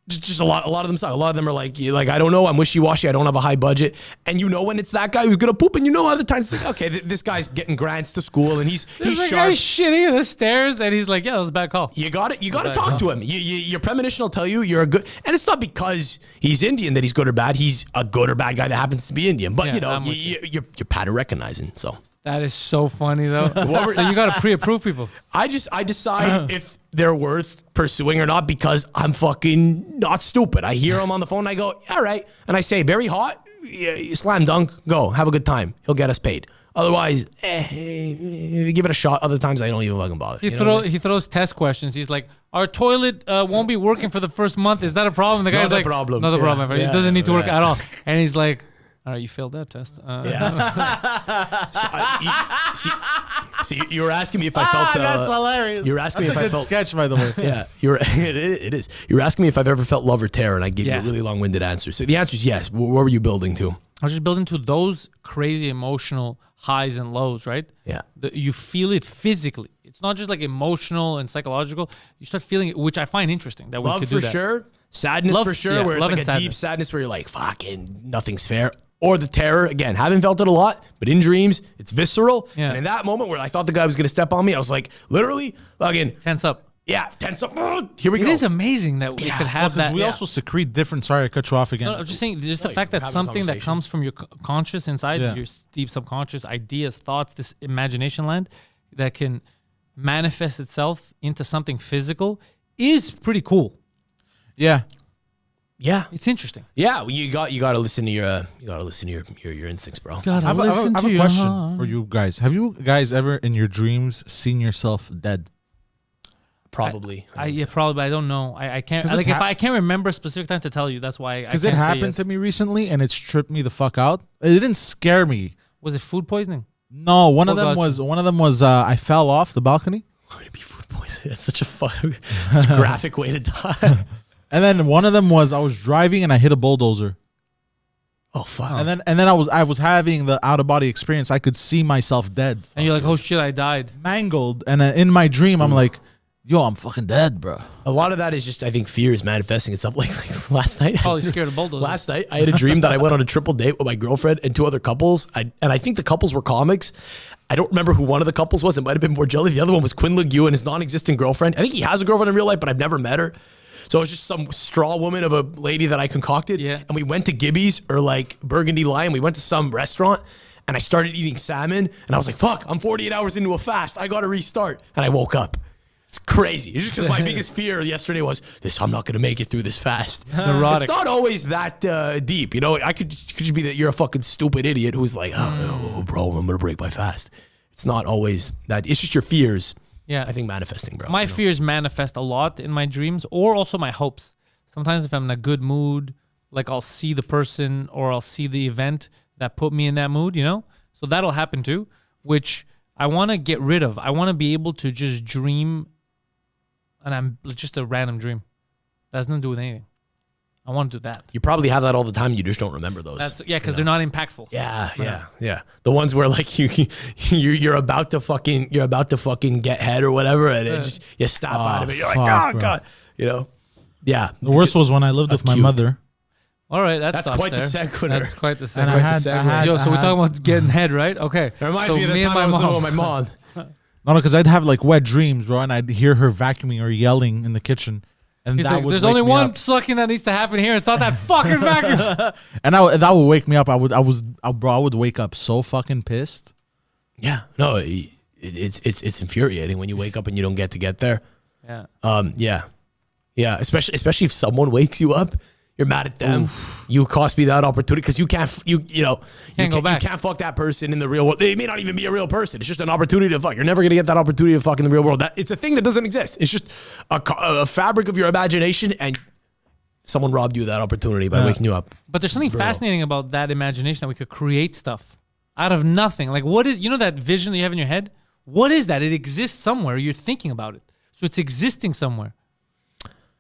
[SPEAKER 3] Just a lot of them suck. A lot of them are like, I don't know, I'm wishy-washy, I don't have a high budget. And you know when it's that guy who's gonna poop, and you know other times it's like, okay, this guy's getting grants to school and he's
[SPEAKER 1] There's a
[SPEAKER 3] sharp.
[SPEAKER 1] guy shitting in the stairs, and he's like, "Yeah, that was a bad call."
[SPEAKER 3] You got to talk to him. Your premonition will tell you you're a good, and it's not because he's Indian that he's good or bad. He's a good or bad guy that happens to be Indian. But
[SPEAKER 1] Yeah,
[SPEAKER 3] you know,
[SPEAKER 1] I'm with
[SPEAKER 3] you're pattern recognizing. So
[SPEAKER 1] That is so funny though. So you got to pre-approve people.
[SPEAKER 3] I decide if they're worth pursuing or not because I'm fucking not stupid. I hear him on the phone. And I go, all right, and I say, very hot, slam dunk, go have a good time. He'll get us paid. Otherwise, give it a shot. Other times, I don't even fucking bother.
[SPEAKER 1] He throws test questions. He's like, "Our toilet won't be working for the first month. Is that a problem?" The guy's
[SPEAKER 3] Not a
[SPEAKER 1] like,
[SPEAKER 3] problem.
[SPEAKER 1] "Not a
[SPEAKER 3] Yeah,
[SPEAKER 1] problem. It
[SPEAKER 3] yeah,
[SPEAKER 1] doesn't need to work
[SPEAKER 3] yeah.
[SPEAKER 1] at all." And he's like, "All right, you failed that test."
[SPEAKER 3] See, you were asking me if I felt.
[SPEAKER 2] That's hilarious.
[SPEAKER 3] You were asking
[SPEAKER 2] That's
[SPEAKER 3] me
[SPEAKER 2] a
[SPEAKER 3] if I
[SPEAKER 2] good
[SPEAKER 3] felt.
[SPEAKER 2] sketch, by the way.
[SPEAKER 3] Yeah, it is. You were asking me if I've ever felt love or terror, and I gave you
[SPEAKER 1] Yeah.
[SPEAKER 3] a really long-winded answer. So the answer is yes. What were you building to?
[SPEAKER 1] I was just building to those crazy emotional highs and lows, right?
[SPEAKER 3] Yeah.
[SPEAKER 1] You feel it physically. It's not just like emotional and psychological. You start feeling it, which I find interesting that we
[SPEAKER 3] Love
[SPEAKER 1] could
[SPEAKER 3] for
[SPEAKER 1] do that.
[SPEAKER 3] sure. Sadness
[SPEAKER 1] Love-
[SPEAKER 3] for sure,
[SPEAKER 1] yeah,
[SPEAKER 3] where it's
[SPEAKER 1] love
[SPEAKER 3] like
[SPEAKER 1] and
[SPEAKER 3] a deep
[SPEAKER 1] sadness.
[SPEAKER 3] sadness where you're like, fucking nothing's fair. Or the terror, again, haven't felt it a lot, but in dreams, it's visceral.
[SPEAKER 1] Yeah.
[SPEAKER 3] And in that moment where I thought the guy was going to step on me, I was like, literally, fucking,
[SPEAKER 1] Tense up.
[SPEAKER 3] yeah, tense up. Here we
[SPEAKER 1] It
[SPEAKER 3] go.
[SPEAKER 1] is amazing that we could have
[SPEAKER 2] Because
[SPEAKER 1] that.
[SPEAKER 2] we also secrete different. Sorry, I cut you off again.
[SPEAKER 1] No, I'm just saying, just the
[SPEAKER 3] No,
[SPEAKER 1] fact
[SPEAKER 3] you're
[SPEAKER 1] that
[SPEAKER 3] having a
[SPEAKER 1] something that
[SPEAKER 3] conversation.
[SPEAKER 1] comes from your conscious inside,
[SPEAKER 2] Yeah.
[SPEAKER 1] your deep subconscious ideas, thoughts, this imagination land that can manifest itself into something physical is pretty cool.
[SPEAKER 2] Yeah.
[SPEAKER 3] yeah.
[SPEAKER 1] It's interesting.
[SPEAKER 3] Yeah, well, you got to listen to your instincts, bro.
[SPEAKER 1] Gotta
[SPEAKER 2] I have a
[SPEAKER 1] your
[SPEAKER 2] question
[SPEAKER 1] heart.
[SPEAKER 2] for you guys. Have you guys ever in your dreams seen yourself dead?
[SPEAKER 3] Probably.
[SPEAKER 1] Yeah, probably. I don't know. I can't.
[SPEAKER 2] 'Cause
[SPEAKER 1] Like,
[SPEAKER 2] it's
[SPEAKER 1] if I can't remember a specific time to tell you, that's why.
[SPEAKER 2] Because it happened to me recently and it's tripped me the fuck out. It didn't scare me.
[SPEAKER 1] Was it food poisoning?
[SPEAKER 2] No, one of
[SPEAKER 1] What
[SPEAKER 2] them
[SPEAKER 1] got
[SPEAKER 2] was I fell off the balcony.
[SPEAKER 3] Would it be food poisoning? That's such a graphic way to die.
[SPEAKER 2] And then one of them was I was driving and I hit a bulldozer.
[SPEAKER 3] Oh fuck.
[SPEAKER 2] And then I was having the out of body experience. I could see myself dead,
[SPEAKER 1] And you're like, "Oh shit, I died."
[SPEAKER 2] mangled. And in my dream, I'm like, "Yo, I'm fucking dead, bro."
[SPEAKER 3] A lot of that is just, I think, fear is manifesting itself. Like last night.
[SPEAKER 1] Probably scared of bulldozers.
[SPEAKER 3] Last night, I had a dream that I went on a triple date with my girlfriend and two other couples. And I think the couples were comics. I don't remember who one of the couples was. It might have been Borgelli. The other one was Quinn Legue and his non-existent girlfriend. I think he has a girlfriend in real life, but I've never met her. So it was just some straw woman of a lady that I concocted.
[SPEAKER 1] Yeah.
[SPEAKER 3] And we went to Gibby's or like Burgundy Lion. We went to some restaurant and I started eating salmon. And I was like, fuck, I'm 48 hours into a fast. I got to restart. And I woke up. It's crazy. It's just because my biggest fear yesterday was this. I'm not going to make it through this fast.
[SPEAKER 1] Neurotic.
[SPEAKER 3] It's not always that deep. You know, I could just be that you're a fucking stupid idiot who's like, oh, bro, I'm going to break my fast. It's not always that. It's just your fears.
[SPEAKER 1] Yeah.
[SPEAKER 3] I think manifesting, bro.
[SPEAKER 1] My
[SPEAKER 3] you know?
[SPEAKER 1] fears manifest a lot in my dreams, or also my hopes. Sometimes if I'm in a good mood, like I'll see the person or I'll see the event that put me in that mood, you know? So that'll happen too, which I want to get rid of. I want to be able to just dream, and I'm just a random dream. That has nothing to do with anything. I want to do that.
[SPEAKER 3] You probably have that all the time. You just don't remember those.
[SPEAKER 1] That's because they're not impactful.
[SPEAKER 3] Yeah. The ones where like you're about to fucking get head or whatever, and it just you snap out of it. You're like,
[SPEAKER 2] fuck,
[SPEAKER 3] oh
[SPEAKER 2] bro.
[SPEAKER 3] god, you know. Yeah.
[SPEAKER 2] The worst was when I lived with my
[SPEAKER 3] cute.
[SPEAKER 2] mother.
[SPEAKER 1] All right,
[SPEAKER 3] That's quite the sequitur.
[SPEAKER 1] That's quite the
[SPEAKER 2] And
[SPEAKER 1] sequitur.
[SPEAKER 2] I had
[SPEAKER 1] Yo, so we're talking about getting head, right? Okay.
[SPEAKER 3] It reminds
[SPEAKER 1] so
[SPEAKER 3] me of the time I was living with my mom.
[SPEAKER 2] No, because I'd have like wet dreams, bro, and I'd hear her vacuuming or yelling in the kitchen. And
[SPEAKER 1] He's
[SPEAKER 2] that
[SPEAKER 1] like,
[SPEAKER 2] would
[SPEAKER 1] there's
[SPEAKER 2] wake
[SPEAKER 1] only
[SPEAKER 2] me
[SPEAKER 1] one
[SPEAKER 2] up.
[SPEAKER 1] sucking that needs to happen here. It's not that fucking vacuum.
[SPEAKER 2] And that would wake me up. I would wake up so fucking pissed.
[SPEAKER 3] Yeah. No, it's infuriating when you wake up and you don't get there.
[SPEAKER 1] Yeah.
[SPEAKER 3] Yeah. Especially if someone wakes you up, you're mad at them. You cost me that opportunity because you can't
[SPEAKER 1] Can't go back.
[SPEAKER 3] You can't fuck that person in the real world. They may not even be a real person. It's just an opportunity to fuck. You're never gonna get that opportunity to fuck in the real world. It's a thing that doesn't exist. It's just a fabric of your imagination, and someone robbed you of that opportunity by waking you up.
[SPEAKER 1] But there's something fascinating about that imagination that we could create stuff out of nothing. Like, what is, that vision that you have in your head? What is that? It exists somewhere. You're thinking about it. So it's existing somewhere.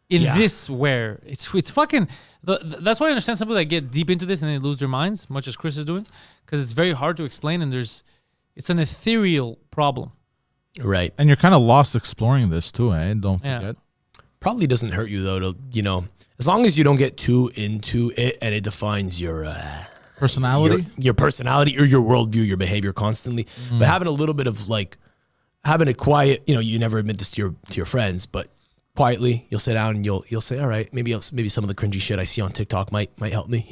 [SPEAKER 1] In this where it's fucking that's why I understand some people that get deep into this and they lose their minds, much as Chris is doing, because it's very hard to explain and it's an ethereal problem.
[SPEAKER 3] Right.
[SPEAKER 2] And you're kind of lost exploring this too, eh? Don't
[SPEAKER 1] Yeah.
[SPEAKER 2] forget.
[SPEAKER 3] Probably doesn't hurt you though to as long as you don't get too into it and it defines your
[SPEAKER 2] Personality.
[SPEAKER 3] your personality or your worldview, your behavior constantly. But having a little bit of like having a quiet, you never admit this to your friends, but quietly you'll sit down and you'll say, all right, maybe some of the cringy shit I see on TikTok might help me.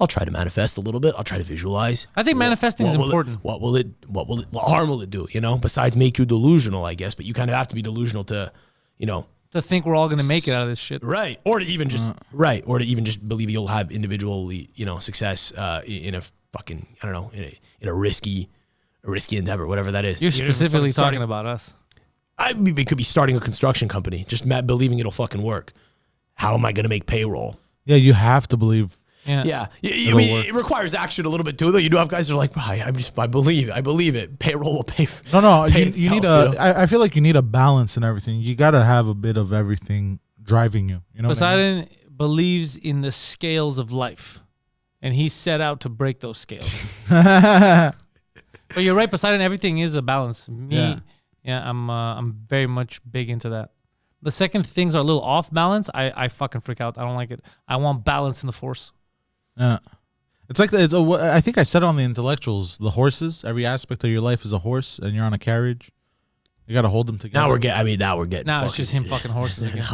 [SPEAKER 3] I'll try to manifest a little bit. I'll try to visualize.
[SPEAKER 1] I think manifesting is important.
[SPEAKER 3] What harm will it do? Besides make you delusional, I guess. But you kind of have to be delusional to,
[SPEAKER 1] To think we're all going to make it out of this shit.
[SPEAKER 3] right? Or to even just believe you'll have individually, success in a fucking in a risky endeavor, whatever that is.
[SPEAKER 1] You're specifically talking about us.
[SPEAKER 3] It could be starting a construction company, just believing it'll fucking work. How am I going to make payroll?
[SPEAKER 2] Yeah, you have to believe.
[SPEAKER 3] Yeah. I mean, it requires action a little bit too, though. You do have guys that are like, I believe it. Payroll will pay.
[SPEAKER 2] No.
[SPEAKER 3] Pay
[SPEAKER 2] You
[SPEAKER 3] itself,
[SPEAKER 2] need I feel like you need a balance in everything. You got to have a bit of everything driving you. You know what I mean?
[SPEAKER 1] Poseidon believes in the scales of life, and he set out to break those scales. But you're right, Poseidon. Everything is a balance. I'm very much big into that. The second things are a little off balance, I fucking freak out. I don't like it. I want balance in the force.
[SPEAKER 2] Yeah. It's like I think I said it on the intellectuals. The horses. Every aspect of your life is a horse, and you're on a carriage. You got to hold them together.
[SPEAKER 3] Now we're getting.
[SPEAKER 1] Now it's just him fucking horses again.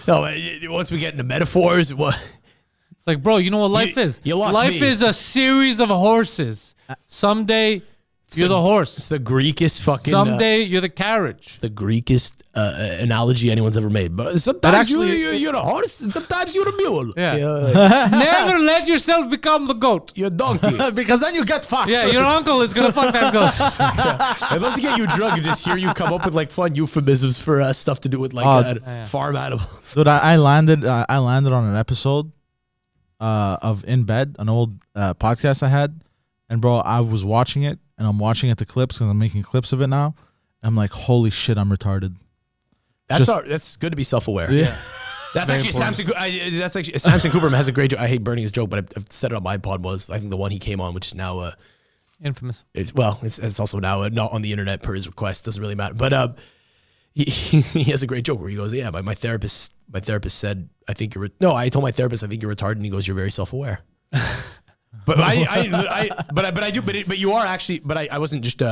[SPEAKER 3] No. Once we get into metaphors, what?
[SPEAKER 1] It's like, bro, you know what life is?
[SPEAKER 3] You lost
[SPEAKER 1] life
[SPEAKER 3] me.
[SPEAKER 1] is a series of horses. Someday you're the horse.
[SPEAKER 3] It's the Greekest fucking.
[SPEAKER 1] Someday you're the carriage.
[SPEAKER 3] The Greekest analogy anyone's ever made. But sometimes you're a horse, and sometimes you're a mule.
[SPEAKER 1] Yeah. Never let yourself become the goat.
[SPEAKER 3] You're a donkey.
[SPEAKER 2] because then you get fucked.
[SPEAKER 1] Yeah, your uncle is gonna fuck that goat.
[SPEAKER 3] I'd love to get you drunk and just hear you come up with like fun euphemisms for stuff to do with like farm animals.
[SPEAKER 2] Dude, I landed on an episode of In Bed, an old podcast I had, and bro, I was watching it, and I'm watching it to clips because I'm making clips of it now. I'm like, holy shit, I'm retarded.
[SPEAKER 3] That's good to be self-aware.
[SPEAKER 2] Yeah.
[SPEAKER 3] That's actually Samson Cooper has a great joke. I hate burning his joke, but I've said it on my pod was I think the one he came on, which is now
[SPEAKER 1] Infamous.
[SPEAKER 3] It's also now not on the internet per his request. Doesn't really matter. But he has a great joke where he goes, yeah, my therapist said I told my therapist I think you're retarded, and he goes, you're very self-aware. But you are actually. But I wasn't just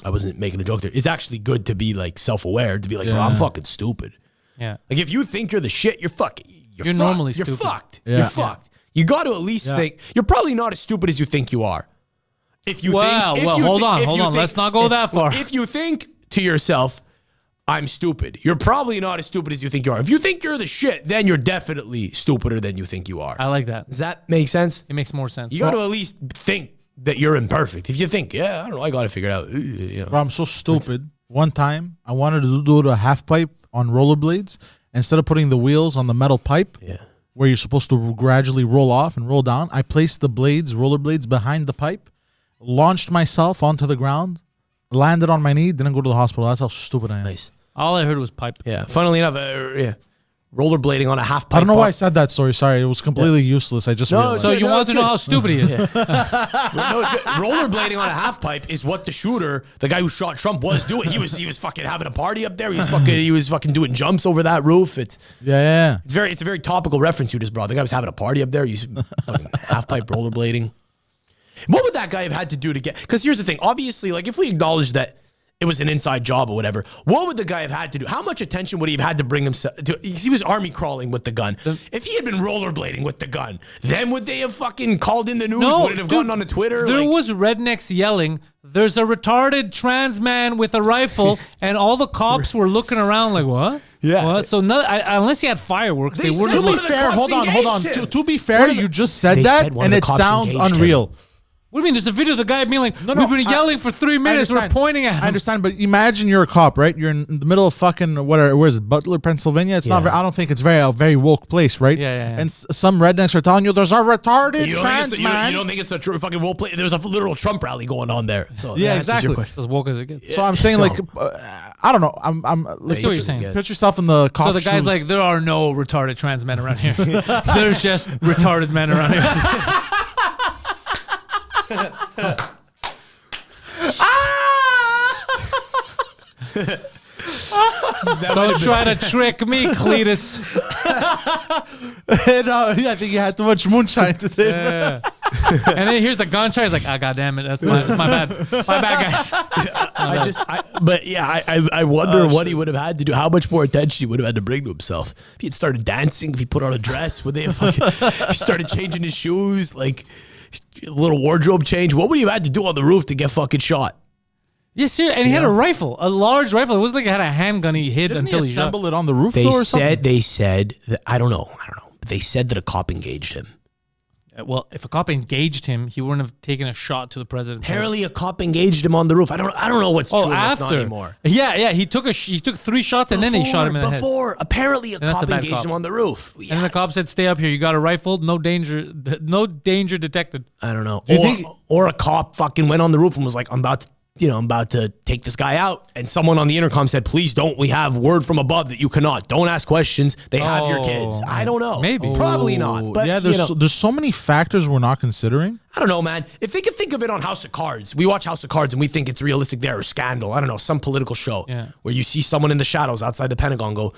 [SPEAKER 3] I wasn't making a joke there. It's actually good to be like self-aware, to be like, bro, I'm fucking stupid.
[SPEAKER 1] Yeah.
[SPEAKER 3] Like if you think you're the shit, you're fucked.
[SPEAKER 1] Normally
[SPEAKER 3] you're
[SPEAKER 1] stupid.
[SPEAKER 3] fucked.
[SPEAKER 2] Yeah.
[SPEAKER 3] You're fucked. You got to at least think you're probably not as stupid as you think you are. If you
[SPEAKER 1] hold on. Let's not go that far.
[SPEAKER 3] If you think to yourself, I'm stupid, you're probably not as stupid as you think you are. If you think you're the shit, then you're definitely stupider than you think you are.
[SPEAKER 1] I like that.
[SPEAKER 3] Does that make sense?
[SPEAKER 1] It makes more sense.
[SPEAKER 3] You got to at least think that you're imperfect. If you think, I don't know, I got to figure it out.
[SPEAKER 2] Bro, I'm so stupid. One time, I wanted to do a half pipe on rollerblades. Instead of putting the wheels on the metal pipe, where you're supposed to gradually roll off and roll down, I placed the rollerblades behind the pipe, launched myself onto the ground, landed on my knee, didn't go to the hospital. That's how stupid I am.
[SPEAKER 3] Nice.
[SPEAKER 1] All I heard was pipe.
[SPEAKER 3] Yeah. Funnily enough, rollerblading on a half pipe.
[SPEAKER 2] I don't know why I said that story. Sorry, it was completely useless. I just realized.
[SPEAKER 1] So you want to know how stupid he is?
[SPEAKER 3] Rollerblading on a half pipe is what the shooter, the guy who shot Trump, was doing. He was fucking having a party up there. He was fucking doing jumps over that roof. It's a very topical reference you just brought. The guy was having a party up there. He's fucking half pipe rollerblading. What would that guy have had to do to get? Because here's the thing. Obviously, like if we acknowledge that it was an inside job or whatever, what would the guy have had to do? How much attention would he have had to bring himself to? He was army crawling with the gun. If he had been rollerblading with the gun, then would they have fucking called in the news? Would it have gotten on the Twitter?
[SPEAKER 1] There was rednecks yelling, there's a retarded trans man with a rifle, and all the cops were looking around like, what?
[SPEAKER 3] Yeah.
[SPEAKER 1] What? So unless he had fireworks, they wouldn't.
[SPEAKER 2] To be fair, hold on. To be fair, you just said that, and it sounds unreal.
[SPEAKER 1] What do you mean? There's a video of the guy being like, we've been yelling for 3 minutes. We're pointing at him.
[SPEAKER 2] I understand, but imagine you're a cop, right? You're in the middle of fucking where is it? Butler, Pennsylvania. It's not. I don't think it's a very woke place, right?
[SPEAKER 1] Yeah.
[SPEAKER 2] And some rednecks are telling you there's a retarded trans man.
[SPEAKER 3] You don't think it's a true fucking woke place? There was a literal Trump rally going on there. So
[SPEAKER 2] yeah, exactly.
[SPEAKER 1] As woke as it gets.
[SPEAKER 2] So I'm saying, like, I don't know. I'm.
[SPEAKER 1] I see what you're saying.
[SPEAKER 2] Put yourself in the cop's
[SPEAKER 1] So the guy's
[SPEAKER 2] shoes.
[SPEAKER 1] like, there are no retarded trans men around here. There's just retarded men around here. Don't try to trick me, Cletus.
[SPEAKER 2] No, I think you had too much moonshine today.
[SPEAKER 1] Yeah. And then here's the gunshot. He's like, ah, God damn it. That's my bad. My bad, guys.
[SPEAKER 3] I wonder what he would have had to do, how much more attention he would have had to bring to himself. If he had started dancing, if he put on a dress, would they have if he started changing his shoes, like a little wardrobe change, what would he have had to do on the roof to get fucking shot?
[SPEAKER 1] Yes, yeah, and he had a rifle, a large rifle. It wasn't like he had a handgun he hid
[SPEAKER 2] Didn't
[SPEAKER 1] until
[SPEAKER 2] he
[SPEAKER 1] he shot.
[SPEAKER 2] assemble it on the roof
[SPEAKER 3] They
[SPEAKER 2] though or something?
[SPEAKER 3] said that, I don't know, but they said that a cop engaged him.
[SPEAKER 1] Well, if a cop engaged him, he wouldn't have taken a shot to the president.
[SPEAKER 3] Apparently, a cop engaged him on the roof. I don't know what's true and what's not anymore.
[SPEAKER 1] Yeah, he took 3 shots and then he shot him in the head.
[SPEAKER 3] Apparently, a
[SPEAKER 1] And that's
[SPEAKER 3] cop
[SPEAKER 1] a bad
[SPEAKER 3] engaged
[SPEAKER 1] cop.
[SPEAKER 3] him on the roof. Yeah.
[SPEAKER 1] And then the cop said, "Stay up here. You got a rifle. No danger detected."
[SPEAKER 3] I don't know.
[SPEAKER 2] think-
[SPEAKER 3] Or a cop fucking went on the roof and was like, I'm about to take this guy out. And someone on the intercom said, please don't. We have word from above that you cannot. Don't ask questions. They have your kids. I don't know.
[SPEAKER 1] Maybe.
[SPEAKER 3] Probably not. But
[SPEAKER 2] yeah, there's so many factors we're not considering.
[SPEAKER 3] I don't know, man. If they could think of it on House of Cards, we watch House of Cards and we think it's realistic there, or Scandal. I don't know, some political show where you see someone in the shadows outside the Pentagon go,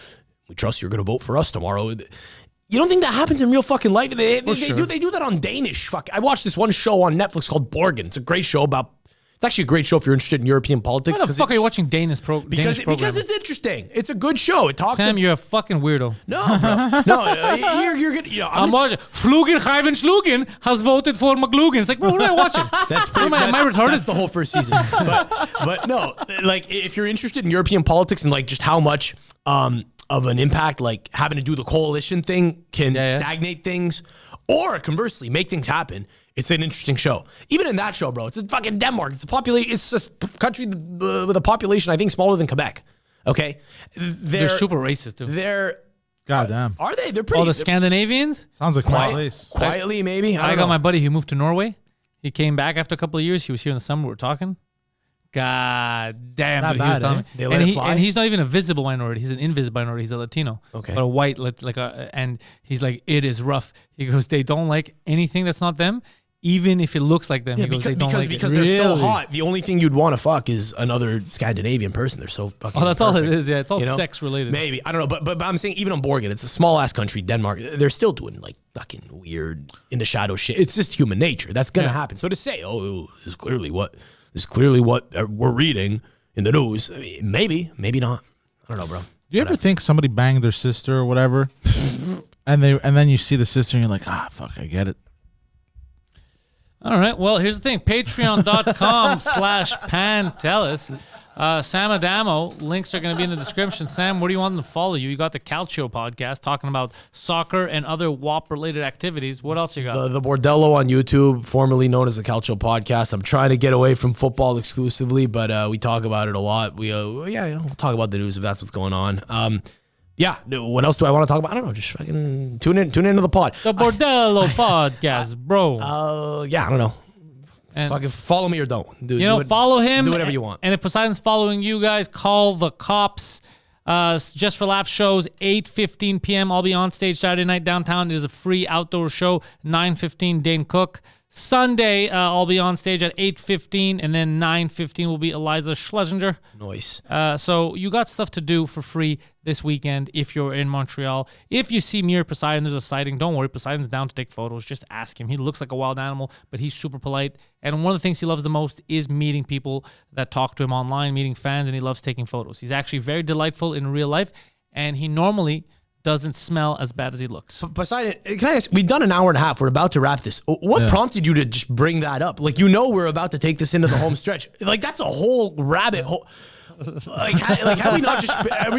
[SPEAKER 3] we trust you're going to vote for us tomorrow. You don't think that happens in real fucking life? They do that on Danish. Fuck. I watched this one show on Netflix called Borgen. It's a great show about. It's actually a great show if you're interested in European politics.
[SPEAKER 1] Why the fuck are you watching Danish program?
[SPEAKER 3] Because it's interesting. It's a good show. It talks.
[SPEAKER 1] Sam, you're a fucking weirdo.
[SPEAKER 3] No, bro. No, you're good. Yeah,
[SPEAKER 1] I'm watching. Flugen, Guyven, Slugen has voted for McLugan. It's like, bro, what am I watching? Am I retarded?
[SPEAKER 3] That's the whole first season. but no, like if you're interested in European politics and like just how much of an impact like having to do the coalition thing can stagnate things, or conversely make things happen. It's an interesting show. Even in that show, bro, it's in fucking Denmark. It's a country with a population I think smaller than Quebec. Okay,
[SPEAKER 1] they're super racist too.
[SPEAKER 2] Goddamn.
[SPEAKER 3] Are they? They're pretty.
[SPEAKER 1] Oh, the Scandinavians.
[SPEAKER 2] Sounds like my place.
[SPEAKER 3] Quietly, maybe.
[SPEAKER 1] I got my buddy who moved to Norway. He came back after a couple of years. He was here in the summer. We were talking. God damn,
[SPEAKER 2] Not
[SPEAKER 1] dude, he was
[SPEAKER 2] bad,
[SPEAKER 1] telling
[SPEAKER 2] eh?
[SPEAKER 1] me.
[SPEAKER 3] They let it fly?
[SPEAKER 1] And he's not even a visible minority. He's an invisible minority. He's a Latino.
[SPEAKER 3] Okay.
[SPEAKER 1] But a white, and he's like, it is rough. He goes, they don't like anything that's not them, even if it looks like them.
[SPEAKER 3] Yeah,
[SPEAKER 1] he goes, they don't
[SPEAKER 3] because
[SPEAKER 1] like
[SPEAKER 3] because
[SPEAKER 1] it.
[SPEAKER 3] they're so
[SPEAKER 2] Really?
[SPEAKER 3] hot. The only thing you'd want to fuck is another Scandinavian person. They're so fucking.
[SPEAKER 1] Oh, that's all it
[SPEAKER 3] perfect.
[SPEAKER 1] is. Yeah, it's all sex related.
[SPEAKER 3] Maybe, I don't know, but I'm saying even on Borgen, it's a small ass country, Denmark. They're still doing like fucking weird in the shadow shit. It's just human nature. That's gonna happen. So to say, oh, this is clearly what we're reading in the news. I mean, maybe not. I don't know, bro.
[SPEAKER 2] Do you ever think somebody banged their sister or whatever, and then you see the sister and you're like, fuck, I get it.
[SPEAKER 1] All right. Well, here's the thing. Patreon.com/Pantelis. Sam Adamo. Links are going to be in the description. Sam, where do you want them to follow you? You got the Calcio podcast talking about soccer and other WAP-related activities. What else you got?
[SPEAKER 3] The Bordello on YouTube, formerly known as the Calcio Podcast. I'm trying to get away from football exclusively, but we talk about it a lot. We'll talk about the news if that's what's going on. What else do I want to talk about? I don't know. Just fucking tune into the pod.
[SPEAKER 1] The Bordello podcast, bro.
[SPEAKER 3] I don't know.
[SPEAKER 1] And
[SPEAKER 3] fucking follow me or don't.
[SPEAKER 1] Follow him.
[SPEAKER 3] Do whatever you want.
[SPEAKER 1] And if Poseidon's following you guys, call the cops. Just for Laughs shows, 8:15 p.m. I'll be on stage Saturday night downtown. It is a free outdoor show. 9:15 Dane Cook. Sunday, I'll be on stage at 8:15, and then 9:15 will be Eliza Schlesinger.
[SPEAKER 3] Nice.
[SPEAKER 1] So you got stuff to do for free this weekend if you're in Montreal. If you see me or Poseidon, there's a sighting. Don't worry, Poseidon's down to take photos. Just ask him. He looks like a wild animal, but he's super polite. And one of the things he loves the most is meeting people that talk to him online, meeting fans, and he loves taking photos. He's actually very delightful in real life, and he normally doesn't smell as bad as he looks.
[SPEAKER 3] Poseidon, can I ask, we've done an hour and a half. We're about to wrap this. What prompted you to just bring that up? Like, we're about to take this into the home stretch. Like, that's a whole rabbit hole. Are we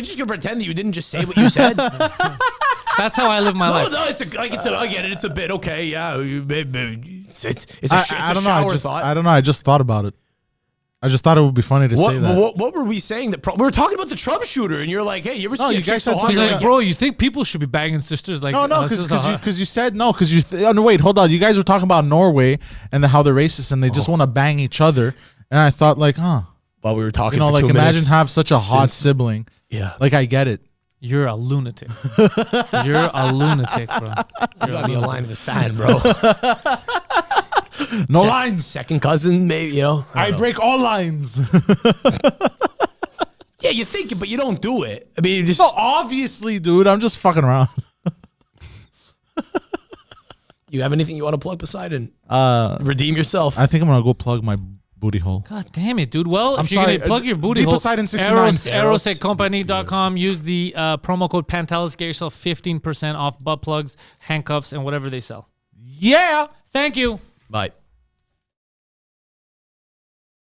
[SPEAKER 3] just going to pretend that you didn't just say what you said?
[SPEAKER 1] That's how I live my life.
[SPEAKER 3] No, I get it. It's a bit, okay, yeah. It's a
[SPEAKER 2] I don't know.
[SPEAKER 3] thought.
[SPEAKER 2] I don't know. I just thought about it. I just thought it would be funny to say that.
[SPEAKER 3] What were we saying? We were talking about the Trump shooter, and you're like, hey, you ever see
[SPEAKER 2] you
[SPEAKER 3] a
[SPEAKER 2] guys
[SPEAKER 3] chick so
[SPEAKER 2] said
[SPEAKER 3] hot?
[SPEAKER 1] He's
[SPEAKER 2] something
[SPEAKER 1] like, bro, you think people should be banging sisters like
[SPEAKER 2] No,
[SPEAKER 1] this is
[SPEAKER 2] because you said no, because no, wait, hold on. You guys were talking about Norway and how they're racist and they just want to bang each other, and I thought like,
[SPEAKER 3] While we were talking, for
[SPEAKER 2] like
[SPEAKER 3] 2
[SPEAKER 2] imagine
[SPEAKER 3] minutes
[SPEAKER 2] have such a hot sibling.
[SPEAKER 3] Yeah,
[SPEAKER 2] Like I get it.
[SPEAKER 1] You're a lunatic. You're a lunatic, bro.
[SPEAKER 3] there's gotta be a line in the sand, bro.
[SPEAKER 2] No lines.
[SPEAKER 3] Second cousin, maybe,
[SPEAKER 2] I break all lines.
[SPEAKER 3] Yeah, you think it, but you don't do it. I mean, just
[SPEAKER 2] No, obviously, dude. I'm just fucking around.
[SPEAKER 3] you have anything you want to plug, Poseidon? Redeem yourself.
[SPEAKER 2] I think I'm gonna go plug my booty hole.
[SPEAKER 1] God damn it, dude. Well,
[SPEAKER 2] I'm
[SPEAKER 1] if you're
[SPEAKER 2] sorry,
[SPEAKER 1] going to plug your booty hole,
[SPEAKER 2] Poseidon69.
[SPEAKER 1] Aerosetcompany.com. Use the promo code Pantelis. Get yourself 15% off butt plugs, handcuffs, and whatever they sell.
[SPEAKER 2] Yeah.
[SPEAKER 1] Thank you.
[SPEAKER 3] Bye.